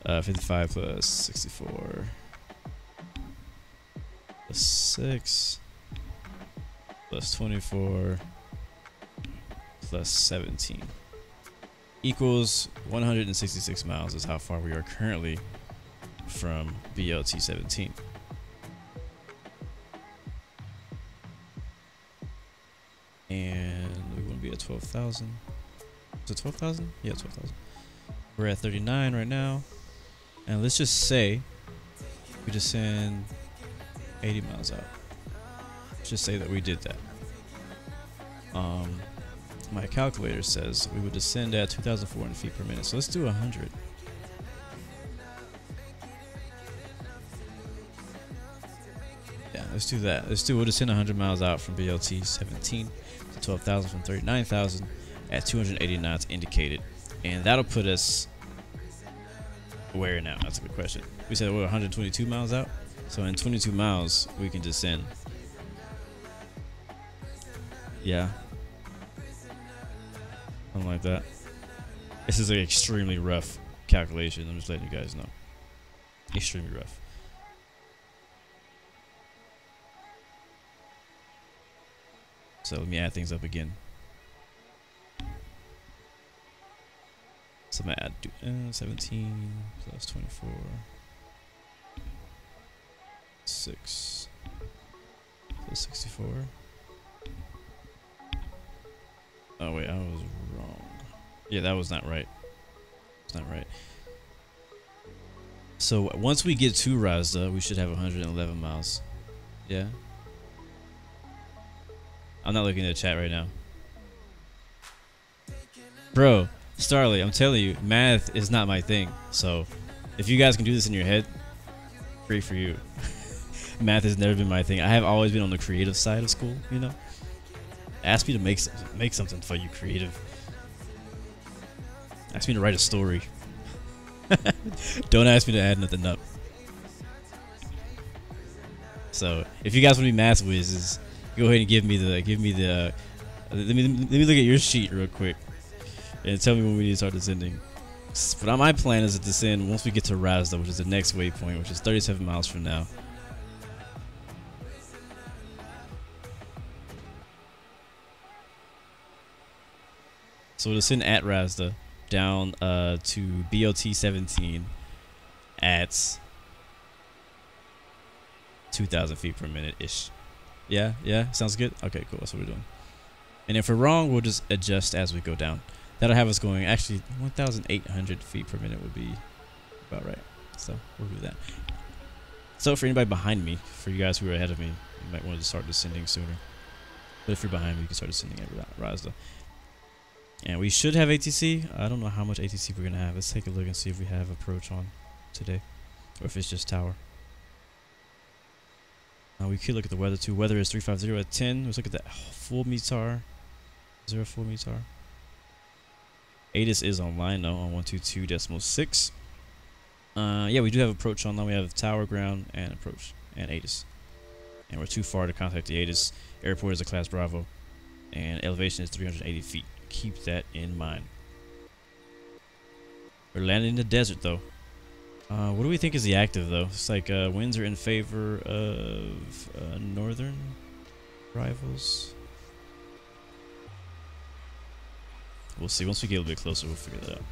D: 55 plus 64 plus 6 plus 24 plus 17 equals 166 miles is how far we are currently from BLT 17. And we want to be at 12,000. Is it 12,000? Yeah, 12,000. We're at 39 right now. And let's just say we descend 80 miles out. Let's just say that we did that. My calculator says we would descend at 2,400 feet per minute. So let's do 100. Yeah, let's do that. We'll descend 100 miles out from BLT 17 to 12,000 from 39,000 at 280 knots indicated. And that'll put us where now? That's a good question. We said we're 122 miles out. So in 22 miles, we can descend. Yeah. Something like that. This is an extremely rough calculation. I'm just letting you guys know. Extremely rough. So let me add things up again. So I'm gonna add 17 plus 24. 6 plus 64. Oh wait, I was wrong. Yeah, that was not right. It's not right. So once we get to RASDA, we should have 111 miles. Yeah. I'm not looking at the chat right now. Bro, Starly, I'm telling you, math is not my thing. So if you guys can do this in your head, great for you. Math has never been my thing. I have always been on the creative side of school, you know. Ask me to make something for you creative. Ask me to write a story. Don't ask me to add nothing up. So if you guys want to be math whizzes, go ahead and give me the let me look at your sheet real quick and tell me when we need to start descending. But my plan is to descend once we get to RASDA, which is the next waypoint, which is 37 miles from now. So we'll descend at RASDA down to BLT 17 at 2,000 feet per minute ish. Yeah, sounds good. Okay, cool. That's what we're doing. And if we're wrong, we'll just adjust as we go down. That'll have us going. Actually, 1,800 feet per minute would be about right. So we'll do that. So for anybody behind me, for you guys who are ahead of me, you might want to start descending sooner. But if you're behind me, you can start descending at RASDA. And we should have ATC. I don't know how much ATC we're gonna have. Let's take a look and see if we have approach on today, or if it's just tower. We could look at the weather too. Weather is 350 at 10. Let's look at that full METAR. Is there a full METAR? ATIS is online though on 122.6. Yeah, we do have approach on now. We have tower, ground, and approach, and ATIS. And we're too far to contact the ATIS. Airport is a Class Bravo. And elevation is 380 feet. Keep that in mind. We're landing in the desert, though. What do we think is the active, though? It's like winds are in favor of northern rivals. We'll see. Once we get a little bit closer, we'll figure that out.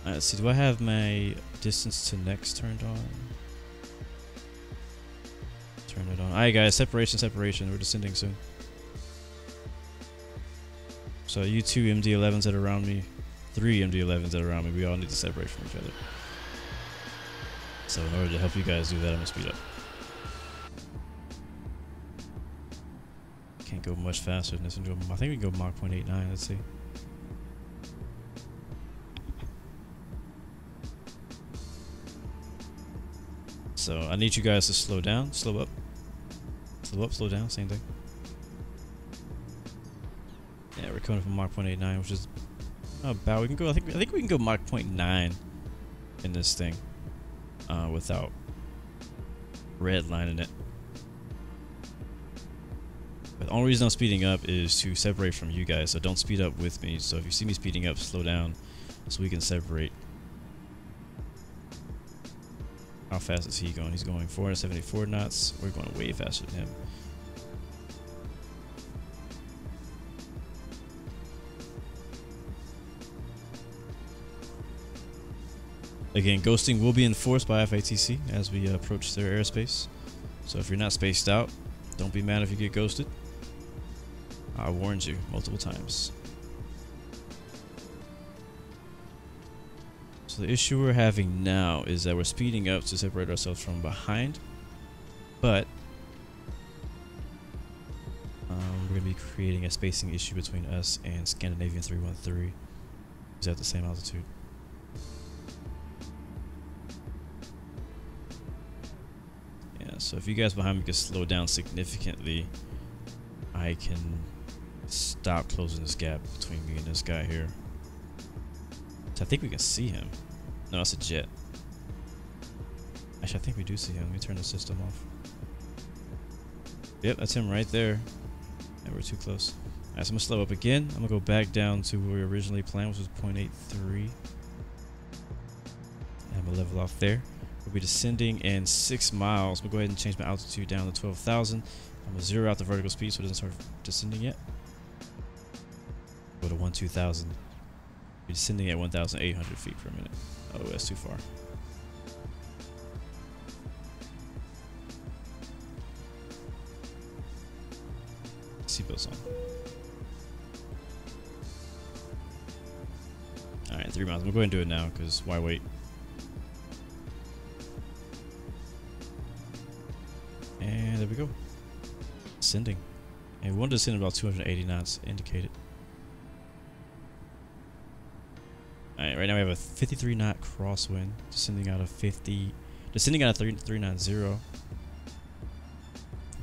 D: Alright, let's see. Do I have my distance to next turned on? Turn it on. Alright, guys. Separation, separation. We're descending soon. So you two MD11s that are around me, 3 MD11s that are around me, we all need to separate from each other. So in order to help you guys do that, I'm going to speed up. Can't go much faster than this. I think we can go Mach 0.89. Let's see. So I need you guys to slow down, slow up, slow down, same thing. Yeah, we're coming from Mach 0.89, which is about, we can go, I think we can go Mach 0.9 in this thing without redlining it. But the only reason I'm speeding up is to separate from you guys, so don't speed up with me. So if you see me speeding up, slow down so we can separate. How fast is he going? He's going 474 knots. We're going way faster than him. Again, ghosting will be enforced by FATC as we approach their airspace. So if you're not spaced out, don't be mad if you get ghosted. I warned you multiple times. So the issue we're having now is that we're speeding up to separate ourselves from behind, but we're going to be creating a spacing issue between us and Scandinavian 313, who's at the same altitude. So if you guys behind me can slow down significantly, I can stop closing this gap between me and this guy here. So I think we can see him. No, it's a jet. Actually, I think we do see him. Let me turn the system off. Yep, that's him right there. And we're too close. Alright, so I'm going to slow up again. I'm going to go back down to where we originally planned, which was 0.83. And I'm going to level off there. We'll be descending in 6 miles. We'll go ahead and change my altitude down to 12,000. I'm going to zero out the vertical speed so it doesn't start descending yet. Go to 12,000. We're descending at 1,800 feet per minute. Oh, that's too far. Seatbelts on. Alright, 3 miles. I'm going to go ahead and do it now because why wait? And there we go. Descending. And we want to descend about 280 knots indicated. Alright, right now we have a 53 knot crosswind descending out of 390.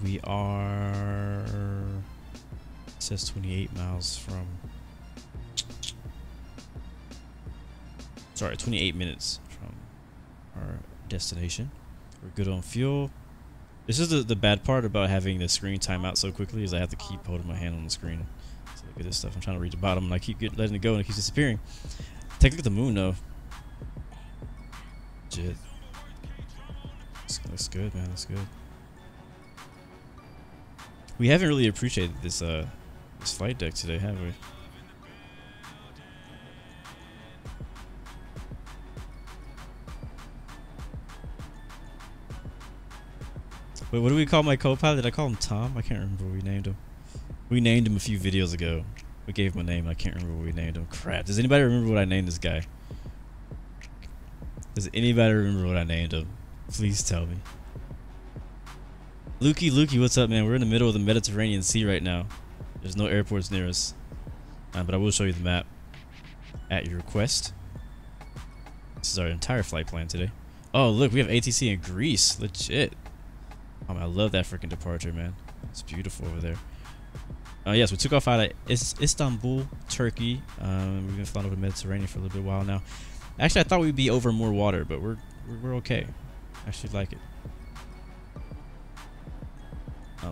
D: We are, it says 28 miles from, sorry, 28 minutes from our destination. We're good on fuel. This is the bad part about having the screen time out so quickly is I have to keep holding my hand on the screen. So look at this stuff. I'm trying to read the bottom and I keep letting it go and it keeps disappearing. Take a look at the moon though. Shit. This looks good, man. That's good. We haven't really appreciated this this flight deck today, have we? Wait, what do we call my co-pilot? Did I call him Tom? I can't remember what we named him. We named him a few videos ago. We gave him a name. I can't remember what we named him. Crap. Does anybody remember what I named this guy? Does anybody remember what I named him? Please tell me. Lukey, what's up, man? We're in the middle of the Mediterranean Sea right now. There's no airports near us. But I will show you the map at your request. This is our entire flight plan today. Oh, look, we have ATC in Greece. Legit. Oh, man, I love that freaking departure, man. It's beautiful over there. Yes, we took off out of Istanbul, Turkey. We've been flying over the Mediterranean for a little bit while now. Actually, I thought we'd be over more water, but we're okay. I actually like it.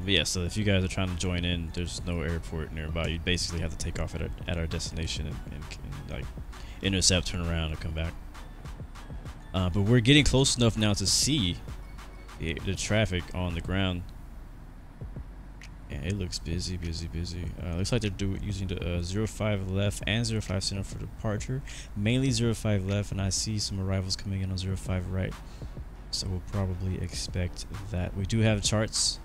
D: But yeah, so if you guys are trying to join in, there's no airport nearby. You basically have to take off at our destination and like intercept, turn around, and come back. But we're getting close enough now to see the traffic on the ground. Yeah, it looks busy. Looks like they're using the 05 left and 05 center for departure. Mainly 05 left, and I see some arrivals coming in on 05 right. So we'll probably expect that. We do have charts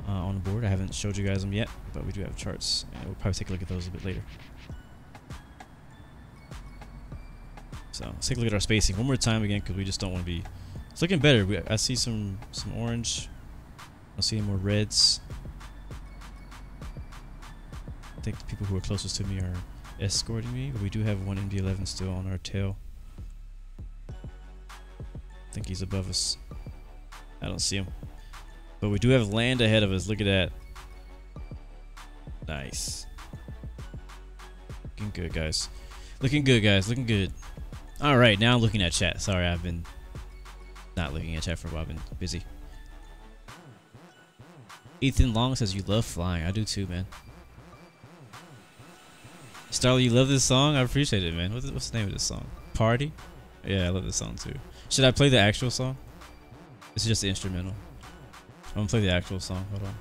D: on the board. I haven't showed you guys them yet, but we do have charts, and we'll probably take a look at those a bit later. So let's take a look at our spacing one more time again, because we just don't want to be. It's looking better. I see some orange. I don't see any more reds. I think the people who are closest to me are escorting me, but we do have one MD11 still on our tail. I think he's above us. I don't see him. But we do have land ahead of us. Look at that. Nice. Looking good, guys. Looking good, guys. Looking good. All right, now I'm looking at chat. Sorry, I've been not looking at chat for a while. I've been busy. Ethan Long says you love flying. I do too, man. Starly, you love this song? I appreciate it, man. What's the name of this song? Party? Yeah, I love this song too. Should I play the actual song? It's just the instrumental. I'm gonna play the actual song. Hold on.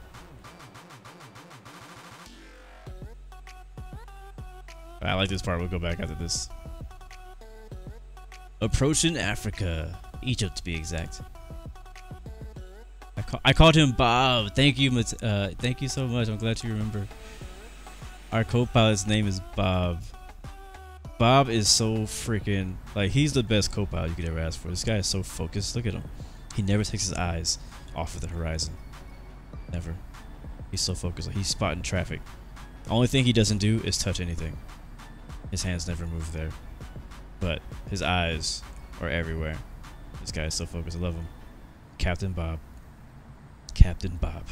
D: I like this part. We'll go back after this. Approaching Africa. Egypt to be exact. I called him Bob. Thank you, thank you so much. I'm glad you remember. Our co-pilot's name is Bob. Bob is so freaking, like, he's the best co-pilot you could ever ask for. This guy is so focused. Look at him. He never takes his eyes off of the horizon. Never. He's so focused. Like, he's spotting traffic. The only thing he doesn't do is touch anything. His hands never move there. But his eyes are everywhere. This guy is so focused. I love him. Captain Bob. Captain Bob.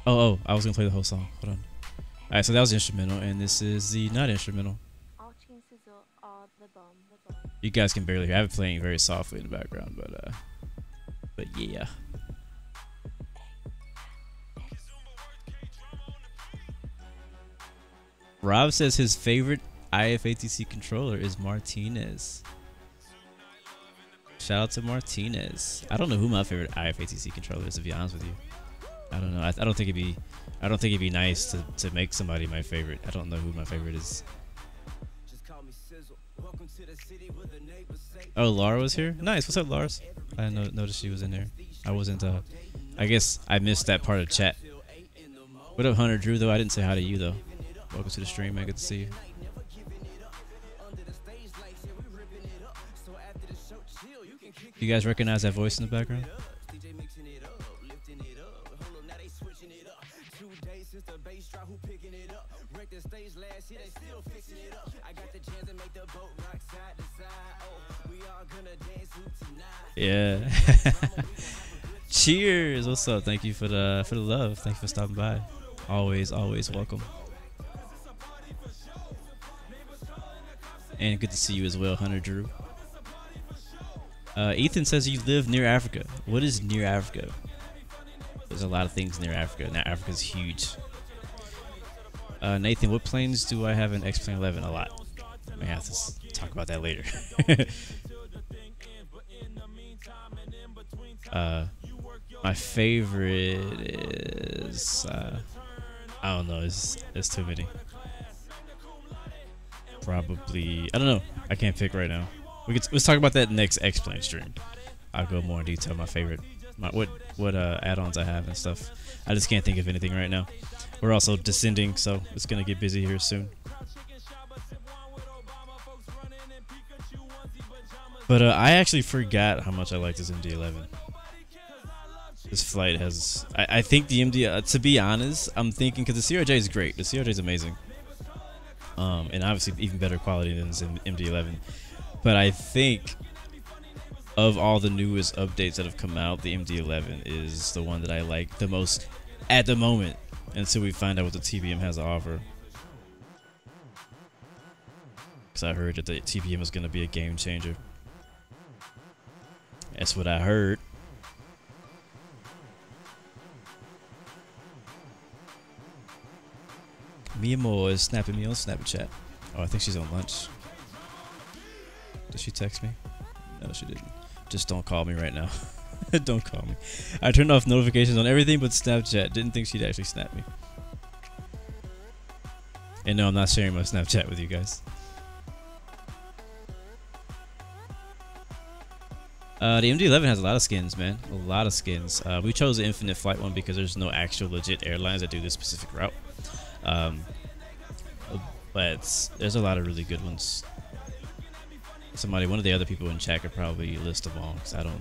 D: Oh, I was gonna play the whole song. Hold on. Alright, so that was instrumental, and this is the not instrumental. You guys can barely hear. I have it playing very softly in the background, but yeah. Rob says his favorite IFATC controller is Martinez. Shout out to Martinez. I don't know who my favorite IFATC controller is, to be honest with you. I don't know. I don't think it'd be nice to make somebody my favorite. I don't know who my favorite is. Oh, Laura was here? Nice. What's up, Lars? I didn't notice she was in there. I wasn't, I guess I missed that part of chat. What up, Hunter Drew, though? I didn't say hi to you, though. Welcome to the stream, man. Good to see you. You guys recognize that voice in the background? Yeah. Cheers. What's up? Thank you for the love. Thank you for stopping by. Always welcome. And good to see you as well, Hunter Drew. Ethan says you live near Africa. What is near Africa? There's a lot of things near Africa. Now Africa's huge. Nathan, what planes do I have in X-Plane 11? A lot. I may have to talk about that later. My favorite is I don't know. It's too many. Probably, I don't know. I can't pick right now. Let's talk about that next X-Plane stream. I'll go more in detail. My favorite, what add-ons I have and stuff. I just can't think of anything right now. We're also descending, so it's gonna get busy here soon. But I actually forgot how much I like this MD11. This flight has, I think the MD, to be honest, I'm thinking, because the CRJ is great. The CRJ is amazing. And obviously even better quality than this MD11. But I think of all the newest updates that have come out, the MD11 is the one that I like the most at the moment, until we find out what the TBM has to offer. Because I heard that the TPM was going to be a game changer. That's what I heard. Mia Mo is snapping me on Snapchat. Oh, I think she's on lunch. Did she text me? No, she didn't. Just don't call me right now. Don't call me. I turned off notifications on everything but Snapchat. Didn't think she'd actually snap me. And no, I'm not sharing my Snapchat with you guys. The MD11 has a lot of skins, man. A lot of skins. We chose the Infinite Flight one because there's no actual legit airlines that do this specific route. But there's a lot of really good ones. One of the other people in chat could probably list them all, because I don't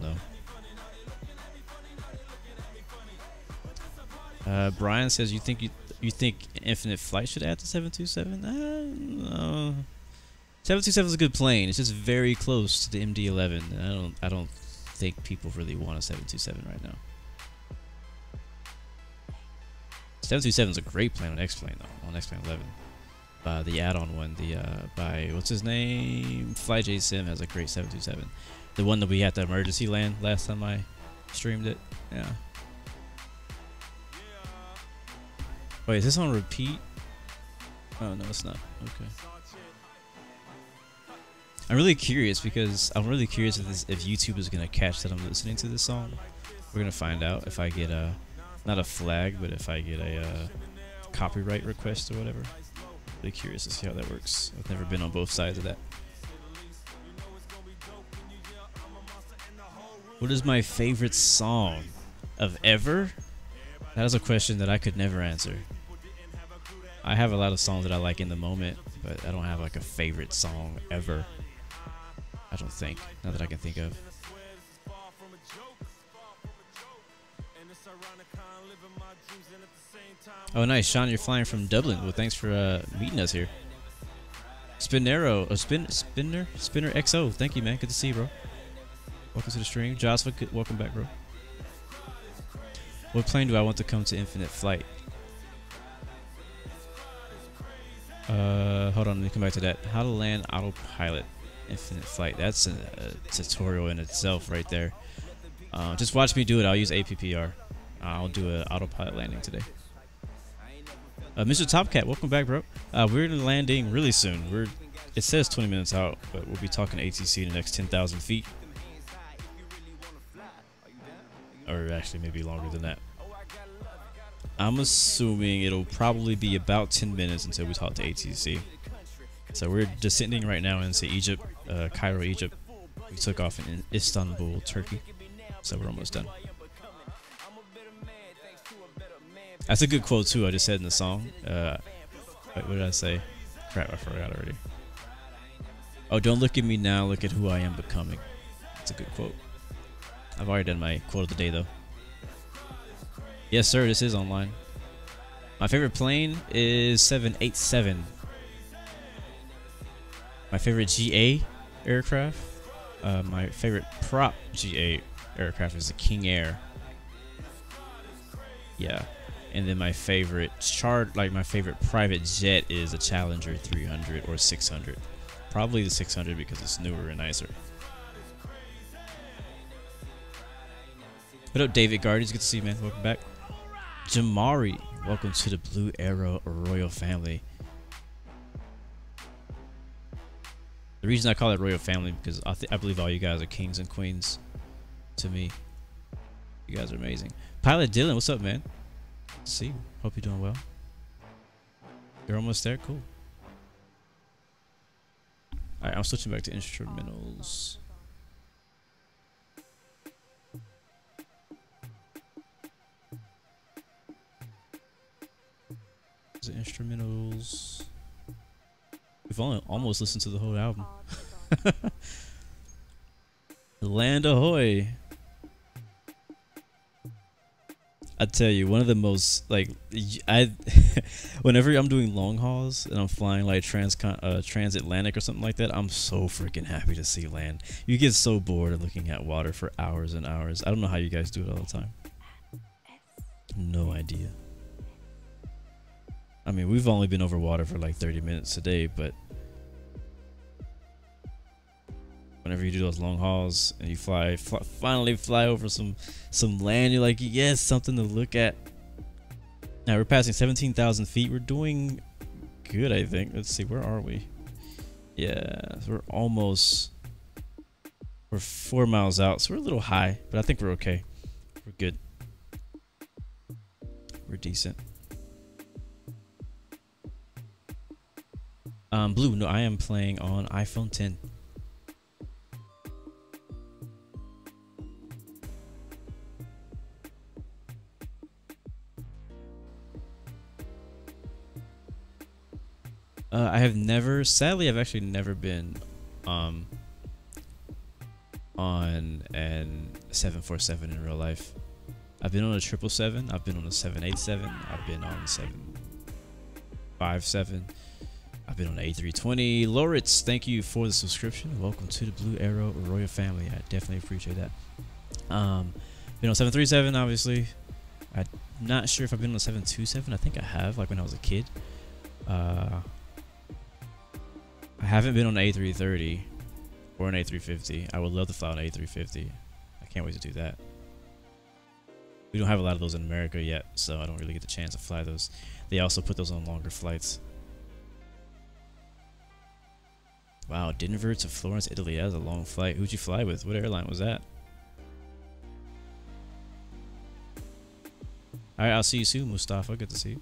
D: know. Brian says you think Infinite Flight should add to 727? No. 727 is a good plane. It's just very close to the MD11. And I don't think people really want a 727 right now. 727 is a great plane on X-Plane though, on X-Plane 11. The add-on one, by what's his name? FlyJ Sim has a great 727. The one that we had to emergency land last time I streamed it. Yeah. Wait, is this on repeat? Oh no, it's not. Okay. I'm really curious because if YouTube is gonna catch that I'm listening to this song. We're gonna find out if I get not a flag, but if I get a copyright request or whatever. Really curious to see how that works. I've never been on both sides of that. What is my favorite song of ever? That is a question that I could never answer. I have a lot of songs that I like in the moment, but I don't have like a favorite song ever. I don't think. Not that I can think of. Oh, nice, Sean. You're flying from Dublin. Well, thanks for meeting us here. Spinner XO. Thank you, man. Good to see you, bro. Welcome to the stream. Joshua, welcome back, bro. What plane do I want to come to Infinite Flight? Hold on. Let me come back to that. How to land autopilot Infinite Flight. That's a tutorial in itself, right there. Just watch me do it. I'll use APPR. I'll do an autopilot landing today. Mr. Topcat, welcome back, bro. We're landing really soon. It says 20 minutes out, but we'll be talking ATC in the next 10,000 feet. Or actually, maybe longer than that. I'm assuming it'll probably be about 10 minutes until we talk to ATC. So we're descending right now into Egypt, Cairo, Egypt. We took off in Istanbul, Turkey. So we're almost done. That's a good quote too. I just said in the song. What did I say? Crap, I forgot already. Oh, don't look at me now. Look at who I am becoming. That's a good quote. I've already done my quote of the day though. Yes, sir. This is online. My favorite plane is 787. My favorite GA aircraft. My favorite prop GA aircraft is the King Air. Yeah. And then my favorite my favorite private jet is a Challenger 300 or 600. Probably the 600 because it's newer and nicer. What up, David Guardians? Good to see you, man. Welcome back. Jamari, welcome to the Blue Arrow Royal Family. The reason I call it Royal Family because I believe all you guys are kings and queens to me. You guys are amazing. Pilot Dylan, what's up, man? Good to see you. Hope you're doing well. You're almost there? Cool. Alright, I'm switching back to instrumentals. The instrumentals. We've only almost listened to the whole album. Land ahoy! I tell you, one of the most whenever I'm doing long hauls and I'm flying like transatlantic or something like that, I'm so freaking happy to see land. You get so bored of looking at water for hours and hours. I don't know how you guys do it all the time. No idea. I mean, we've only been over water for like 30 minutes a day, but Whenever you do those long hauls and you finally fly over some land, you're like, yes, something to look at. Now we're passing 17,000 feet. We're doing good, I think. Let's see, where are we? Yeah, so we're 4 miles out, so we're a little high, but I think we're okay. We're good. We're decent. Blue, no, I am playing on iPhone 10. I have never, sadly, I've actually never been on an 747 in real life. I've been on a 777, I've been on a 787, I've been on a 757, I've been on an A320. Loritz, thank you for the subscription. Welcome to the Blue Arrow Royal family. I definitely appreciate that. Been on 737, obviously. I'm not sure if I've been on a 727. I think I have, like when I was a kid. I haven't been on an A330 or an A350. I would love to fly on an A350. I can't wait to do that. We don't have a lot of those in America yet, so I don't really get the chance to fly those. They also put those on longer flights. Wow, Denver to Florence, Italy. That was a long flight. Who'd you fly with? What airline was that? Alright, I'll see you soon, Mustafa. Good to see you.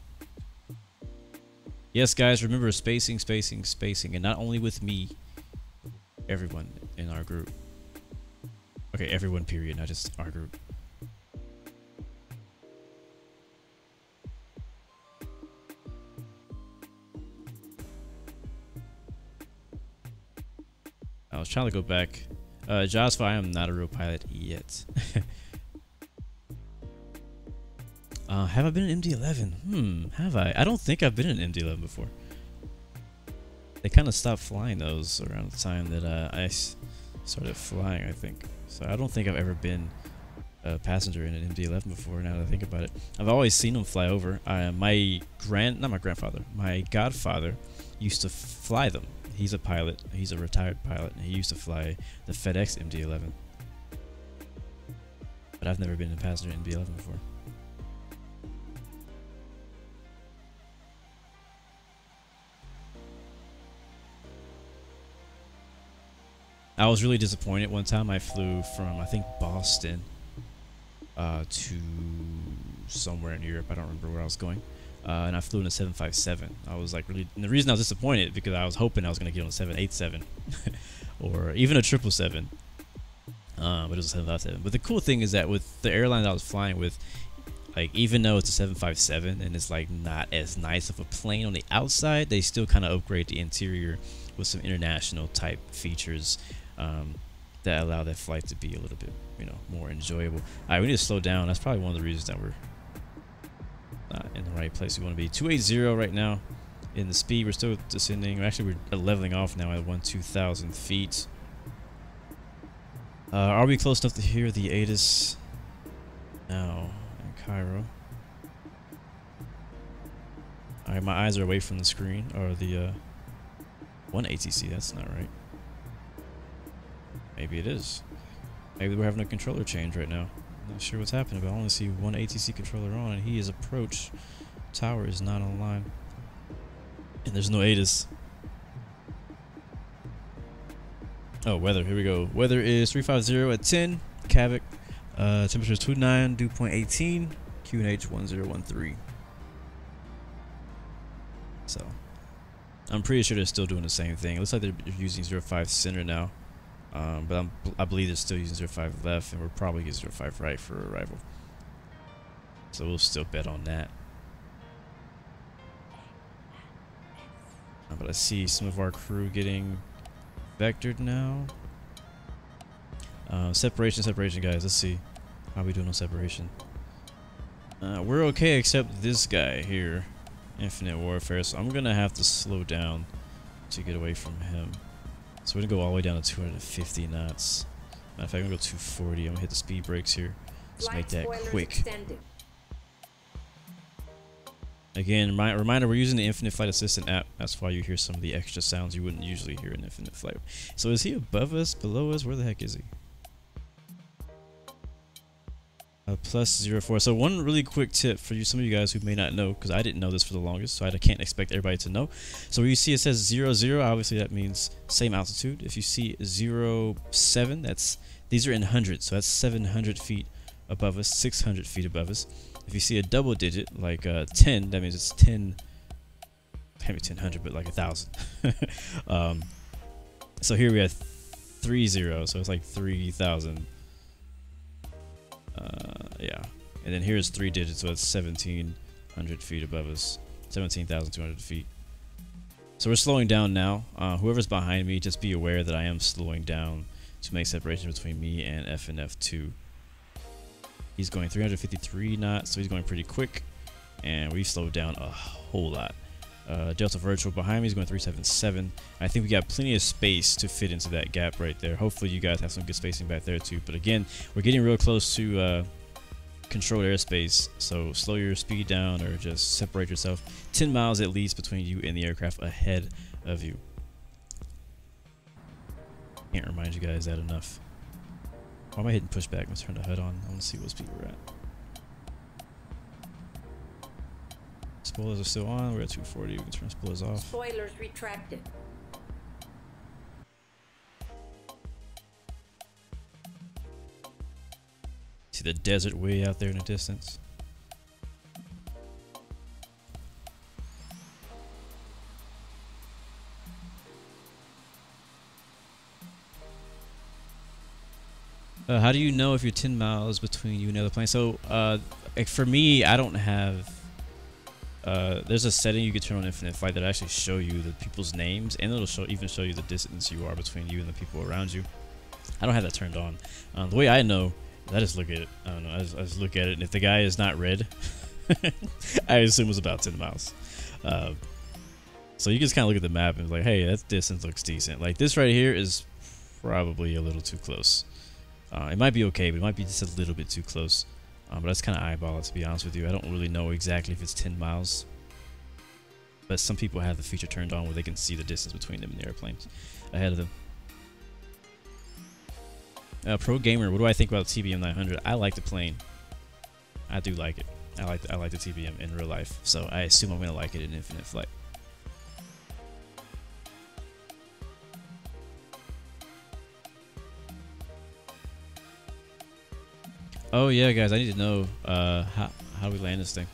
D: Yes, guys, remember spacing, and not only with me, everyone in our group. Okay, everyone, period, not just our group. I was trying to go back. Josfa, I am not a real pilot yet. Have I been in MD11? Have I? I don't think I've been in MD11 before. They kind of stopped flying those around the time that I started flying, I think. So I don't think I've ever been a passenger in an MD11 before, now that I think about it. I've always seen them fly over. My godfather used to fly them. He's a pilot. He's a retired pilot, and he used to fly the FedEx MD11. But I've never been a passenger in MD11 before. I was really disappointed. One time I flew from, I think, Boston to somewhere in Europe. I don't remember where I was going. And I flew in a 757. I was like really, and the reason I was disappointed because I was hoping I was going to get on a 787 or even a 777. But it was a 757. But the cool thing is that with the airline that I was flying with, like even though it's a 757 and it's like not as nice of a plane on the outside, they still kind of upgrade the interior with some international type features that allow that flight to be a little bit, you know, more enjoyable. All right, we need to slow down. That's probably one of the reasons that we're not in the right place we want to be. 280 right now in the speed. We're still descending. Actually, we're leveling off now at 2,000 feet. Are we close enough to hear the ATIS now in Cairo? All right, my eyes are away from the screen, or the one ATC. That's not right. Maybe it is. Maybe we're having a controller change right now. Not sure what's happening, but I only see one ATC controller on, and he is approach. Tower is not online, and there's no ATIS. Oh, weather. Here we go. Weather is 350 at 10. Kavik. Temperature is 29. Dew point 18. QNH 1013. So, I'm pretty sure they're still doing the same thing. It looks like they're using 05 center now. But I believe they're still using 05 left, and we're probably using 05 right for arrival. So we'll still bet on that. But I see some of our crew getting vectored now. Separation, guys. Let's see how we doing on separation. We're okay, except this guy here, Infinite Warfare. So I'm gonna have to slow down to get away from him. So we're gonna go all the way down to 250 knots. Matter of fact, I'm gonna go 240. I'm gonna hit the speed brakes here. Just make that quick. Again, reminder, we're using the Infinite Flight Assistant app. That's why you hear some of the extra sounds you wouldn't usually hear in Infinite Flight. So is he above us, below us? Where the heck is he? +04. So one really quick tip for you, some of you guys who may not know, because I didn't know this for the longest, so I can't expect everybody to know. So where you see it says 00, obviously that means same altitude. If you see 07, these are in hundreds, so that's 700 feet above us, 600 feet above us. If you see a double digit like 10, that means it's 10. Can't be 1000, but like 1,000. So here we have 30, so it's like 3,000. Yeah, and then here's 3 digits, so it's 1,700 feet above us, 17,200 feet. So we're slowing down now. Whoever's behind me, just be aware that I am slowing down to make separation between me and FNF2. He's going 353 knots, so he's going pretty quick, and we've slowed down a whole lot. Delta Virtual behind me is going 377. I think we got plenty of space to fit into that gap right there. Hopefully you guys have some good spacing back there too. But again, we're getting real close to controlled airspace, so slow your speed down or just separate yourself 10 miles at least between you and the aircraft ahead of you. Can't remind you guys that enough. Why am I hitting pushback? Let's turn the HUD on. I want to see what speed we're at. Spoilers are still on. We're at 240. We can turn spoilers off.
F: Spoilers retracted.
D: See the desert way out there in the distance. How do you know if you're 10 miles between you and the other plane? So, like for me, I don't have. There's a setting you can turn on Infinite Flight that actually show you the people's names, and it'll even show you the distance you are between you and the people around you. I don't have that turned on. The way I know is I just look at it. I don't know. I just look at it, and if the guy is not red, I assume it's about 10 miles. So you just kind of look at the map and be like, hey, that distance looks decent. Like this right here is probably a little too close. It might be okay, but it might be just a little bit too close. But that's kind of eyeball it, to be honest with you. I don't really know exactly if it's 10 miles. But some people have the feature turned on where they can see the distance between them and the airplanes ahead of them. Pro Gamer, what do I think about the TBM 900? I like the plane. I do like it. I like the TBM in real life. So I assume I'm going to like it in Infinite Flight. Oh yeah, guys, I need to know how do we land this thing.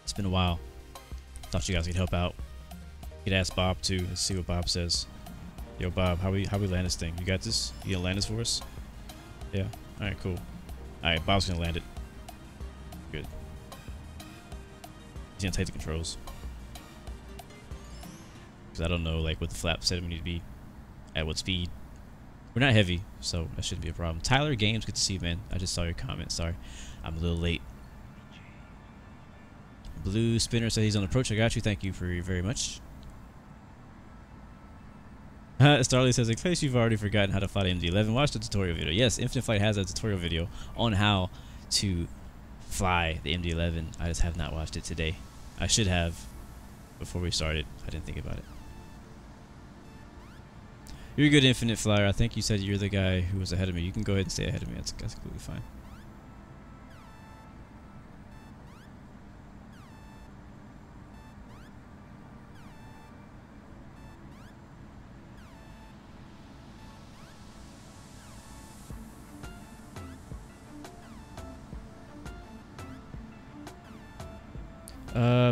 D: It's been a while. Thought you guys could help out. You could ask Bob too and see what Bob says. Yo, Bob, how we land this thing? You got this? You gonna land this for us? Yeah. All right, cool. All right, Bob's gonna land it. Good. He's gonna take the controls. Cause I don't know like what the flap setting need to be, at what speed. We're not heavy, so that shouldn't be a problem. Tyler Games, good to see you, man. I just saw your comment. Sorry, I'm a little late. Blue Spinner said he's on approach. I got you. Thank you very much. Starly says, in case you've already forgotten how to fly the MD11, watch the tutorial video. Yes, Infinite Flight has a tutorial video on how to fly the MD11. I just have not watched it today. I should have before we started. I didn't think about it. You're a good Infinite Flyer. I think you said you're the guy who was ahead of me. You can go ahead and stay ahead of me. That's completely fine.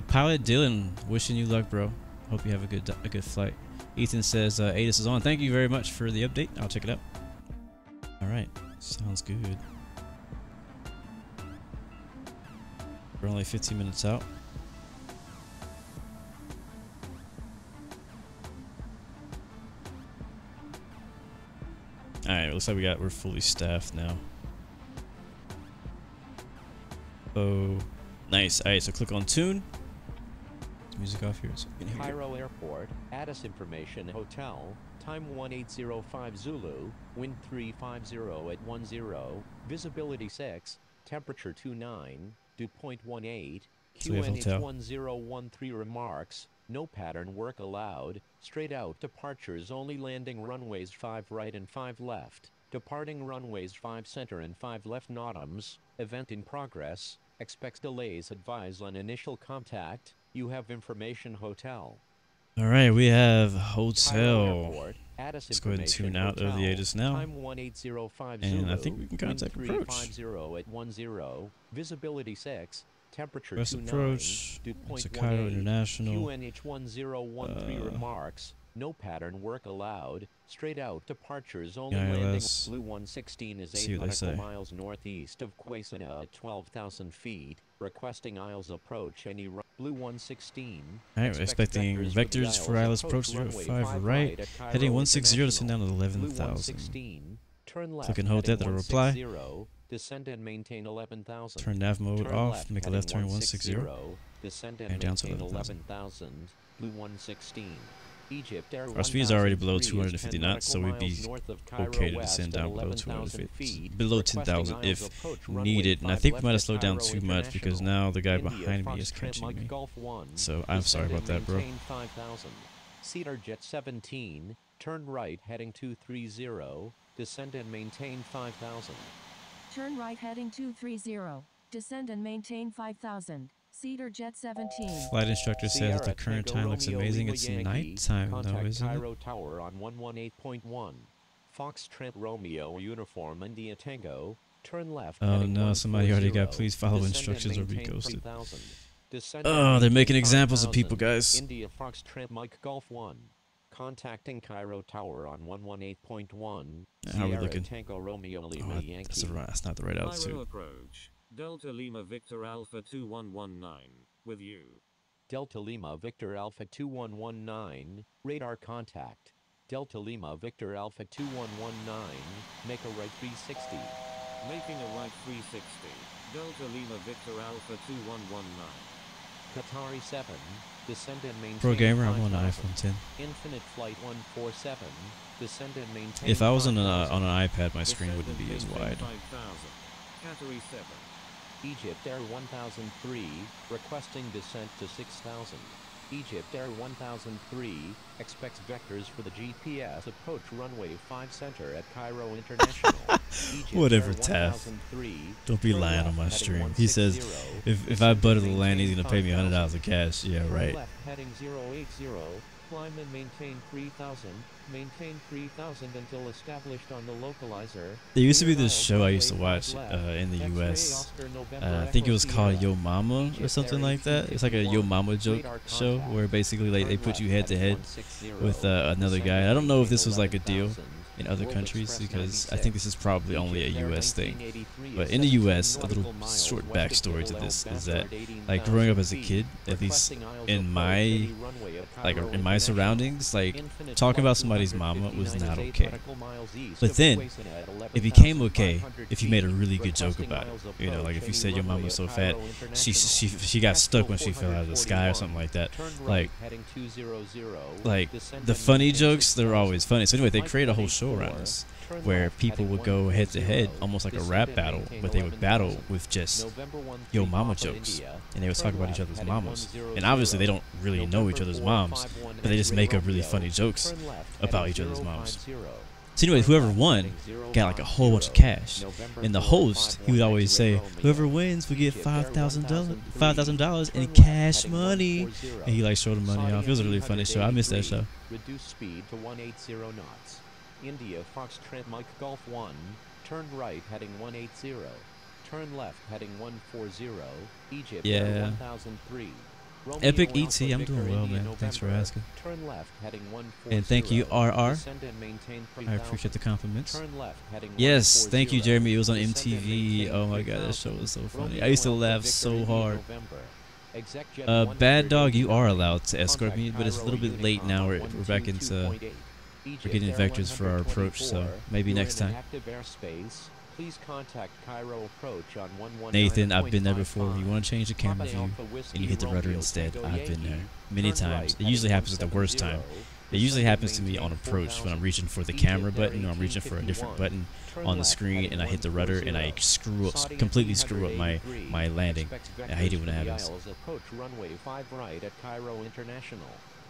D: Pilot Dylan, wishing you luck, bro. Hope you have a good flight. Ethan says ADAS is on. Thank you very much for the update. I'll check it out. All right, sounds good. We're only 15 minutes out. All right, looks like we're fully staffed now. Oh, nice. All right, so click on tune. Music off here so you can hear
E: Cairo Airport, ADAS information, hotel, time 1805 Zulu, wind 350 at 10, visibility 6, temperature 29, Dew point 18.
D: So we have hotel.
E: QNH1013 remarks, no pattern work allowed, straight out departures only, landing runways 5 right and 5 left, departing runways 5 center and 5 left. NOTAMs, event in progress, expects delays, advise on initial contact, you have information. Hotel.
D: All right, we have
E: Cairo
D: hotel.
E: Airport,
D: Let's go ahead and tune out of the ATIS now.
E: Time 18050,
D: And I think we can contact
E: wind
D: approach.
E: 350 at 10, visibility 6, temperature
D: West
E: 29,
D: approach.
E: dew
D: It's
E: point
D: a Cairo
E: 18.
D: International.
E: QNH1013 remarks, no pattern work allowed, straight out departures only, landing.
D: ILS.
E: Blue 116 is
D: See
E: 8
D: what they say.
E: nautical miles northeast of Quasina at 12,000 feet, requesting ILS approach any Blue 116.
D: Alright, we're expecting vectors for ILS approach 05 right, heading 160 to send down to 11,000.
E: Turn left,
D: Click and hold that, that'll reply.
E: 160, descend and maintain 11,000.
D: Turn nav mode
E: Turn
D: off,
E: left,
D: make a
E: heading
D: left turn 160.
E: descend
D: and
E: and
D: down to
E: maintain
D: 11,000.
E: 11,000. Blue 116. Egypt Air
D: Our speed is already below
E: 1003 is 10
D: 250 knots, so we'd be
E: nautical miles north of Cairo
D: okay to
E: west
D: descend
E: at
D: down below
E: 11,000
D: 250,
E: feet,
D: below
E: requesting
D: 10,000
E: ILS
D: if
E: approach runway
D: needed. And I
E: 5
D: think we
E: left
D: might have
E: at
D: slowed down
E: Cairo
D: too much because
E: International.
D: now the guy
E: India,
D: behind me is
E: Foxtrot
D: catching
E: Mike
D: me.
E: Golf 1,
D: So I'm sorry
E: descend
D: about that,
E: and
D: bro.
E: maintain 5,000. Cedar Jet 17, turn right heading 230, descend and maintain 5,000.
G: Turn right heading 230. Descend and maintain 5,000. Cedar Jet 17.
D: Flight instructor says
E: Sierra
D: the current
E: Tango
D: time looks
E: Romeo
D: amazing.
E: Lima
D: It's
E: Yankee,
D: nighttime though,
E: contact
D: isn't it?
E: Cairo Tower on 118.1. Foxtrot Romeo Uniform India Tango, turn left.
D: Oh
E: heading
D: no, somebody already got
E: 140,
D: please follow
E: descend
D: instructions or
E: and
D: be
E: maintain
D: ghosted.
E: 3,000. Descend and
D: Oh, they're
E: maintain
D: making examples of people,
E: 5,000.
D: guys.
E: India Foxtrot Mike Golf 1. Contacting Cairo Tower on 118.1.
D: How are we
E: Sierra
D: looking?
E: Tango Romeo
D: Oh,
E: Lima Yankee.
D: that's not the right
H: Cairo
D: altitude.
H: approach. Delta Lima Victor Alpha 2119. With you.
E: Delta Lima Victor Alpha 2119, radar contact. Delta Lima Victor Alpha 2119, make a right 360.
H: Making a right 360. Delta Lima Victor Alpha 2119.
E: Qatari 7, descend and maintain
D: Pro gamer, I'm on an
E: 5,000.
D: iPhone 10.
E: Infinite Flight 147, descend and maintain
D: If I was on
E: 5,000.
D: an iPad, my screen wouldn't be as wide.
H: 5,000. Qatari 7.
E: Egypt Air 1003, requesting descent to 6,000. Egypt Air 1003 expects vectors for the GPS approach runway 5 center at Cairo International. Egypt
D: Whatever,
E: Air
D: Taff.
E: 1003,
D: Don't be
E: turn
D: lying on
E: left,
D: my
E: heading
D: stream. He says,
E: 160,
D: if I
E: descend
D: butted
E: and
D: the land, he's
E: maintain
D: gonna pay me
E: 5,000.
D: $100 of cash. Yeah,
E: Turn
D: right.
E: left heading 080, climb and maintain 3,000, maintain 3,000 until established on the localizer.
D: There used to be
E: Clear
D: this
E: miles,
D: show I used to
E: runway
D: watch
E: 5 left.
D: in the
E: X-ray
D: US.
E: Oscar November
D: I think it was
E: Echo
D: called
E: Sierra.
D: Yo Mama or
E: Egypt
D: something
E: Air
D: like that. It's like a Yo
E: 1851,
D: Mama joke
E: radar
D: show
E: contact.
D: where basically like they
E: Turn
D: put you
E: left,
D: head to
E: heading
D: head
E: 160,
D: with another
E: descend
D: guy.
E: and
D: I don't know if
E: maintain
D: this was like a deal
E: 11,000.
D: in other
E: World
D: countries
E: Express
D: because I
E: 96.
D: think this is probably only a
E: Egypt Air
D: US thing.
E: 1983
D: But
E: is
D: in the
E: 17
D: US, a little
E: nautical miles
D: short
E: west of
D: backstory to
E: Gilgal
D: this is
E: Bastard,
D: that like growing up as a
E: 18,000
D: kid,
E: feet,
D: at least
E: requesting ILS
D: in
E: approach
D: my
E: any runway at
D: like
E: Cairo
D: in my
E: International.
D: surroundings, like
E: Infinite
D: talking
E: Flight
D: about somebody's mama was
E: 259
D: not
E: is 8
D: okay.
E: nautical miles east
D: But
E: of
D: then
E: Quasina at
D: it became okay
E: 11,500
D: if you made a
E: feet,
D: really good joke
E: requesting
D: about it.
E: ILS
D: You know, like if you
E: approach
D: said
E: any
D: your mama
E: runway
D: was so
E: at
D: fat,
E: Cairo
D: she
E: International.
D: got stuck when she
E: Astro
D: fell out of the sky or
E: 441,
D: something like that.
E: turn right,
D: Like
E: heading 200,
D: like
E: descend
D: the
E: and
D: funny
E: maintain
D: jokes, they were
E: 6,000.
D: always funny. So anyway, they
E: Flight
D: created a whole show
E: 24,
D: around this
E: turn
D: where
E: left,
D: people
E: heading
D: would go head to head,
E: 140,
D: almost like a
E: descend
D: rap
E: and
D: battle,
E: maintain
D: but they would battle
E: 11,000.
D: with just
E: November 13
D: yo mama
E: Papa
D: jokes,
E: India,
D: and they would talk
E: turn
D: about each
E: left,
D: other's
E: heading
D: mamas.
E: 100,
D: And obviously they don't really know each
E: November
D: other's
E: 4
D: moms,
E: 51
D: but they just
E: X-ray
D: make up really
E: Romeo,
D: funny jokes
E: turn left,
D: about
E: heading
D: each other's moms.
E: 050.
D: So anyway, whoever won got like a whole bunch of cash. And the host, he would always say, whoever wins will get $5,000 in cash money. And he like showed the money off. It was a really funny show. I missed that show.
E: Reduce speed to 180 knots. India Foxtrot Mike Golf 1, turn right heading 180. Turn left heading 140. Egypt
D: Yeah.
E: Air 1003. Romeo
D: Epic
E: Alpha
D: ET, I'm
E: Victor
D: doing well,
E: India
D: man. Thanks for
E: November.
D: asking.
E: Turn left heading 140.
D: And thank you, RR.
E: Descend and maintain
D: I
E: 3,000.
D: appreciate the compliments.
E: Turn left heading
D: Yes, thank you,
E: 140.
D: Jeremy. It was on
E: Descend and
D: MTV.
E: maintain
D: Oh my god, that
E: 3,000.
D: show was so funny.
E: Romeo
D: I used to
E: Alpha
D: laugh
E: Victor
D: so
E: India
D: hard.
E: November. Exec Jet
D: Bad Dog, you
E: 189.
D: are allowed to escort
E: Contact
D: me, but it's a
E: Cairo
D: little bit late
E: Unicom
D: now. We're back into
E: 122.8.
D: we're
E: Egypt
D: getting
E: Air
D: vectors for our approach, so
E: 124.
D: maybe
E: You're
D: next
E: in
D: time.
E: active airspace. Please contact Cairo approach on 119.55.
D: Nathan, I've been there before. You want to change the camera
E: Papa
D: view,
E: Alpha Whiskey
D: and you hit the rudder
E: Romeo
D: instead.
E: Tango
D: I've been
E: Yankee.
D: there many
E: Turn
D: times.
E: right
D: It usually
E: heading
D: happens at the worst time.
E: 170.
D: It usually happens to me on approach when I'm reaching for the camera button or I'm reaching for a different button on the screen and I hit the rudder and I completely screw up my landing. I hate it when it happens.
E: Approach runway 5 right at Cairo International.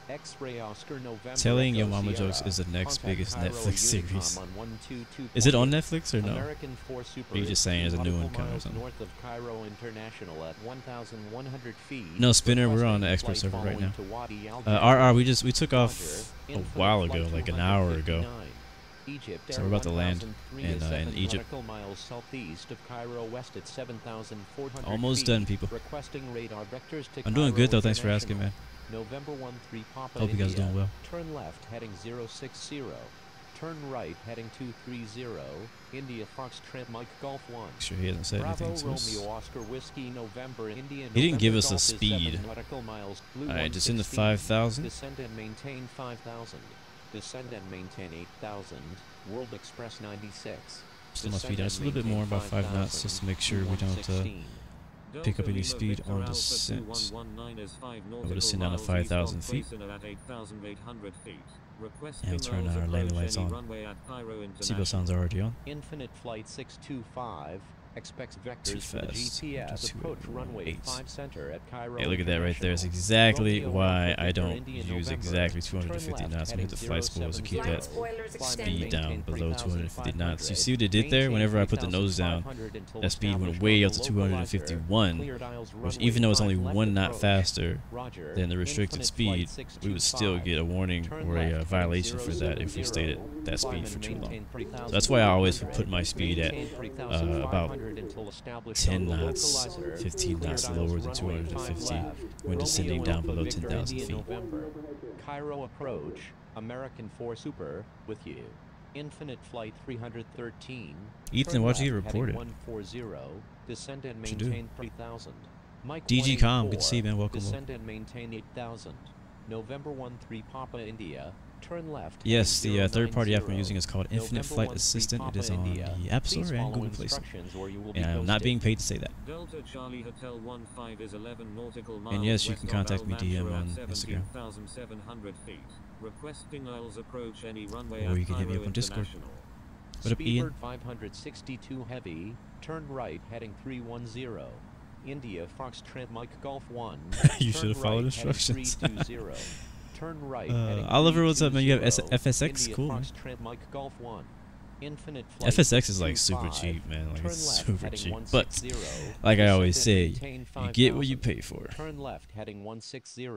E: X-ray Oscar November.
D: Telling Yo Mama Jokes is the next biggest Netflix series. Is it on Netflix or no? Or are you just saying it's a new one coming or something?
E: North of Cairo International at 1,100 feet.
D: No, Spinner, we're on the expert server right now. RR, we took off a while ago, like an hour ago. So we're about to land in Egypt.
E: Miles southeast of Cairo, west at 7,400
D: Almost done, people.
E: Requesting radar vectors to
D: I'm doing
E: Cairo
D: good though. Thanks for asking, man.
E: November 13 Papa
D: Hope you guys are
E: India.
D: doing well.
E: Turn left heading 060. Turn right heading 230. India Foxtrot Mike Golf 1.
D: Make sure he hasn't said
E: Bravo
D: anything to us.
E: Romeo Oscar Whiskey November India.
D: He didn't give us a
E: Golf is
D: speed.
E: 7 nautical miles. Blue
D: Alright, descend to
E: 116.
D: 5,000.
E: Descend and maintain 5,000. Descend and maintain 8,000. World Express 96.
D: Still my speed. Just a little bit more, about 5 knots, just to make sure we don't pick up any speed on descent. We'll descend down to 5,000 feet. And we'll turn our landing lights on. Seatbelt sounds are already on.
E: Infinite Flight 625 expects
D: Too
E: vectors for the
D: fast.
E: GPS approach runway
D: 8.
E: 5 center at Cairo.
D: Hey, look at that right there. It's exactly why I don't use exactly 250 knots when I hit the flight schools to keep that speed down below 250 knots. You see what it did there? Whenever I put the nose down, that speed went way up to 251, which even though it's only 1 knot faster than the restricted speed, we would still get a warning or a violation for that if we stayed at that speed for too long. So that's why I always put my speed at about 10 knots, 15 knots lower than 250 when descending down below 10,000 feet.
E: Cairo approach, American 4 Super with you. Infinite Flight 313.
D: Ethan, why'd you get reported?
E: 140. Descend and
D: What'd you do?
E: maintain 3,000. Mike
D: DG Com, good to see you, man. Welcome.
E: Descend and maintain 8,000. November 13 Papa India. Turn left.
D: Yes, the third-party app I'm
E: 090.
D: using is called Infinite
E: November
D: Flight
E: 13
D: Assistant. It
E: Papa
D: is on
E: India.
D: the App Store
E: Please
D: and
E: follow
D: Google Play Store.
E: instructions or you will be
D: And I'm not
E: ghosted.
D: being paid to say that.
H: Delta Charlie Hotel 15 is 11 nautical miles.
D: And yes, you
H: west
D: can
H: of
D: contact me
H: Al-Mansour
D: DM on
H: at
D: Instagram.
H: 17,700 feet. Requesting Isles approach any runway
D: Or
H: at
D: you can hit me
H: Cairo
D: up on Discord.
H: International.
D: What up, Ian?
E: Speedbird 562 heavy, turn right heading 310. India Foxtrot Mike Golf 1.
D: You
E: turn
D: should have followed
E: right,
D: instructions.
E: heading 320. Turn right heading
D: Oliver, what's up, man? You have
E: 320.
D: FSX?
E: India
D: Cool, man.
E: Foxtrot Mike Golf 1. Infinite Flight
D: FSX is like super
E: 625.
D: cheap, man. Like
E: Turn
D: it's
E: left,
D: super
E: heading
D: cheap.
E: 160.
D: But like I always
E: Descend and
D: say,
E: maintain
D: you get what you
E: 5,000.
D: pay for.
E: Turn left heading 160.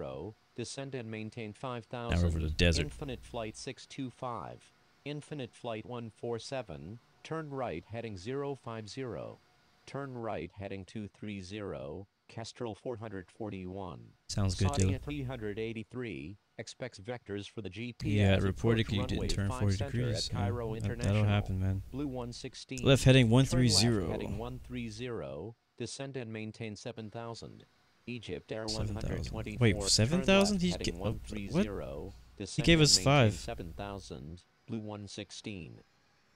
E: Descend and maintain 5,000.
D: Now we're over the desert.
E: Infinite Flight 625. Infinite Flight 147. Turn right heading 050. Turn right heading 230. Kestrel 441.
D: Sounds good,
E: Saudi
D: Dylan.
E: at 383. Expects vectors for the GPS.
D: Yeah, it reported
E: approach
D: you didn't
E: runway
D: turn
E: 5
D: 40
E: center
D: degrees.
E: At Cairo
D: That'll
E: International.
D: happen, man.
E: Blue 116.
D: Left heading
E: Turn
D: 130.
E: left heading 130. Descend and maintain 7,000. Egypt Air 124.
D: Wait, 7,000? He
E: Heading
D: what?
E: 130. Descend
D: gave
E: and
D: us
E: maintain
D: 5.
E: 7,000. Blue 116.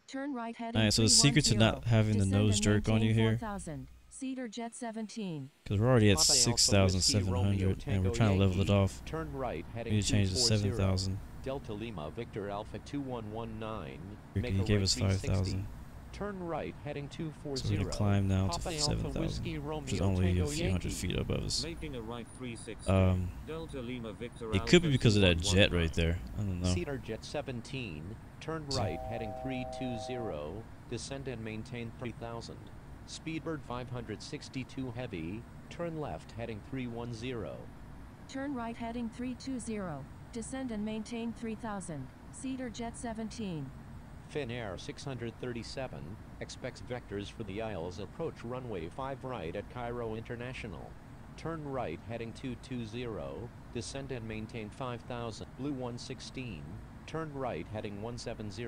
G: Turn right heading
D: Alright, so the secret to not having the
G: Descend
D: nose
G: and
D: jerk on you
G: maintain
D: here,
G: 4,000. Cedar Jet 17.
D: because we're already at
E: Papa Alpha Whiskey
D: 6,700 and
E: Tango
D: we're trying to level it
E: Yankee.
D: off.
E: Turn right
D: We
E: heading
D: need to change to
E: 240.
D: 7,000.
E: Delta Lima Victor Alpha 2119.
D: He
E: Make a
D: gave
E: right
D: us
E: 360.
D: 5,000.
E: Turn right heading 240.
D: So we can climb now to
E: Papa Alpha
D: 7,000,
E: Whiskey
D: which is
E: Romeo
D: only a
E: Tango
D: few hundred
E: Yankee.
D: feet above us.
H: Making a right 360. Delta Lima Victor
D: It could be
H: Alpha
D: because of that
H: 2119.
D: jet right there. I don't know.
E: Cedar Jet 17. Turn right heading 320. Descend and maintain 3,000. Speedbird 562 heavy. Turn left heading 310.
G: Turn right heading 320. Descend and maintain 3,000. Cedar Jet 17.
E: Finnair 637 expects vectors for the Isles. Approach runway 5 right at Cairo International. Turn right heading 220. Descend and maintain 5,000. Blue 116. Turn right heading 170.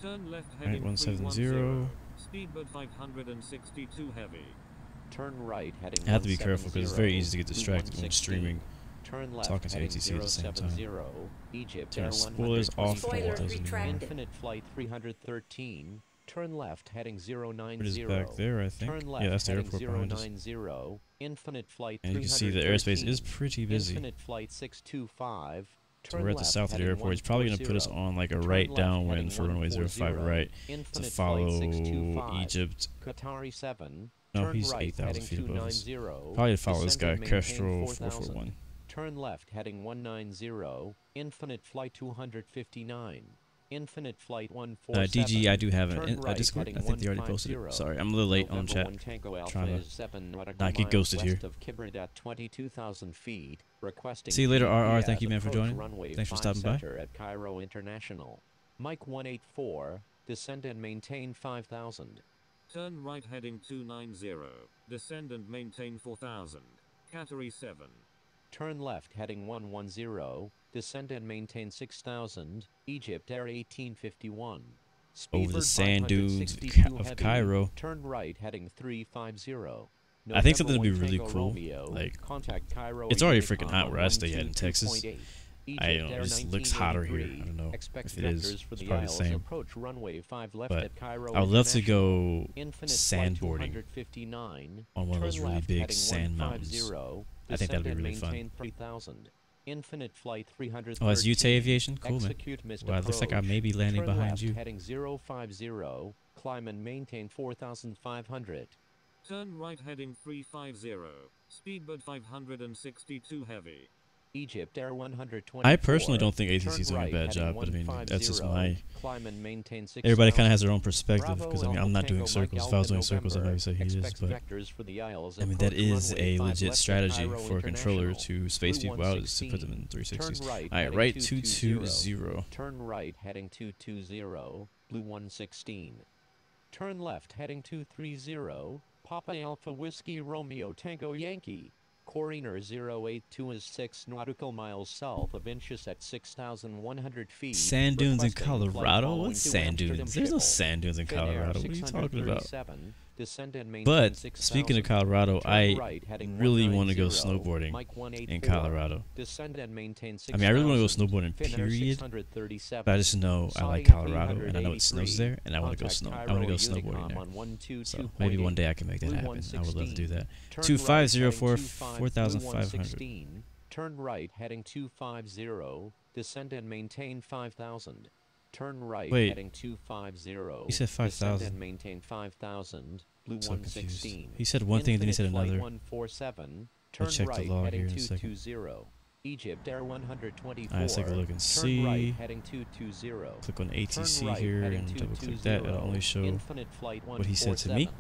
H: Turn left
D: Alright,
H: heading
D: 170.
H: 310. Speedbird 562 heavy.
E: Turn right heading
D: I have to be careful because it's very
E: 170.
D: easy to get distracted when
E: 116.
D: streaming.
E: Turn left
D: talking to
E: heading
D: ATC at the same time.
E: 070. Egypt
D: Turn
E: Air
D: spoilers off for
E: 124.
F: Spoilers
D: those of you who
F: retracted.
E: Infinite Flight 313. Turn left heading 090.
D: It is back there, I think.
E: Turn left
D: Yeah, that's the
E: heading
D: airport behind us.
E: 090. Infinite Flight
D: And you can see the
E: 313.
D: airspace is pretty busy.
E: Infinite Flight 625.
D: So we're at the south of the airport. He's probably going to put us on like a right downwind for runway 05 right to follow Egypt.
E: Qatari 7.
D: No, he's 8,000 feet above us. Probably to follow this guy, Kestrel 441.
E: Turn left heading 190. Infinite Flight 259. Infinite Flight 147.
D: DG, I do have a Discord. I think they already posted it. Sorry, I'm a little late on chat. Trying to not get ghosted here. See you later, RR. Thank you, man, for joining. Thanks for stopping by.
E: At Cairo International. Mike 184. Descend and maintain 5,000.
H: Turn right heading 290. Descend and maintain 4000. Qatari 7.
E: Turn left heading 110. Descend and maintain 6,000. Egypt Air 1851.
D: Over the sand dunes of Cairo.
E: Turn right heading 350.
D: I think something would be really cool. Like, it's already freaking hot where I stay at in Texas. I don't know, it just looks hotter here. I don't know if it is. It's probably the same. But I would love to go sandboarding on one of those really big sand mountains. I think that would be really fun.
E: Infinite Flight 300.
D: Oh, that's Utah Aviation? Cool, man. Wow, it looks like I may be landing behind you.
E: Heading 050. Climb and maintain 4,500.
H: Turn right heading 350. Speedbird 562 heavy.
E: Egypt Air 124.
D: I personally don't think ATC's doing a bad job, but I mean, that's just my... Everybody kind of has their own perspective, because I mean, I'm not doing circles. If I was doing circles, I'd maybe say he is, but... I mean, that is a legit strategy for a controller to space people out, is to put them in 360s. Alright, right 220.
E: Turn right heading 220. Blue 116. Turn left heading 230. Papa Alpha Whiskey Romeo Tango Yankee. Coriner 082 is 6 nautical miles south of Inchus at 6,100 feet.
D: Sand dunes in Colorado? What sand dunes? There's no sand dunes in Colorado. What are you talking about? But speaking of Colorado, I really want to go snowboarding in Colorado. I mean, I really want to go snowboarding, period. But I just know I like Colorado, and I know it snows there, and I want to go snowboarding there. So maybe one day I can make that happen. I would love to do that. 2504 4,500.
E: Turn right heading 250. Descend and maintain 5,000. Turn right heading 250.
D: He said 5,000.
E: And maintain 5,000. Blue
D: so
E: 116.
D: Confused. He said one thing, then he said another.
E: 147. Turn
D: I'll check
E: right
D: the log
E: heading
D: here in a second.
E: 220. Egypt Air 124.
D: Alright, let's take a look and see.
E: Turn right heading 220.
D: Click on ATC here and double click that. It'll only show what he said to me.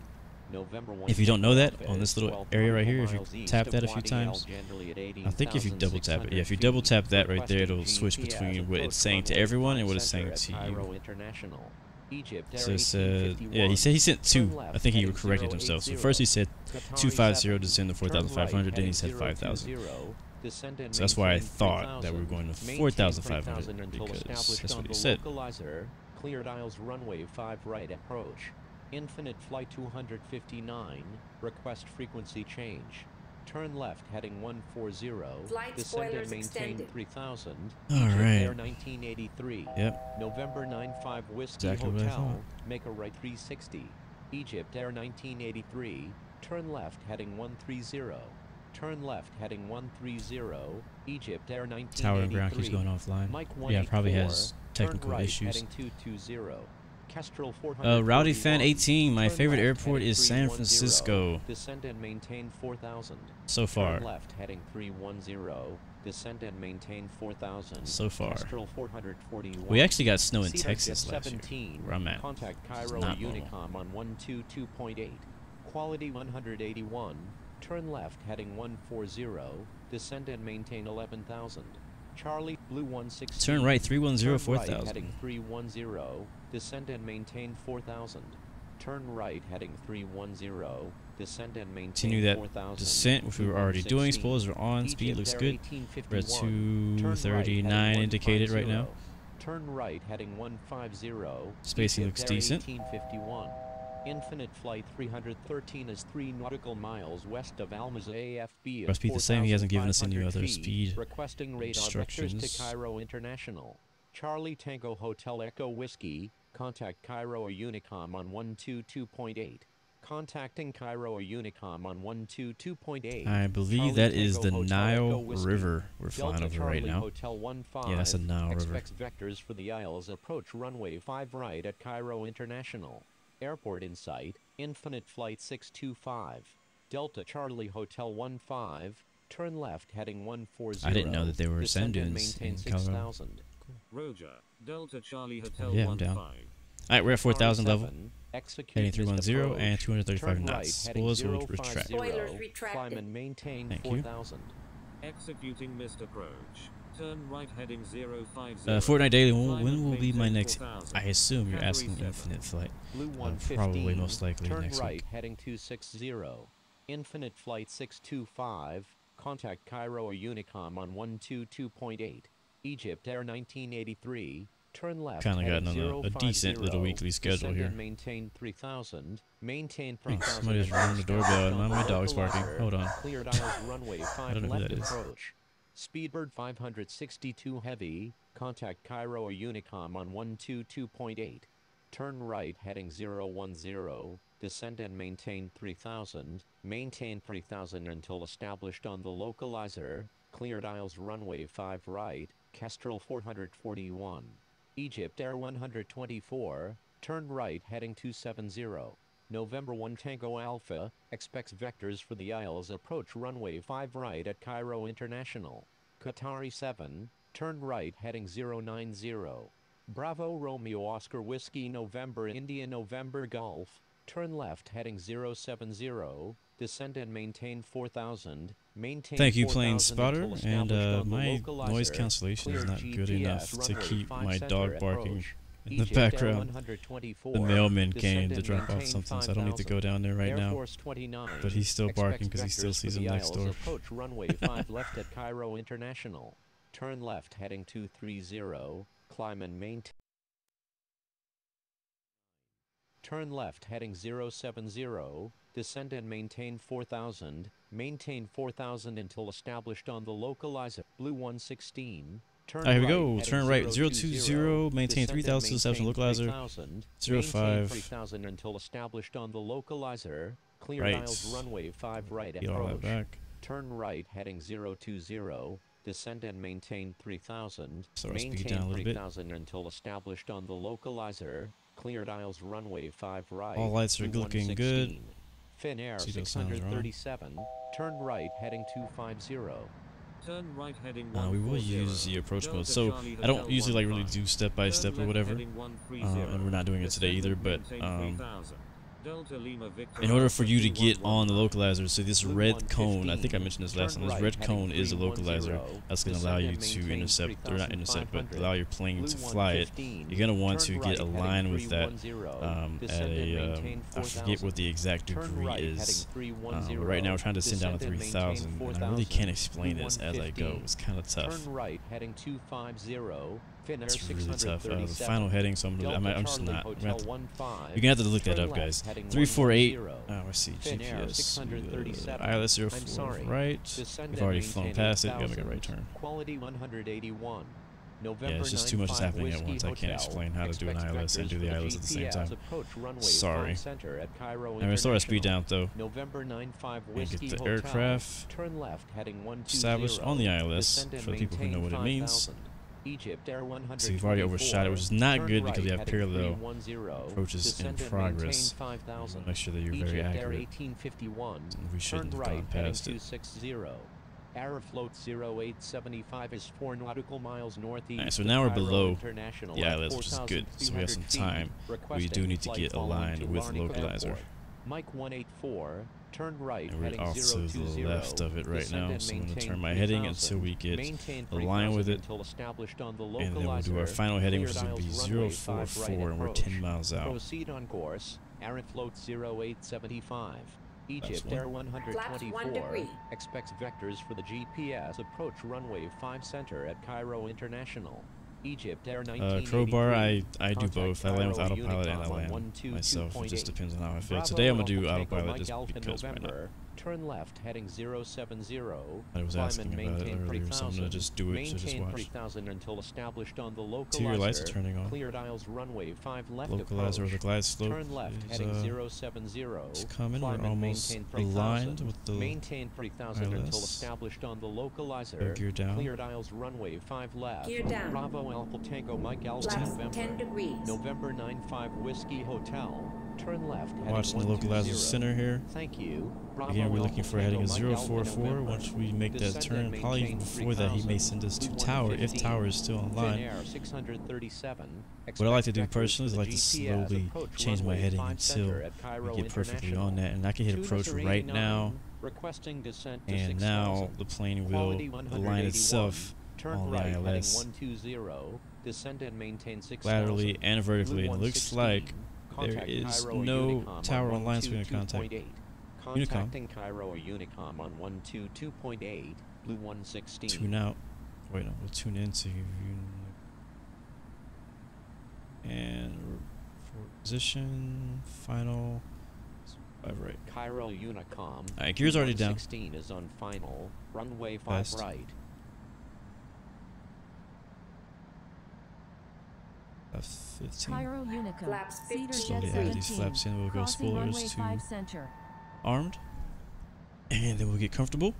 D: If you don't know that, on this little area right here, if you tap that a few times, I think if you double tap it, yeah, if you double tap that right there, it'll switch between what it's saying to everyone and what it's saying to you. So it said, yeah, he said he sent 2. I think he corrected himself. So first he said 250 to send to 4,500, then he said 5,000. So that's why I thought that we were going to 4,500, because that's what he said.
E: Cleared aisles runway 5 right approach. Infinite Flight 259. Request frequency change. Turn left heading 140.
F: Flight
E: Descend and
F: spoilers
E: maintain
F: extended.
E: 3,000.
D: All right.
E: Air 1983.
D: Yep.
E: November 95 Whiskey
D: Exactly what I
E: Hotel.
D: thought.
E: Make a right 360. Egypt Air 1983. Turn left heading 130. Turn left heading 130. Egypt Air 1983.
D: Tower and ground keeps going offline. Yeah, it probably has technical
E: Turn right
D: issues.
E: Heading 220.
D: Rowdy Fan 18, my favorite airport is San Francisco.
E: Descend and maintain 4,000.
D: So far.
E: Turn left heading 310. Descend and maintain 4,000.
D: So far.
E: 441.
D: We actually got snow in Texas last year, where I'm at.
E: Contact Cairo
D: Not
E: Unicom on 122.8. Quality 181. Turn left heading 140. Descend and maintain 11,000. Charlie Blue 116.
D: Turn right 310
E: Turn
D: 4,000.
E: right heading 310. Descend and maintain 4,000. Turn right heading 310. Descend and maintain
D: Continue that
E: 4,000.
D: descent, which we were already doing. Spoilers are on. Speed looks good. We're at 239 indicated right now.
E: Turn right heading 150.
D: Spacing looks decent.
E: 1851. Infinite Flight 313 is 3 nautical miles west of Almaza AFB.
D: Must be the same. He hasn't given us any other
E: 4,500
D: speed
E: feet. Requesting radar
D: instructions.
E: vectors to Cairo International. Charlie Tango Hotel Echo Whiskey. Contact Cairo or Unicom on 122.8. Contacting Cairo Unicom on 122.8.
D: I believe
E: Charlie
D: that is the
E: Tango Hotel
D: Nile
E: Echo Whiskey.
D: River we're flying
E: Delta
D: over
E: Charlie
D: right now.
E: Hotel 15
D: Yeah, that's a Nile River.
E: expects vectors for the Isles. Approach runway 5 right at Cairo International. Airport in sight. Infinite Flight 625. Delta Charlie Hotel 15. Turn left heading 140.
D: I didn't know that there were
E: Descend
D: sand
E: and
D: dunes
E: maintain
D: in Colorado.
E: 6,000.
H: Roger. Delta Charlie Hotel
D: Yeah, I'm
H: 15.
D: down. Alright, we're at 4,000 level.
E: Execute
D: Heading 310
E: approach.
D: and 235
E: Turn
D: knots.
E: right,
D: Spoilers will
E: heading
D: retract.
E: 050.
F: Spoilers
E: Climb
F: retracted.
E: and maintain
D: Thank you.
E: 4,000.
H: Executing missed approach. Turn right heading 050.
D: Fortnite Daily,
H: Climb
D: when
H: and
D: will be my
H: maintain
D: next?
H: 4,000.
D: I assume you're asking
H: Category 7.
D: Infinite Flight.
E: Blue 115.
D: Probably most likely
E: Turn
D: next
E: right
D: week.
E: heading 260. Infinite Flight 625. Contact Cairo or Unicom on 122.8. Egypt Air 1983. Turn left.
D: Kind of
E: heading
D: gotten on a decent
E: 050.
D: little weekly schedule
E: Descend
D: here.
E: and maintain 3,000. Maintain
D: Thanks.
E: 3,000.
D: Somebody's ringing the doorbell and my dog's barking. Hold on.
E: Cleared aisles runway 5
D: don't know who
E: left
D: that is.
E: approach. Speedbird 562 heavy. Contact Cairo or Unicom on 122.8. Turn right heading 010. Descend and maintain 3,000. Maintain 3,000 until established on the localizer. Cleared aisles runway 5 right. Kestrel 441. Egypt Air 124. Turn right heading 270. November 1 Tango Alpha. Expects vectors for the Isles. Approach runway 5 right at Cairo International. Qatari 7. Turn right heading 090. Bravo Romeo Oscar Whiskey November India November Golf. Turn left heading 070. Descend and maintain 4,000. Maintain
D: Thank you,
E: 4,000
D: Plane Spotter.
E: until
D: And
E: established on the
D: my
E: localizer.
D: noise cancellation is
E: Clear
D: not good
E: GPS
D: enough to
E: runway
D: keep
E: 5
D: my
E: center
D: dog barking
E: approach.
D: in the
E: Egypt Air
D: background.
E: 124.
D: The mailman
E: Descend
D: came to
E: and
D: drop off
E: maintain
D: something, so I don't need to
E: 5,000.
D: go down there right
E: Air
D: now.
E: Force 29.
D: But he's still barking because he
E: Expects
D: still
E: vectors
D: sees
E: for
D: him
E: the
D: next
E: Isles.
D: door.
E: Approach runway 5 left at Cairo International. Turn left heading 230. Climb and maintain. Turn left heading 070. Descend and maintain 4,000. Maintain 4,000 until established on the localizer. Blue 116. Turn
D: Here we
E: right,
D: go.
E: heading
D: Turn right
E: 020.
D: 020. Maintain
E: Descend and
D: 3,000 to establish
E: maintain
D: localizer.
E: 3,000.
D: 05.
E: Maintain 3,000 until established on the localizer. Clear
D: Right.
E: aisles runway 5 right
D: Get all that
E: approach.
D: back.
E: Turn right heading 020. Descend and maintain 3,000.
D: So our speed
E: Maintain
D: down a little bit.
E: 3,000 until established on the localizer. Cleared aisles runway 5 right.
D: All lights are
E: Blue
D: looking
E: 116.
D: good.
E: Fin Air
D: See those sounds wrong.
E: 637. Turn right heading 250.
H: Turn right heading
D: We will
H: 140.
D: use the approach
H: Delta
D: mode. So
H: Charlie
D: I don't
H: Hotel
D: usually like really
H: 15.
D: do step by
H: Turn
D: step or
H: left
D: whatever.
H: heading 130.
D: And we're not doing it today
H: Descend
D: either.
H: and
D: But
H: maintain 3,000. Delta Lima Victor
D: in order for you to
H: Alpha
D: get on the
H: 211.
D: localizer, so this
E: Blue
D: red cone, I
E: 115.
D: think I mentioned this last
E: Turn
D: time, this
E: right
D: red
E: heading
D: cone is a
E: 310.
D: localizer that's going to
E: Descend
D: allow
E: and
D: you to
E: maintain
D: intercept, or not intercept, but
E: 3,500.
D: allow your plane
E: Blue
D: to fly it.
E: 115.
D: You're going to want to
E: Turn
D: get
E: right
D: aligned
E: heading
D: with that
E: 310.
D: at
E: Descend and
D: a,
E: maintain
D: I forget
E: 4,000.
D: what the exact
E: Turn
D: degree
E: right
D: is.
E: heading
D: But
E: 310.
D: right now we're trying to send down to
E: Descend and maintain
D: 3,000, and I really
E: 4,000.
D: can't explain
E: Blue
D: this as I go.
E: 115.
D: It's kind of tough.
E: Turn right heading 250. Fin Air
D: It's really tough. The
E: 637.
D: final heading, so I'm
E: Delta
D: just
E: Charlie
D: not.
E: Hotel
D: You're
E: 15.
D: going to have to look that
E: Turn
D: up,
E: left
D: guys.
E: heading
D: 348.
E: 110.
D: Let's see.
E: Fin Air
D: GPS.
E: 637.
D: ILS
E: I'm
D: 04
E: sorry.
D: right.
E: Descend
D: We've
E: and
D: already flown
E: maintain
D: past it. Gotta make a
E: 8,000.
D: right turn.
E: Quality 181. November
D: Yeah, it's just too much is
E: 95
D: happening at
E: Whiskey
D: once. I can't
E: Hotel.
D: explain how to do an
E: Expects
D: ILS and
E: vectors
D: do the
E: for
D: ILS at the same
E: GPS.
D: time.
E: Approach runway
D: Sorry.
E: 5 center at Cairo
D: I'm going to slow our speed
E: International.
D: down, though.
E: November 95
D: And
E: Whiskey
D: get the
E: Hotel.
D: aircraft
E: Turn left heading 120.
D: established on the ILS
E: Descend and
D: for the people who
E: maintain
D: know what it means.
E: 5,000. Egypt Air 124.
D: So we've already overshot it, which is not
E: Turn
D: good because
E: right
D: we have
E: heading
D: parallel
E: 310.
D: approaches in
E: Descend and
D: progress.
E: maintain 5,000.
D: Make sure that you're
E: Egypt
D: very
E: Air
D: accurate.
E: 1851.
D: We shouldn't
E: Turn
D: have
E: right
D: gone
E: heading
D: past it.
E: 260. Aeroflot 0875 is 4 nautical miles northeast.
D: Alright, so
E: of
D: now we're
E: Cairo
D: below
E: International
D: the
E: at
D: ILS, which is good. So we have some
E: 4,200 feet.
D: time. We
E: Requesting
D: do need to
E: flight
D: get
E: following
D: aligned
E: to
D: with
E: Larnaca
D: localizer.
E: Airport. Mike 184, turn right
D: And we're
E: heading
D: off to
E: 020.
D: the left of it right
E: Descend
D: now,
E: and
D: so I'm going to
E: maintain
D: turn my heading
E: 3,000.
D: until we get
E: Maintain
D: aligned with
E: 3,000
D: it.
E: until established on the
D: And then we'll do
E: localizer.
D: our final heading, which is
E: Cleared
D: going to be
E: aisles runway 5
D: 044,
E: right
D: and we're
E: approach.
D: 10 miles out.
E: Proceed on course. Aeroflot 0875. Egypt
D: one.
E: Air
F: Flaps 1
E: 124
F: degree.
E: expects vectors for the GPS. Approach runway 5 center at Cairo International. Egypt Air 1983.
D: Crowbar, I do
E: Contact
D: both. I land with
E: Cairo
D: autopilot and I
E: Unicom on
D: land
E: 122.8.
D: myself. It just depends on how I feel.
E: Bravo
D: Today I'm gonna do
E: Alpha Tango
D: autopilot
E: Mike
D: just
E: Alpha
D: because why not?
E: November. Turn left heading 070.
D: I was
E: Climb
D: asking
E: and
D: about it
E: maintain
D: earlier, so I'm
E: 3000.
D: gonna just do it. So just
E: Maintain
D: watch.
E: 3000 until established on the localizer.
D: Exterior lights are turning on.
E: Cleared aisles runway 5 left
D: Localizer or the
E: approach.
D: glide slope
E: Turn left
D: is
E: heading 070.
D: it's coming.
E: Climb
D: We're
E: and
D: almost
E: maintain 3000.
D: aligned with the
E: Maintain 3000 until
D: ILS.
E: established on the localizer.
D: Gear down.
E: Cleared aisles runway 5 left.
F: Gear down.
E: Bravo Alpha Tango Mike Alpha
F: Flaps
E: November.
F: 10 degrees.
E: November 95 Whiskey Hotel. Turn left heading
D: watching the
E: 120.
D: localizer center here.
E: Thank you. Bravo
D: Again, we're
E: Alpha
D: looking for
E: Tango
D: heading a
E: Mike Alpha
D: 044.
E: November.
D: Once we make that
E: Descend
D: turn,
E: and
D: probably even
E: maintain
D: before that, he may
E: 3000
D: send us to
E: to
D: tower if
E: 115.
D: tower is still
E: Fin
D: online.
E: Air 637.
D: What I like to do
E: Expect
D: personally is I like to
E: vectors for the
D: slowly
E: DTTA as
D: change my
E: approach
D: heading
E: runway 5
D: until
E: center at Cairo
D: we get perfectly
E: International.
D: on that, and I can hit
E: Tunis
D: approach
E: or
D: right
E: 89,
D: now,
E: requesting descent to
D: and
E: 6000.
D: now the plane will
E: Quality
D: align
E: 181.
D: itself
E: Turn
D: on the
E: right heading
D: ILS
E: 120. Descend and maintain 6000.
D: laterally and vertically, and it looks
E: 116.
D: like there
E: Contact
D: is
E: Cairo
D: no
E: Unicom
D: tower
E: on
D: online, so we're going to contact
E: 122.8. Contacting Cairo Unicom on 122.8, Blue 116.
D: tune out. Wait, no, we'll tune into and for position final 5 right.
E: Cairo Unicom.
D: Alright, gear's already down.
E: 16 is on final. Runway 5
D: Fast.
E: right.
D: F15.
G: Cairo Unicum.
F: Flaps
G: Cedar
F: 15
G: Jet
D: Slowly add these
G: 17.
D: flaps in. We'll go
G: Crossing runway
D: spoilers
G: 5
D: to
G: center.
D: armed, and then we'll get comfortable.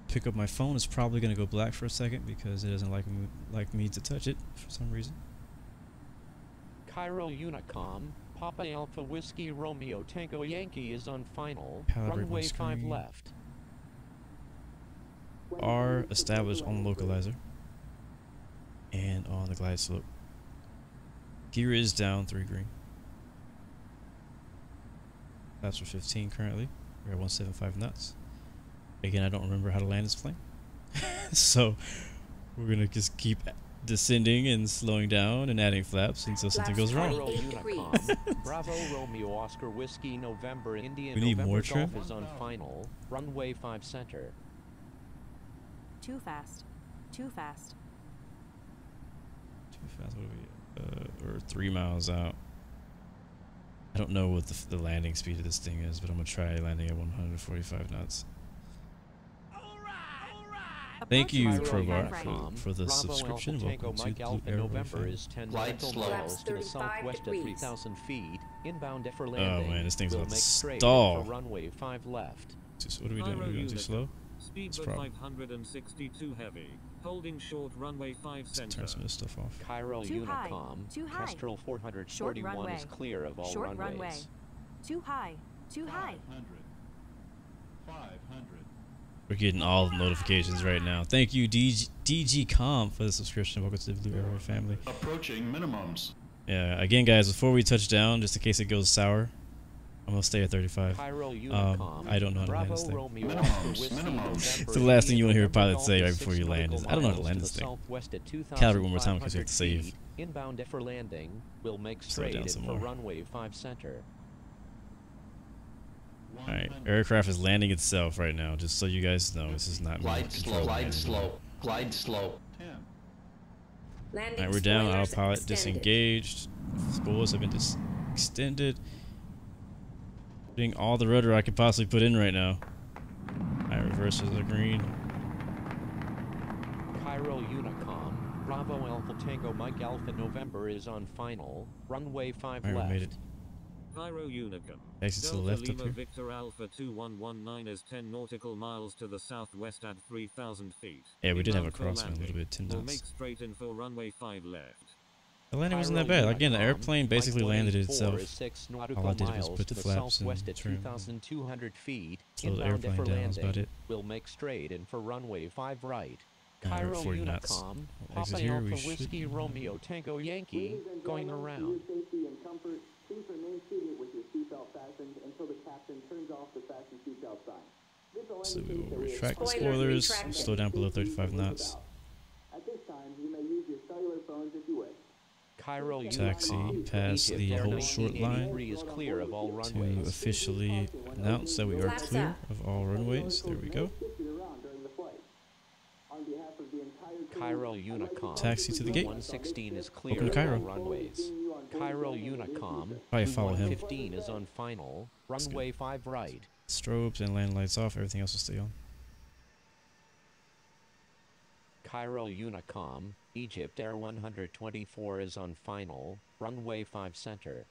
D: Pick up my phone. It's probably gonna go black for a second because it doesn't like me to touch it for some reason.
E: Cairo Unicom. Papa Alpha Whiskey Romeo Tango Yankee is on final.
D: Calibrate my
E: Runway 5
D: screen.
E: left.
D: Are established on the localizer and on the glide slope. Gear is down 3 green. That's for 15 currently. We're at 175 knots. Again, I don't remember how to land this plane. So we're gonna just keep descending and slowing down and adding flaps until something goes wrong.
E: Cairo Unicom. Bravo Romeo Oscar Whiskey November Indian
D: We need
E: November
D: more
E: Golf
D: trim?
E: is on final. Runway 5 center.
C: Too fast. Too fast.
D: Too fast. What are we? We're 3 miles out. I don't know what the landing speed of this thing is, but I'm gonna try landing at 145 knots. Thank you,
E: Cairo
D: Crowbar,
E: Unicom.
D: for the
E: Bravo
D: subscription.
E: Alpha
D: Welcome
E: Tango
D: to
E: Mike
D: Blue
E: Alpha
D: Airway
E: November
D: family.
E: is 10
F: Glide
E: nautical
F: slow.
E: miles to the
F: 35
E: southwest at
F: degrees.
E: 3,000 feet. Inbound for
D: Oh
E: landing.
D: man, this thing's
E: We'll
D: about to
E: make straight
D: stall.
E: for runway 5 left.
D: What are we doing? Are we going too slow?
H: Speed
D: It's
H: of
D: problem.
H: 562 heavy. Holding short runway 5
D: Let's
H: center.
D: turn some of this stuff off.
E: Cairo
C: Too high.
E: Unicom.
C: Too high.
E: Kestrel
C: Short
E: 441
C: runway.
E: is clear of all
C: Short
E: runways.
C: runway. Too high. Too high.
I: 500.
D: We're getting all the notifications right now. Thank you, DG.com, for the subscription. Welcome to the Blue Airway family.
I: Approaching minimums.
D: Yeah, again, guys, before we touch down, just in case it goes sour, I'm gonna stay at 35.
E: Cairo Unicom.
D: I don't know how to land
E: Bravo
D: this thing.
E: Romeo
I: Minimums,
E: Oscar Whiskey
I: minimums.
E: November
D: It's the last thing you wanna hear a
E: Indian
D: pilot
E: November
D: say
E: Golf
D: right
E: is
D: before
E: 6
D: you land is, I don't know how to
E: nautical
D: land
E: miles
D: this
E: to the
D: thing.
E: southwest at
D: Calibrate one more time 'cause we have to
E: 2,500
D: save.
E: feet. Inbound for landing. We'll make
D: Slow
E: straight
D: down
E: in
D: some
E: for
D: more.
E: runway 5 center.
D: Alright, aircraft is landing itself right now, just so you guys know. This is not me
F: Glide slow.
D: controlling
F: Glide
D: it.
F: slow. Glide slow.
I: 10.
F: Landing
D: Alright, we're down.
F: spoilers
D: Autopilot
F: extended.
D: disengaged. Spoilers have been extended. Putting all the rudder I could possibly put in right now. Alright, reverse is the green.
E: Cairo Unicom. Bravo Alpha Tango Mike Alpha November is on final. Runway 5
D: Alright,
E: left.
D: we made it.
H: Cairo Unicom.
D: Exit to the
H: Delta
D: left up
H: Lima
D: here.
H: Victor Alpha 2119 is 10 nautical miles to the southwest at 3,000 feet.
D: Yeah, we did have a
H: Inbound for
D: crosswind a little
H: landing.
D: bit, 10
H: We'll
D: knots.
H: make straight in for runway 5 left.
D: The landing wasn't that
E: Cairo
D: bad. Again, the
E: Unicom.
D: airplane basically
E: Mike
D: landed
E: 184
D: itself.
E: is 6
D: All
E: nautical
D: I did was
E: miles
D: put
E: to
D: the
E: the
D: flaps
E: southwest
D: and
E: at
D: trim.
E: 2,200 feet.
D: Slow the
E: Inbound
D: airplane
E: for
D: down, that's
E: landing.
D: about it.
E: We'll make straight in for runway 5 right.
D: We're at
E: Cairo
D: 40 knots.
E: Unicom.
D: We'll exit
E: Papa
D: here,
E: Alpha
D: we should-
E: Whiskey Romeo Tango Yankee going around.
J: Safety and comfort. Please remain seated with your seatbelt fastened until the captain turns off the fasten seatbelt sign. This will
D: So we
J: indicate that
D: will
J: we
D: retract the
F: Spoilers
D: spoilers,
F: retracted.
D: slow down below 35 knots.
J: At this time, you may use your cellular phones if you wish.
E: Cairo
D: Taxi
E: Unicom.
D: past
E: Egypt
D: the
E: Air
D: whole short line
E: 1983 is clear of all
D: to
E: runways.
D: officially announce that we are
F: Flaps
D: clear
F: up.
D: of all runways. There we go.
J: Shifted around during the flight. Our On behalf of the entire team,
E: Cairo
J: I'd like to
E: Unicom.
D: Taxi to the gate.
E: 116 is clear
D: Welcome to
E: of all
D: Cairo.
E: runways. Cairo Unicom.
D: Probably follow him.
E: 115 is on final. Runway 5 right.
D: Strobes and land lights off. Everything else will stay on.
E: Cairo Unicom. Egypt Air 124 is on final. Runway 5 center.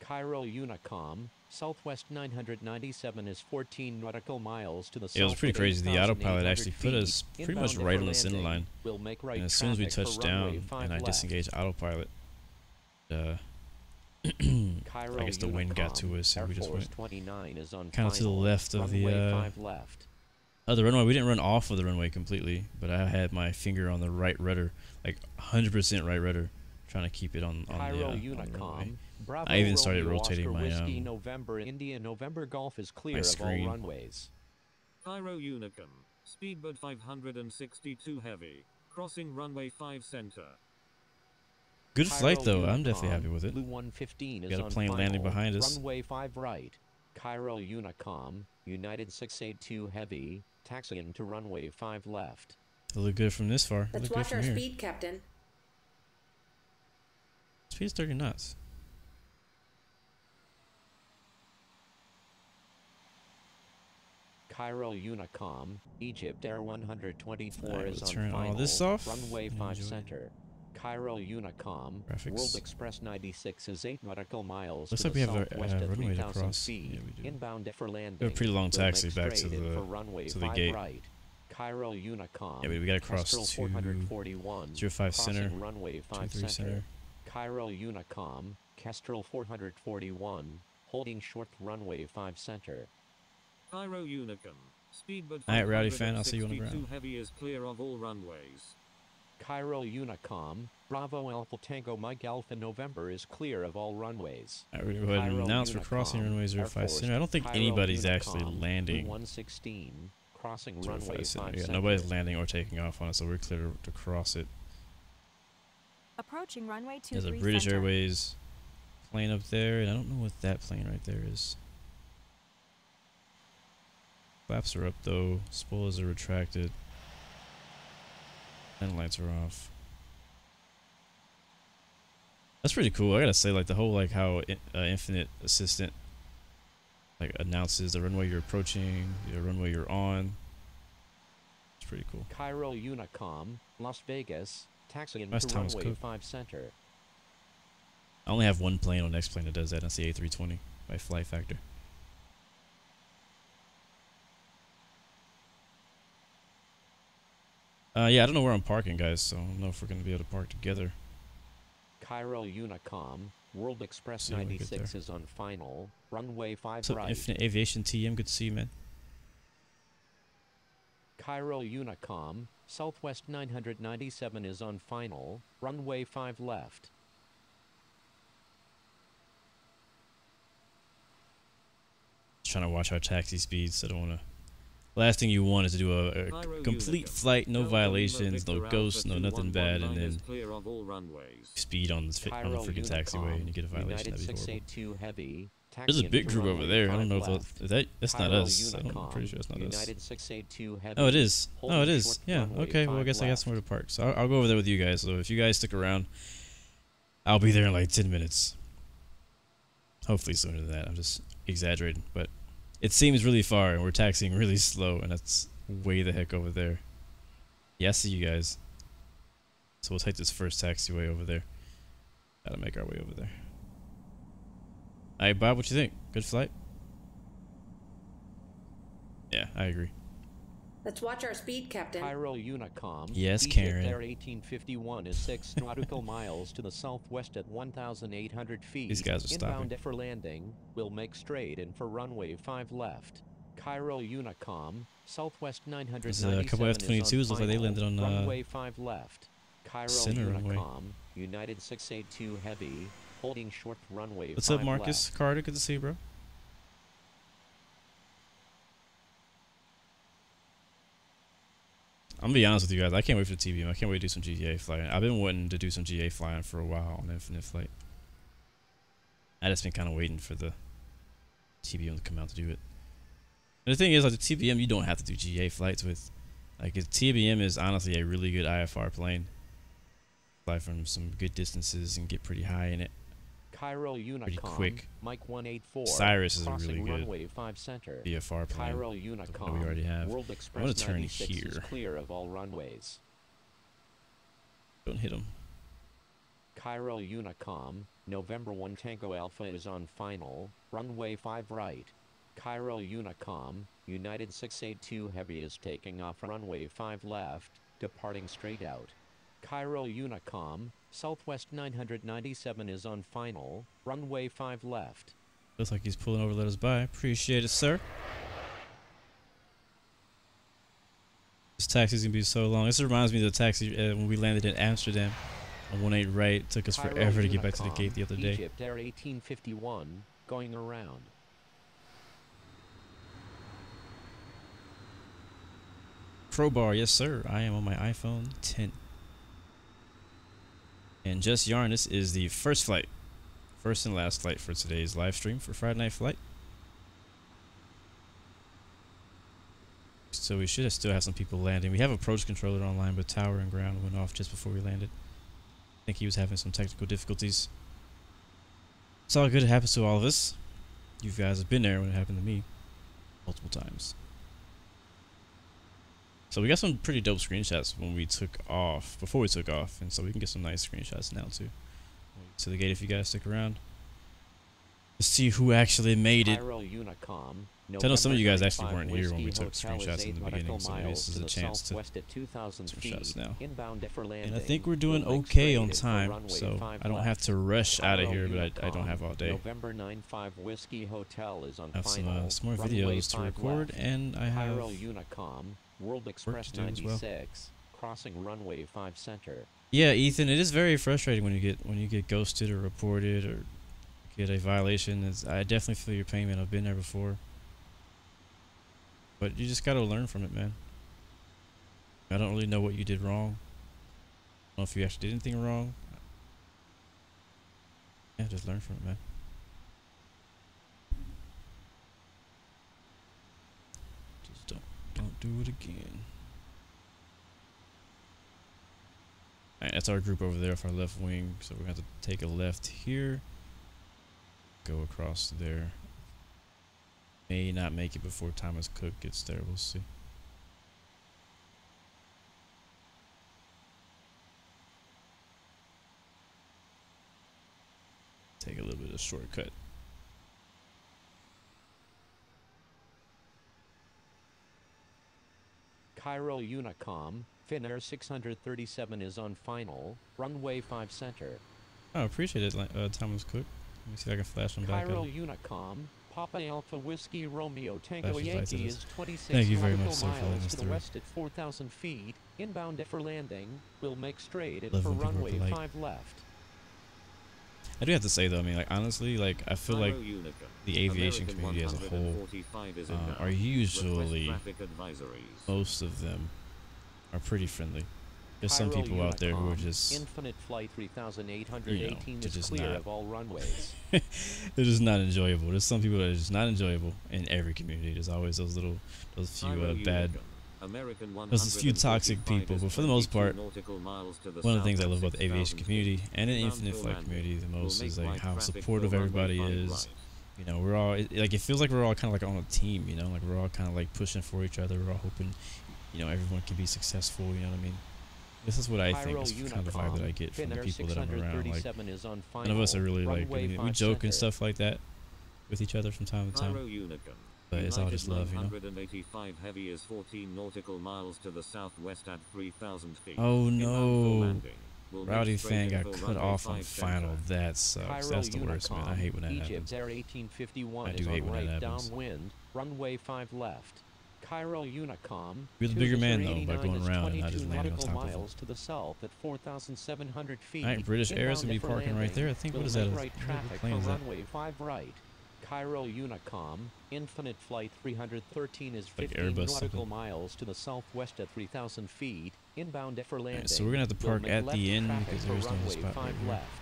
E: Cairo Unicom. Southwest 997 is 14 nautical miles to the south.
D: Yeah, it was pretty crazy. The autopilot actually put us pretty much right on the center line.
E: We'll make right
D: and as soon as we
E: traffic
D: touched
E: for runway
D: down
E: 5
D: and I
E: left.
D: disengaged autopilot, I guess the wind got to us and we just went kind of to the left of the runway. We didn't run off of the runway completely, but I had my finger on the right rudder, like 100% right rudder, trying to keep it on the runway.
E: Bravo
D: I even started
E: Romeo
D: rotating
E: Oscar
D: my
E: Whiskey November India November Golf is clear of all
D: screen.
E: runways.
H: Cairo Unicom. Speedbird 562 heavy. Crossing runway 5 center.
D: Good flight
E: Cairo
D: though. I'm
E: Unicom,
D: definitely happy with it.
E: Blue 115 is
D: Got a
E: on
D: plane landing
E: final.
D: behind us.
E: Runway 5 right. Cairo Unicom. United 682 heavy. Taxiing to runway 5 left.
D: It looked good from this far.
F: Let's
D: Look good
F: watch
D: from
F: our
D: here.
F: speed, Captain.
D: Speed is 30 knots.
E: Cairo Unicom. Egypt Air 124
D: Alright,
E: is
D: we'll
E: on
D: turn all
E: final.
D: this off
E: Runway
D: and
E: 5
D: enjoy.
E: center. Cairo Unicom.
D: Graphics.
E: World Express 96 is 8 nautical miles
D: Looks
E: to
D: like
E: the
D: we have a
E: southwest at
D: runway to
E: 3,000
D: cross.
E: feet.
D: Yeah, we do.
E: Inbound for landing.
D: We have a pretty long
E: We'll
D: taxi
E: make
D: back to
E: straight in
D: the
E: for runway
D: to the
E: 5
D: gate.
E: right. Cairo Unicom.
D: Yeah, but we gotta cross
E: Kestrel
D: to
E: 441.
D: 05 center,
E: Crossing runway 5
D: 23
E: center.
D: center.
E: Cairo Unicom. Kestrel 441. Holding short runway 5 center.
H: Cairo Unicom. Speedbird
D: Alright, Rowdy fan, I'll see you on the
H: 562
D: ground.
H: heavy is clear of all runways.
E: Cairo Unicom. Bravo Alpha Tango Mike Alpha November is clear of all runways.
D: Alright, we're gonna go ahead and
E: Cairo
D: announce we're crossing
E: Unicom,
D: runway
E: Air
D: 05
E: Force,
D: center. I don't think
E: Cairo
D: anybody's
E: Unicom,
D: actually landing
E: 116. Crossing
D: to
E: runway
D: 05 center.
E: 5
D: Yeah,
E: center.
D: nobody's landing or taking off on it, so we're clear to cross it.
I: Approaching runway 23
D: There's a British
I: center.
D: Airways plane up there, and I don't know what that plane right there is. Flaps are up though, spoilers are retracted, and lights are off. That's pretty cool. I gotta say, like the whole like how Infinite Assistant like announces the runway you're approaching, the runway you're on. It's pretty cool.
E: Cairo Unicom, Las Vegas, taxiing
D: That's
E: to
D: Thomas
E: runway
D: Cook.
E: 5 center.
D: I only have one plane on next plane that does that. That's the A320 by Flight Factor. Yeah, I don't know where I'm parking, guys, so I don't know if we're gonna be able to park together.
E: Cairo Unicom, World Express
D: See when we get
E: 96
D: there.
E: is on final. Runway 5
D: What's up,
E: right.
D: Infinite Aviation TM? Good to see you, man.
E: Cairo Unicom, Southwest 997 is on final. Runway 5 left.
D: Just trying to watch our taxi speeds. I don't want to. Last thing you want is to do a complete flight, no violations, no ghosts, no nothing bad, and then speed on the freaking taxiway and you get a violation.
E: United
D: That'd be horrible.
E: 682 heavy.
D: There's a
E: taxiing
D: big
E: to
D: group over
E: runway
D: there. I
E: 5
D: don't know if
E: left.
D: that's not
E: Cairo
D: us. I'm
E: Unicom,
D: pretty sure it's not us.
E: United 682 heavy.
D: Oh, it is.
E: Holding
D: Oh, it is.
E: short
D: Yeah.
E: runway
D: Okay. Well, I
E: 5
D: guess I got
E: left.
D: somewhere to park. So I'll go over there with you guys. So if you guys stick around, I'll be there in like 10 minutes. Hopefully sooner than that. I'm just exaggerating, but it seems really far, and we're taxiing really slow, and that's way the heck over there. Yeah, I see you guys. So we'll take this first taxiway over there. Gotta make our way over there. Alright, Bob, what you think? Good flight? Yeah, I agree.
F: Let's watch our speed, Captain.
E: Cairo Unicom.
D: Yes,
E: Egypt
D: Karen.
E: Air 1851 is 6 nautical miles to the southwest at 1,800 feet.
D: These guys are
E: Inbound
D: stopping.
E: for landing. We'll make straight in for runway 5 left. Cairo Unicom. Southwest 997
D: There's a couple F-22s.
E: is on
D: Looks like they
E: final.
D: landed on
E: runway 5 left. Cairo
D: center runway.
E: Unicom. United 682 heavy. Holding short runway
D: What's
E: 5
D: up, Marcus?
E: left.
D: Carter, good to see you, bro. I'm gonna be honest with you guys. I can't wait for the TBM. I can't wait to do some GTA flying. I've been wanting to do some GA flying for a while on Infinite Flight. I just been kind of waiting for the TBM to come out to do it. And the thing is, like the TBM, you don't have to do GA flights with. Like, the TBM is honestly a really good IFR plane. Fly from some good distances and get pretty high in it.
E: Cairo Unicom,
D: pretty quick.
E: Mike 184.
D: Cyrus is a really good
E: runway 5 center.
D: VFR plane.
E: Cairo Unicom,
D: we already have.
E: World
D: I
E: Express
D: want to turn
E: 96
D: here.
E: is clear of all runways.
D: Don't hit him.
E: Cairo Unicom, November 1 Tango Alpha is on final, runway 5 right. Cairo Unicom, United 682 Heavy is taking off runway 5 left, departing straight out. Cairo Unicom, Southwest 997 is on final, runway 5 left.
D: Looks like he's pulling over, let us by. Appreciate it, sir. This taxi's gonna be so long. This reminds me of the taxi when we landed in Amsterdam on 18 right. It took us
E: Cairo
D: forever to get
E: Unicom,
D: back to the gate the other day.
E: Egypt Air 1851, going around.
D: Crowbar, yes sir. I am on my iPhone 10. And just yarn, this is the first flight. First and last flight for today's live stream for Friday Night Flight. So we should still have some people landing. We have approach controller online, but tower and ground went off just before we landed. I think he was having some technical difficulties. It's all good. It happens to all of us. You guys have been there when it happened to me multiple times. So we got some pretty dope screenshots when we took off, before we took off, and so we can get some nice screenshots now too. To the gate if you guys stick around. Let's see who actually made it.
E: Cairo Unicom,
D: I know some of you guys actually
E: 95
D: weren't here when we
E: Whiskey
D: took
E: Hotel
D: screenshots
E: is
D: in the
E: 8
D: beginning, so maybe
E: miles
D: this is a
E: the
D: chance to
E: southwest at 2,000
D: some
E: feet,
D: shots now.
E: inbound for landing.
D: And I think we're doing
E: Will make
D: okay on
E: straight
D: time,
E: for runway
D: so
E: 5
D: I don't
E: left.
D: have to rush out of
E: Cairo
D: here, but I don't
E: Unicom,
D: have all day.
E: November 95 Whiskey Hotel is on
D: I have
E: final.
D: some more
E: runway
D: videos to
E: 5
D: record,
E: left.
D: and I have
E: Cairo Unicom, World Express
D: to do as well.
E: 96, crossing runway 5 center.
D: Yeah, Ethan, it is very frustrating when you get ghosted or reported or get a violation. I definitely feel your pain, man. I've been there before. But you just gotta learn from it, man. I don't really know what you did wrong. I don't know if you actually did anything wrong. Yeah, just learn from it, man. Just don't do it again. Alright, that's our group over there off our left wing. So we're gonna have to take a left here. Go across there. May not make it before Thomas Cook gets there. We'll see. Take a little bit of shortcut.
E: Cairo Unicom, Finnair 637 is on final, runway 5 center.
D: Oh, appreciate it, Thomas Cook. Let me see if I can flash him back
E: Cairo
D: up.
E: Unicom, Papa Alpha Whiskey Romeo Tango
D: Flash your lights,
E: Yankee
D: it is.
E: is 26
D: Thank you very
E: nautical
D: much, sir, for letting
E: miles
D: us
E: to the
D: through.
E: west at 4,000 feet, inbound for landing, will make straight at
D: Love
E: for
D: when people are
E: runway
D: polite.
E: 5 left.
D: I do have to say though, I mean, like honestly, like I feel like the aviation community as a whole are usually, most of them are pretty friendly. There's some
E: Cairo
D: people out there who are
E: Unicom,
D: just,
E: Infinite Flight 3818
D: they're
E: is
D: just
E: clear
D: not.
E: of all runways.
D: they're just not enjoyable. There's some people that are just not enjoyable in every community. There's always those few bad, there's a few toxic people, but for the most part, one of the things I love about the aviation community and the Infinite Flight community the most is like how supportive everybody is. You know, we're all, like, it feels like we're all kind of like on a team, you know, like we're all kind of like pushing for each other. We're all hoping, you know, everyone can be successful, you know what I mean? This is what I think is kind of the vibe that I get from the people that I'm around. Like, none of us are really like, I mean, we joke and stuff like that with each other from time to time. But it's all just love, you know?
H: 985 Heavy is 14 nautical miles to the southwest at 3,000 feet.
D: Oh no!
H: Landing.
D: Rowdy Fan got cut off on final. That sucks.
E: Cairo
D: That's the worst, man. I hate when that
E: Egypt
D: happens.
E: Air 1851
D: I do
E: is
D: hate
E: on
D: when that
E: right
D: happens.
E: downwind, runway 5 left. Cairo Unicom,
D: You're the bigger
E: Tunis
D: man,
E: Air
D: though, by
E: 89
D: going
E: is
D: around and not
E: 22
D: just landing on
E: nautical
D: top of
E: miles to the south at 4,700 feet.
D: Alright, British Air is going to be
E: inbound for
D: parking right
E: landing.
D: there. I think, what
E: Will
D: is that?
E: make
D: What
E: right traffic
D: plane
E: for
D: is that?
E: runway 5 right. Cairo Unicom, Infinite Flight 313 is
D: Like
E: 15
D: Airbus
E: nautical
D: something.
E: miles to the southwest at 3,000 feet, inbound for landing.
D: Alright, so we're going to have to
E: Will
D: park
E: make
D: at
E: left
D: the end
E: traffic
D: because
E: for
D: there is no
E: runway
D: spot
E: 5
D: right here.
E: left.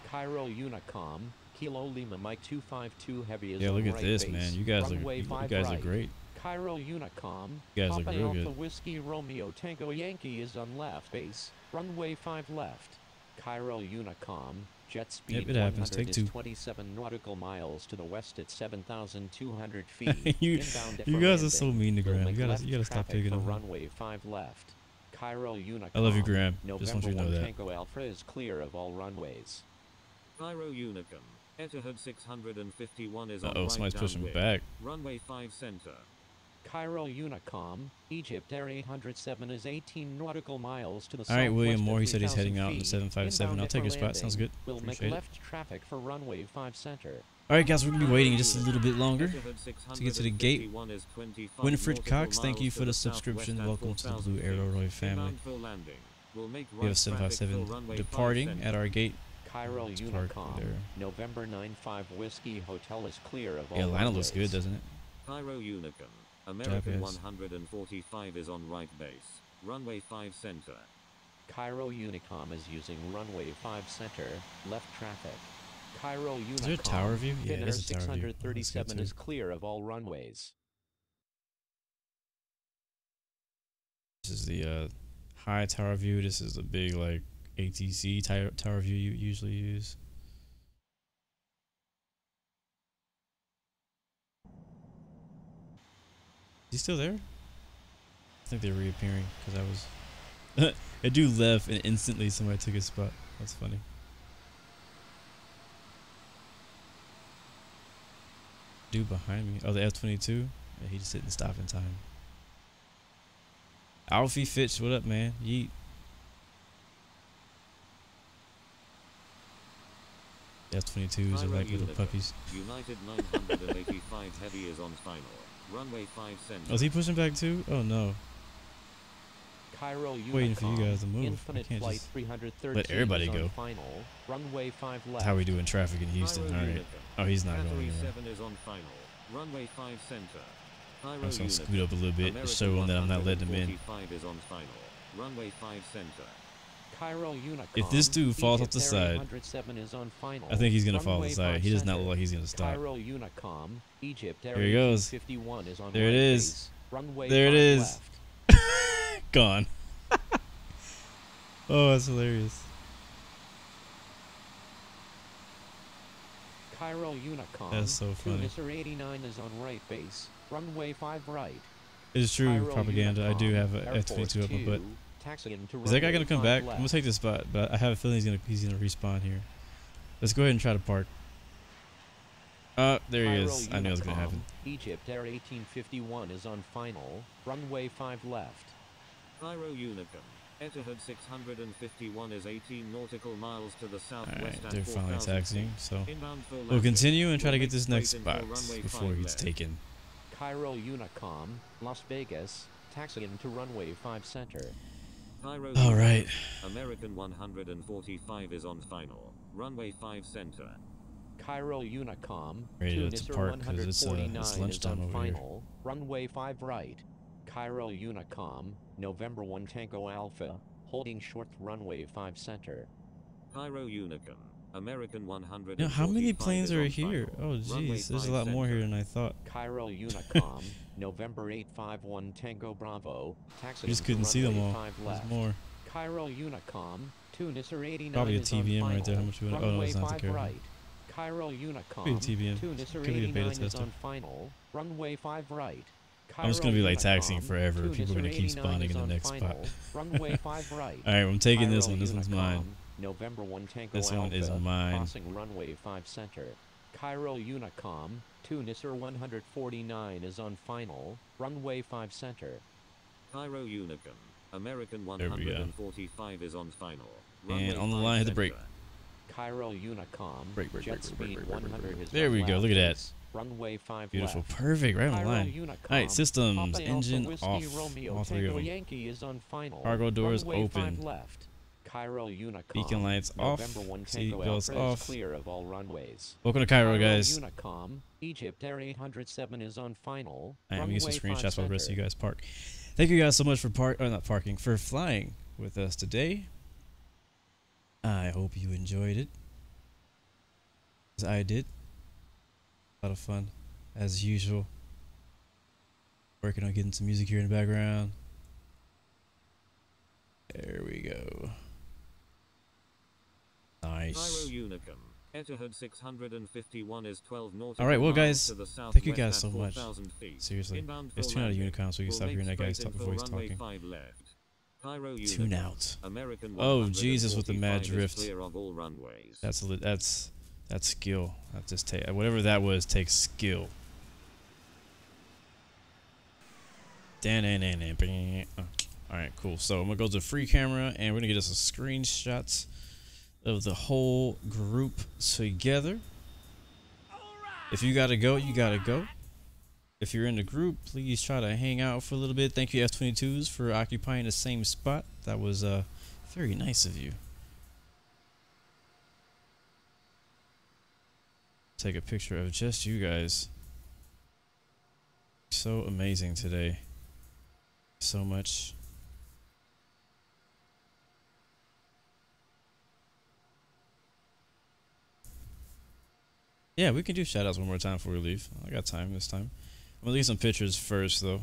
E: Cairo Unicom, Kilo Lima Mike 252 Heavy is
D: Yeah,
E: on
D: look at
E: right
D: this,
E: base.
D: man. You guys
E: Runway
D: look
E: 5
D: look great.
E: Cairo Unicom.
D: You guys look
E: Papa
D: real
E: Alpha
D: good.
E: Whiskey Romeo Tango Yankee is on left base. Runway 5 left. Cairo Unicom. Jet speed
D: Yep, it happens. Take 2.
E: 27 nautical miles to the west at 7,200 feet.
D: you guys are so mean to Graham. You gotta stop picking on him.
E: Runway 5 left. Cairo Unicom.
D: I love you, Graham. Just want
E: November
D: you to know
E: 1
D: that.
E: Tango Alpha is clear of all runways.
H: Cairo Unicom. Etihad 651 is on
D: Uh-oh,
H: right
D: somebody's pushing
H: downwind.
D: back.
H: Runway 5 center.
E: Cairo Unicom, Egypt Air 807 is 18 nautical miles to the southwest.
D: All right, William
E: at
D: Moore, he said he's
E: 3,000
D: heading out in the
E: feet.
D: 757. I'll take your spot. Sounds good.
E: We'll make
D: Appreciate it.
E: left traffic for runway 5 center.
D: All right, guys, we're going to be waiting just a little bit longer to get to the gate. Winifred Cox, thank you for the subscription. Welcome to the Blue Arrow Roy family. We have 757 departing at our gate.
E: Cairo
D: Let's park
E: Unicom,
D: there.
E: November 95 Whiskey Hotel is clear of all
D: Yeah, Atlanta looks
E: runways.
D: good, doesn't it?
H: Cairo Unicom. American
D: Jackass.
H: 145 is on right base. Runway 5 center.
E: Cairo Unicom is using runway 5 center, left traffic. Cairo Unicom.
D: Is there a tower view? Yeah,
E: Finnair
D: there's a tower view. That's good
E: 637
D: too.
E: is clear of all runways.
D: This is the high tower view. This is the big like ATC tower view you usually use. Is he still there? I think they're reappearing because I was. I do left and instantly somebody took his spot. That's funny. Dude behind me. Oh, the F-22. Yeah, he just didn't stop in time. Alfie Fitch, what up, man? Yeet. F-22s are like little puppies.
H: United 985 Heavy is on final. Runway 5 center.
D: Oh, is he pushing back too? Oh no.
E: Cairo Unicom,
D: Waiting for you guys to move. I
E: Infinite
D: can't
E: Flight
D: just
E: 313
D: let everybody
E: is on
D: go.
E: Final. Runway 5 left.
D: That's how we doing traffic in Houston.
H: Cairo
D: Alright.
H: Unicom.
D: Oh, he's not going
H: Category
D: anywhere.
H: 7 is on final. Runway 5 center. Cairo
D: I'm just gonna
H: Unicom.
D: scoot up a little bit to show him that I'm not letting him in.
H: 145 is on final. Runway 5 center.
E: Cairo Unicom,
D: If this dude falls off the
E: Egypt Air
D: side,
E: 807 is on final.
D: I think he's gonna fall off
E: Runway
D: the side.
E: 5
D: He does not
E: center.
D: look like he's gonna stop.
E: Cairo Unicom, Egypt Air
D: Here he goes.
E: 51 is on
D: There it
E: right
D: is.
E: base. Runway
D: There it
E: 5
D: is.
E: left.
D: Gone. Oh, that's hilarious.
E: Cairo Unicom,
D: That's so funny.
E: Tunis 89 is on right base. Runway 5 right.
D: It's true
E: Cairo
D: propaganda. I do
E: Unicom,
D: have an
E: Air
D: F-22 up my butt.
E: 2, taxiing to
D: Is that guy
E: runway
D: gonna come
E: 5
D: back? I'm
E: left.
D: gonna take this spot, but I have a feeling he's gonna respawn here. Let's go ahead and try to park. There he
E: Cairo
D: is. I knew it was gonna
E: Unicom,
D: happen.
E: Egypt Air 1851 is on final. Runway 5 left.
H: Cairo Unicom. Etihad 651 is 18 nautical miles to the southwest
D: Alright,
H: at
D: they're finally
H: 4,000
D: taxiing,
H: feet.
D: so
H: Inbound for
D: we'll
H: landing.
D: continue and try to
H: We'll
D: get
H: make
D: this next
H: straight in
D: spot
H: for runway
D: before
H: 5
D: he gets
H: left.
D: taken.
E: Cairo Unicom, Las Vegas, taxiing to runway 5 center.
H: Cairo
D: All right.
H: American 145 is on final. Runway 5 center.
E: Cairo Unicom,
D: Ready to
E: Tunis
D: park 'cause it's
E: 149 is
D: lunchtime
E: on
D: over here.
E: final. Runway 5 right. Cairo Unicom, November 1 Tango Alpha, holding short runway 5 center.
H: Cairo Unicom. American 145
D: You know, how many planes
H: is
D: are
H: on
D: here?
H: final.
D: Oh,
H: Runway
D: jeez. There's a
H: 5
D: lot more
H: center.
D: here than I thought.
E: Cairo Unicom, November 851 Tango Bravo, taxiing
D: You just
E: to
D: couldn't see them
E: runway
D: all.
E: 5
D: There's
E: left.
D: more.
E: Cairo Unicom, Tunis 89
D: Probably a
E: is on
D: TBM right
E: final.
D: there. How much you want? Oh, no,
E: Runway
D: it's not the
E: 5
D: Caravan.
E: right. Cairo Unicom,
D: Could be a TBM.
E: Tunis
D: Could be a beta
E: 89 is
D: tester.
E: on final. Runway 5 right.
D: I'm just gonna be like taxiing forever.
E: Tunis
D: People are gonna keep
E: 89
D: spawning
E: is
D: in the
E: on
D: next spot.
E: final. Runway 5 right.
D: All right, I'm taking this
E: Cairo
D: one. This one's mine.
E: Unicom, November 1 Tango
D: This one is
E: Alpha,
D: mine.
E: crossing runway 5 center. Cairo Unicom, Tunis 149 is on final. Runway 5 center.
H: Cairo Unicom. American
D: There we go.
H: 145 is on final.
D: And
H: Runway
D: on the
H: 5
D: line, hit the brake.
H: center.
E: Cairo Unicom,
D: Brake,
E: jet
D: brake,
E: speed
D: brake, brake, brake,
E: 100
D: brake.
E: is
D: There
E: on
D: we go,
E: left
D: look at that.
E: base. Runway 5
D: Beautiful.
E: left.
D: Perfect. Right on the
E: Cairo
D: line.
E: Unicom,
D: All right, systems.
E: Papa
D: Engine
E: Alpha
D: off.
E: Whiskey Romeo
D: All three of
E: Tango
D: them.
E: Yankee is on final.
D: Cargo doors
E: Runway
D: open.
E: 5 left. Cairo Unicom,
D: Beacon lights off.
E: November 1
D: Seat
E: Tango
D: belts
E: Alpha
D: off.
E: is clear of all runways.
D: Welcome to Cairo, guys.
E: Unicom, Egypt Air 807 is on final.
D: I'm gonna get some
E: Runway 5
D: screenshots while the rest of
E: center.
D: you guys park. Thank you guys so much for for flying with us today. I hope you enjoyed it. as I did. A lot of fun, as usual. Working on getting some music here in the background. There we go. Nice.
H: Cairo Unicum. Etihad 651 is 12 nautical.
D: Alright, well guys,
H: to the
D: thank you guys
H: southwest
D: so
H: at
D: much.
H: 4,000 feet.
D: Seriously.
H: Inbound
D: Let's
H: full
D: tune out of
H: landing.
D: Unicom so we can
H: Will
D: stop
H: make
D: hearing that guy
H: straight in for
D: voice
H: runway
D: talking.
H: 5 left. Cairo
D: Tune
H: Unicum.
D: out.
H: American
D: Oh Jesus, with the mad
H: 145 is
D: drift.
H: clear of all runways.
D: That's skill. That just whatever that was takes skill. Alright, cool. So I'm gonna go to the free camera and we're gonna get us some screenshots of the whole group together. If you gotta go, you gotta go. If you're in the group, please try to hang out for a little bit. Thank you F-22s for occupying the same spot. That was very nice of you. Take a picture of just you guys. So amazing today. So much. Yeah, we can do shoutouts one more time before we leave. I got time this time. I'm gonna leave some pictures first though.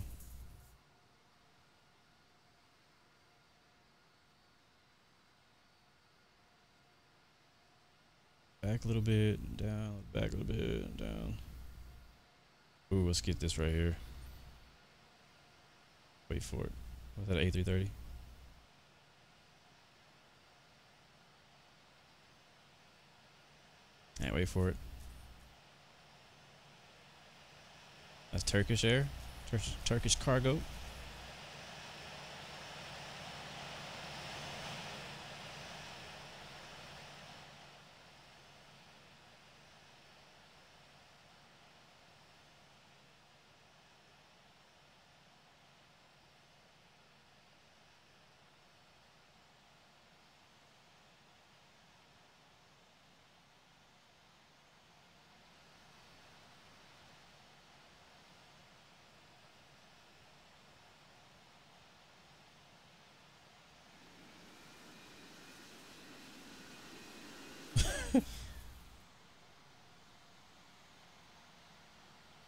D: Back a little bit, down, back a little bit, down. Ooh, let's get this right here. Wait for it. Was that A330? Can't wait for it. That's Turkish Air, Turkish cargo.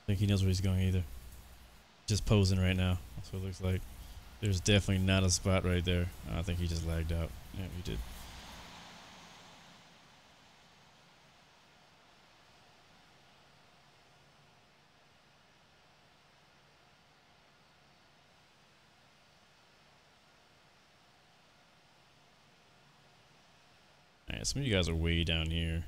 D: I think he knows where he's going either. Just posing right now. That's what it looks like. There's definitely not a spot right there. I think he just lagged out. Yeah, he did. Alright, some of you guys are way down here.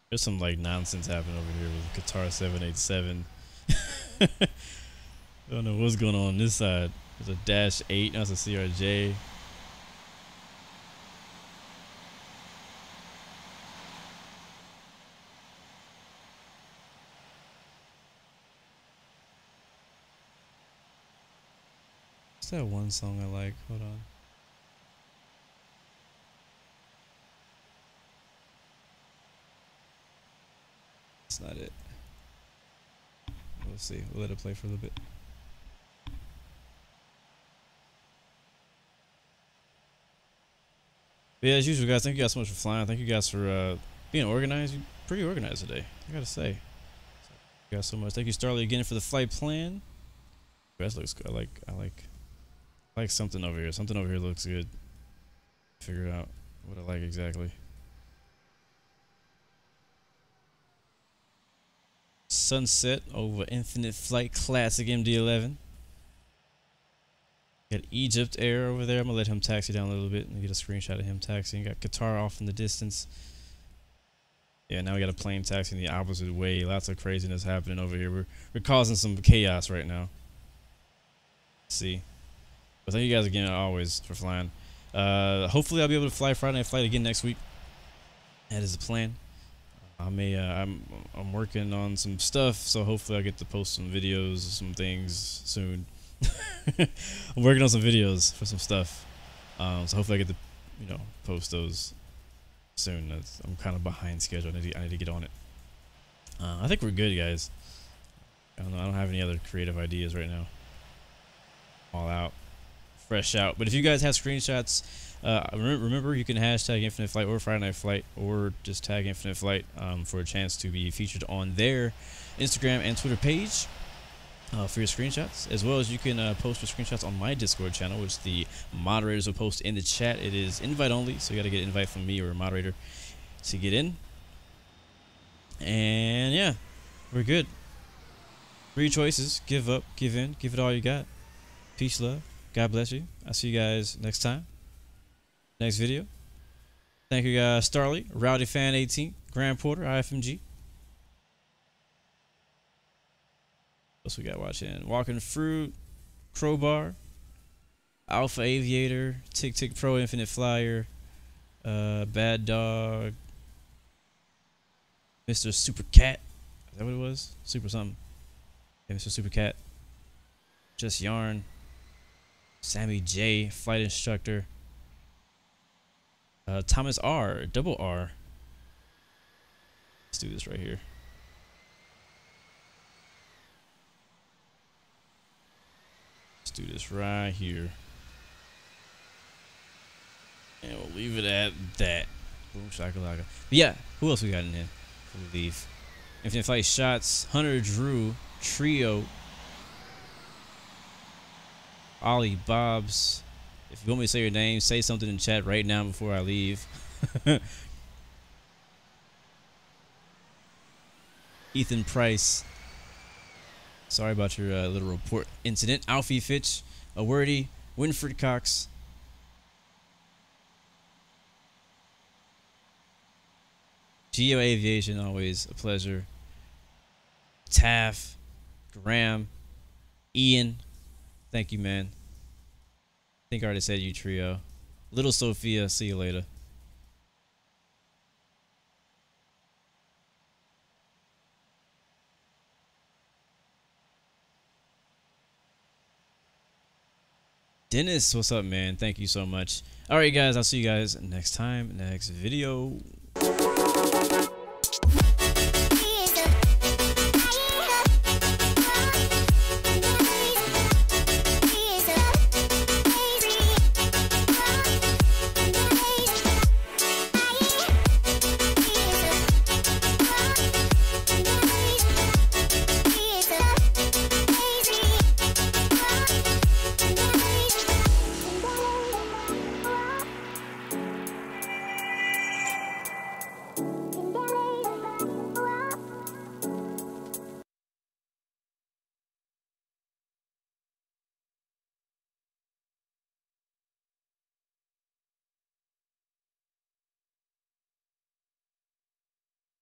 D: There's some like nonsense happening over here with Qatar 787. I don't know what's going on this side. There's a Dash 8, that's a CRJ. What's that one song I like? Hold on. That's not it. We'll see. We'll let it play for a little bit. But yeah, as usual, guys, thank you guys so much for flying. Thank you guys for being organized. You're pretty organized today, I gotta say. Thank you guys so much. Thank you, Starley, again for the flight plan. That looks good. I like something over here. Something over here looks good. Figure out what I like exactly. Sunset over Infinite Flight Classic MD11. Got Egypt Air over there. I'm gonna let him taxi down a little bit and get a screenshot of him taxiing. Got Qatar off in the distance. Yeah, now we got a plane taxiing the opposite way. Lots of craziness happening over here. We're causing some chaos right now. Let's see. But thank you guys again always for flying. Hopefully I'll be able to fly Friday Night Flight again next week. That is the plan. I'm working on some stuff, so hopefully I'll get to post some videos, some things soon. I'm working on some videos for some stuff, so hopefully I get to, post those soon. I'm kind of behind schedule. I need to get on it. I think we're good, guys. I don't have any other creative ideas right now. All out fresh out. But if you guys have screenshots, remember you can hashtag Infinite Flight or Friday Night Flight, or just tag Infinite Flight for a chance to be featured on their Instagram and Twitter page for your screenshots, as well as you can post your screenshots on my Discord channel, which the moderators will post in the chat. It is invite only, so you got to get an invite from me or a moderator to get in. And yeah, we're good. 3 choices: give up, give in, give it all you got. Peace, love. God bless you. I'll see you guys next time. Next video. Thank you guys, Starly, Rowdy Fan 18, Grand Porter, IFMG. What else we got watching? Walking Fruit, Crowbar, Alpha Aviator, Tick Tick Pro, Infinite Flyer, Bad Dog, Mr. Super Cat. Is that what it was? Super something. Yeah, Mr. Super Cat. Just Yarn. Sammy J, Flight Instructor. Thomas R, double R. Let's do this right here. Let's do this right here. And we'll leave it at that. Boom shakalaka. But yeah, who else we got in here before we leave? Infinite Flight Shots, Hunter Drew, Trio, Ollie Bobs. If you want me to say your name, say something in chat right now before I leave. Ethan Price. Sorry about your little report incident. Alfie Fitch, Awordy, Winfred Cox. Geo Aviation, always a pleasure. Taff, Graham, Ian. Thank you, man. I think I already said you, Trio. Little Sophia, see you later. Dennis, what's up, man? Thank you so much. All right, guys, I'll see you guys next time, next video.